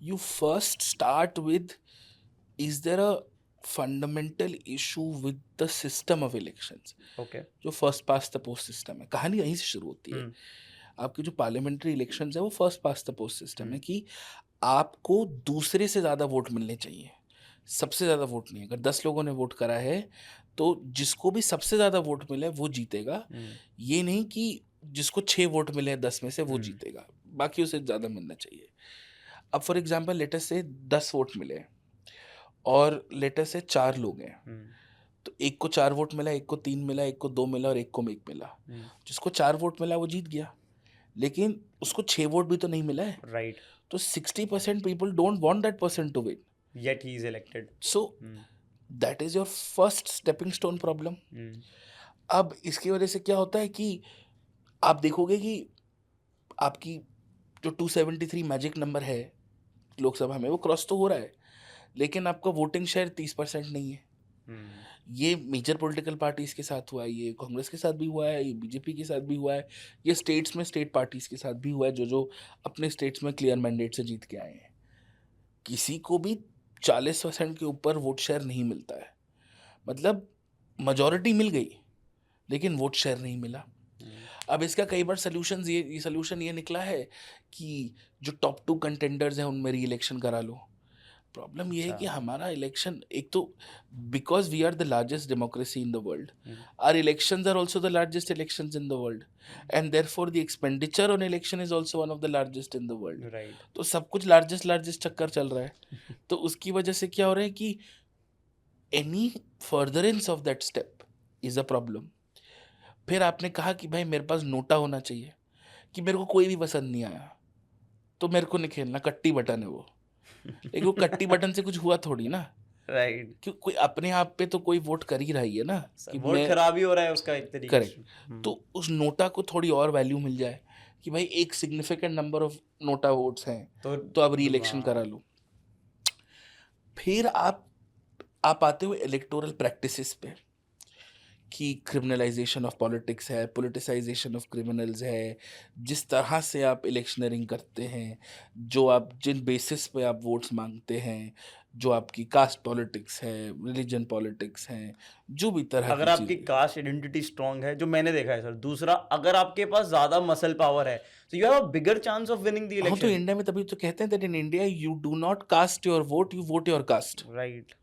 you first start with, is there a fundamental issue with the system of elections? Okay. जो first past the post system है, कहानी यहीं से शुरू होती है. आपके जो पार्लियामेंट्री इलेक्शंस है वो first past the post system है कि आपको दूसरे से ज़्यादा वोट मिलने चाहिए, सबसे ज़्यादा वोट नहीं. अगर 10 लोगों ने वोट करा है तो जिसको भी सबसे ज़्यादा वोट मिले वो जीतेगा. ये नहीं कि जिसको 6 वोट मिले 10 में से वो जीतेगा, बाकी उसे ज़्यादा मिलना चाहिए. अब फॉर एग्जाम्पल लेटर से 10 वोट मिले और लेटर से 4 लोग हैं, तो एक को 4 वोट मिला, एक को 3 मिला, एक को 2 मिला और एक को 1 मिला. जिसको 4 वोट मिला वो जीत गया, लेकिन उसको 6 वोट भी तो नहीं मिला है. Right. तो 60% people don't want that person to win. Yet he is elected. So that is your first stepping stone problem. अब इसकी वजह से क्या होता है कि आप देखोगे कि आपकी जो 273 मैजिक नंबर है लोकसभा में वो क्रॉस तो हो रहा है, लेकिन आपका वोटिंग शेयर 30% नहीं है. ये मेजर पॉलिटिकल पार्टीज के साथ हुआ है, ये कांग्रेस के साथ भी हुआ है, ये बीजेपी के साथ भी हुआ है, ये स्टेट्स में स्टेट पार्टीज के साथ भी हुआ है जो अपने स्टेट्स में क्लियर मैंडेट से जीत के आए हैं. किसी को भी 40% के ऊपर वोट शेयर नहीं मिलता है. मतलब मेजॉरिटी मिल गई लेकिन वोट शेयर नहीं मिला. अब इसका कई बार सोल्यूशन ये निकला है कि जो टॉप 2 कंटेंडर्स हैं उनमें री इलेक्शन करा लो. प्रॉब्लम ये है कि हमारा इलेक्शन, एक तो because we are the largest democracy in the world, our elections are also the largest elections in the world, and therefore the expenditure on election is also one of the largest in the world. तो सब कुछ largest चक्कर चल रहा है. तो उसकी वजह से क्या हो रहा है कि any furtherance of that step is a problem. फिर आपने कहा कि भाई मेरे पास नोटा होना चाहिए, कि मेरे को कोई भी पसंद नहीं आया तो मेरे को नहीं खेलना, कट्टी बटन है वो. लेकिन वो कट्टी बटन से कुछ हुआ थोड़ी ना. राइट. क्यों, कोई अपने आप पे तो कोई वोट कर ही रही है ना कि वोट खराब ही हो रहा है उसका एक तरीके से. करेक्ट. तो उस नोटा को थोड़ी और वैल्यू मिल जाए कि भाई एक significant number of NOTA votes हैं तो अब री इलेक्शन करा लो. फिर आप आते हो इलेक्टोरल प्रैक्टिसेस पे कि क्रिमिनलाइजेशन ऑफ पॉलिटिक्स है, पोलिटिसाइजेशन ऑफ क्रिमिनल्स है, जिस तरह से आप इलेक्शनरिंग करते हैं, जो आप जिन बेसिस पे आप वोट्स मांगते हैं, जो आपकी कास्ट पॉलिटिक्स है, रिलीजन पॉलिटिक्स है, जो भी तरह अगर आपकी कास्ट आइडेंटिटी स्ट्रांग है, जो मैंने देखा है सर. दूसरा, अगर आपके पास ज्यादा मसल पावर है तो you have a bigger chance of winning the election. तो इंडिया में तभी तो कहते हैं that in India you do not cast your vote, you vote your caste. Right.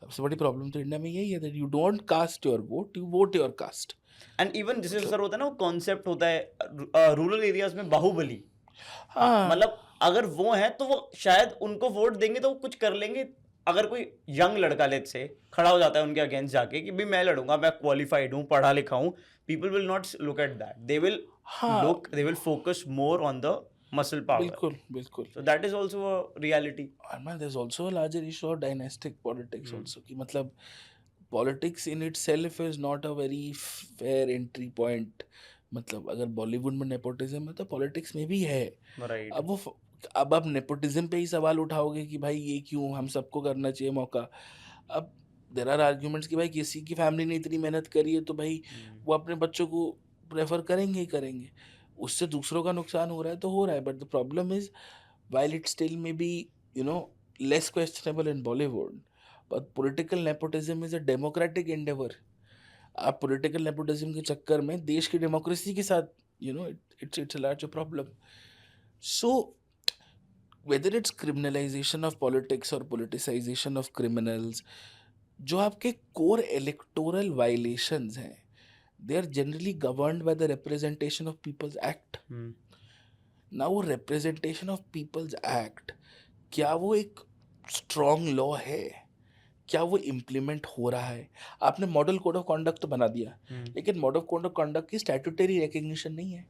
सबसे बड़ी प्रॉब्लम तो इंडिया में यही है that you don't cast your vote, you vote your caste. And even जैसे सर होता है ना, वो कॉन्सेप्ट होता है रूरल एरियाज में बाहुबली. हाँ, मतलब अगर वो है तो वो शायद उनको वोट देंगे तो वो कुछ कर लेंगे. अगर कोई यंग लड़का लेट से खड़ा हो जाता है उनके अगेंस्ट जाके कि भाई मैं लड़ूंगा, मैं क्वालिफाइड हूँ, पढ़ा लिखा हूँ, people will not look at that. They will focus more on the muscle power. बिल्कुल. So that is also a reality. And there's also a larger issue of dynastic politics also. कि मतलब politics in itself is not a very fair entry point. मतलब अगर बॉलीवुड में nepotism है तो politics में भी है. Right. अब आप नेपोटिज्म पे ही सवाल उठाओगे कि भाई ये क्यों, हम सबको करना चाहिए मौका. अब देयर आर आर्ग्यूमेंट्स कि भाई किसी की फैमिली ने इतनी मेहनत करी है तो भाई वो अपने बच्चों को प्रेफर करेंगे ही करेंगे. उससे दूसरों का नुकसान हो रहा है तो हो रहा है. But the problem is while it still may be less questionable in Bollywood, But political nepotism is a democratic endeavor. आप political nepotism के चक्कर में देश की democracy के साथ, it's a larger problem. So whether it's criminalization of politics or politicization of criminals, जो आपके core electoral violations हैं, they are generally governed by the Representation of People's Act. Now वो Representation of People's Act, क्या वो एक strong law है? क्या वो इम्प्लीमेंट हो रहा है? आपने मॉडल कोड ऑफ कॉन्डक्ट तो बना दिया, लेकिन मॉडल कोड ऑफ कॉन्डक्ट की स्टैट्यूटरी रिकग्निशन नहीं है.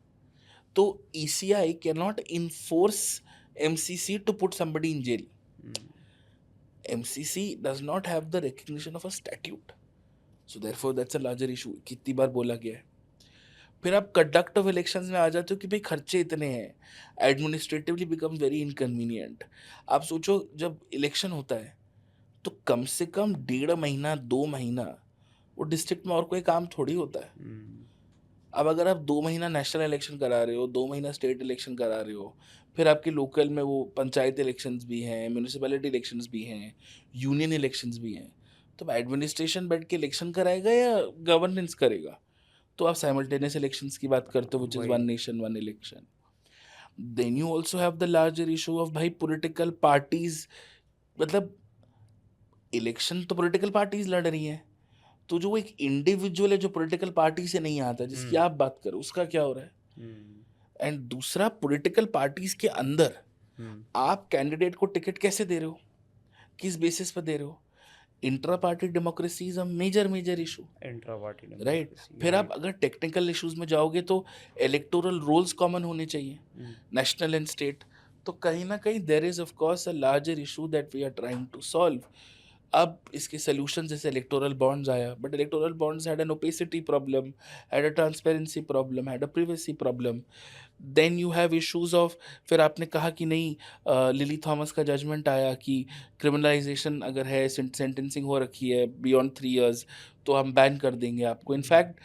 तो ECI can not enforce MCC to put somebody in jail. MCC does not have the recognition of a statute. So therefore that's a larger issue. कितनी बार बोला गया है. फिर आप कंडक्ट ऑफ इलेक्शंस में आ जाते हो कि भाई खर्चे इतने हैं, एडमिनिस्ट्रेटिवली बिकम वेरी इनकन्वीनियंट. आप सोचो जब इलेक्शन होता है तो कम से कम 1.5 महीना 2 महीना वो डिस्ट्रिक्ट में और कोई काम थोड़ी होता है. अब अगर आप 2 महीना नेशनल इलेक्शन करा रहे हो, 2 महीना स्टेट इलेक्शन करा रहे हो, फिर आपके लोकल में वो पंचायत इलेक्शंस भी हैं, म्यूनिसिपैलिटी इलेक्शंस भी हैं, यूनियन इलेक्शंस भी हैं, तो एडमिनिस्ट्रेशन बैठ के इलेक्शन कराएगा या गवर्नेंस करेगा? तो आप साइमल्टेनियस इलेक्शंस की बात करते हो, which is one nation one election. Then you also have the larger issue of भाई पॉलिटिकल पार्टीज. मतलब इलेक्शन तो पॉलिटिकल पार्टीज लड़ रही हैं, तो जो एक इंडिविजुअल है जो पॉलिटिकल पार्टी से नहीं आता, जिसकी आप बात करो, उसका क्या हो रहा है? एंड दूसरा, पॉलिटिकल पार्टीज के अंदर आप कैंडिडेट को टिकट कैसे दे रहे हो, किस बेसिस पर दे रहे हो? Intra party democracy is a major issue, intra party, right. फिर आप अगर टेक्निकल इश्यूज में जाओगे तो इलेक्टोरल रोल्स कॉमन होने चाहिए, नेशनल एंड स्टेट. तो कहीं ना कहीं there is of course a larger issue that we are trying to solve. अब इसके सोल्यूशन जैसे इलेक्टोरल बॉन्ड्स आया, but electoral bonds had an opacity problem, had a transparency problem, had a privacy problem. Then you have issues of, फिर आपने कहा कि नहीं, lily Thomas का जजमेंट आया कि क्रिमिनलाइजेशन अगर है, सेंटेंसिंग हो रखी है बियॉन्ड 3 years, तो हम बैन कर देंगे आपको. In fact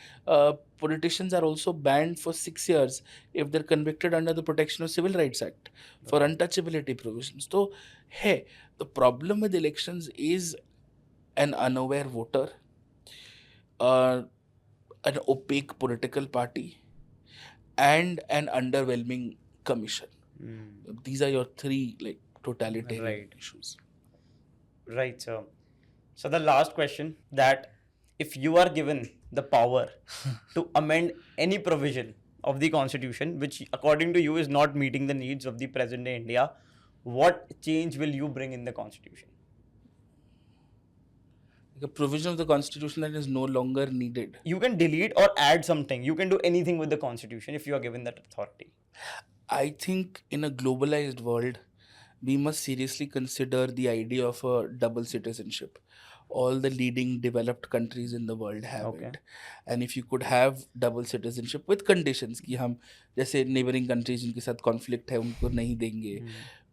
politicians are also banned for 6 years if they're convicted under the Protection of Civil Rights Act for untouchability provisions. तो है, the problem with elections is an unaware voter, an opaque political party, and an underwhelming commission. These are your 3 like totalitarian issues. Right, sir. So the last question, that if you are given the power to amend any provision of the constitution which according to you is not meeting the needs of the present day India, what change will you bring in the constitution? Like a provision of the constitution that is no longer needed. You can delete or add something. You can do anything with the constitution if you are given that authority. I think in a globalized world, we must seriously consider the idea of a double citizenship. All the leading developed countries in the world have it. And if you could have double citizenship with conditions कि हम जैसे neighboring countries जिनके साथ conflict है उनको नहीं देंगे.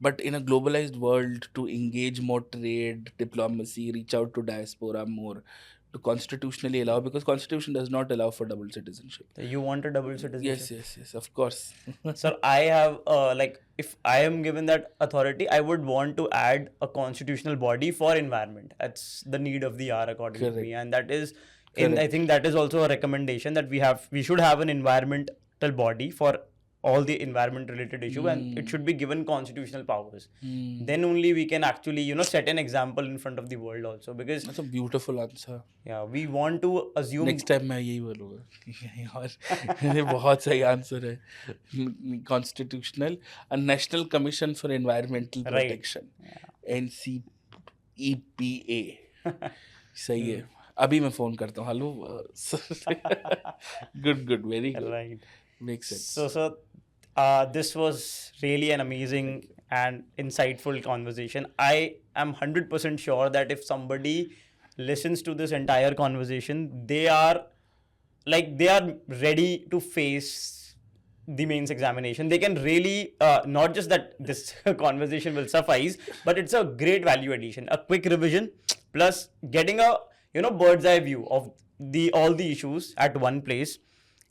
But in a globalized world, to engage more trade, diplomacy, reach out to diaspora more, to constitutionally allow, because constitution does not allow for double citizenship. So you want a double citizenship? Yes, of course. Sir, I have if I am given that authority, I would want to add a constitutional body for environment. That's the need of the hour according to me, and that is, I think that is also a recommendation that we should have an environmental body for all the environment related issue, and it should be given constitutional powers. Then only we can actually set an example in front of the world also, because that's a beautiful answer. Yeah, we want to assume next time मैं यही बोलूँगा और ये बहुत सही answer है. Constitutional, a National Commission for Environmental Protection, NCEPA. सही है. अभी मैं फोन करता हूँ. Hello. Good, very good. Right. Makes sense. So, sir, this was really an amazing and insightful conversation. I am 100% sure that if somebody listens to this entire conversation, they are ready to face the mains examination. They can really, not just that this conversation will suffice, but it's a great value addition. A quick revision plus getting a bird's eye view of all the issues at one place.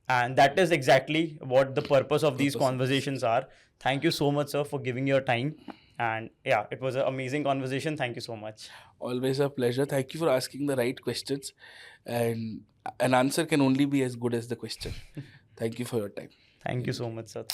And that is exactly what the purpose of these conversations are. Thank you so much, sir, for giving your time And yeah, it was an amazing conversation. Thank you so much. Always a pleasure. Thank you for asking the right questions. And an answer can only be as good as the question. Thank you for your time. Thank you so much, sir.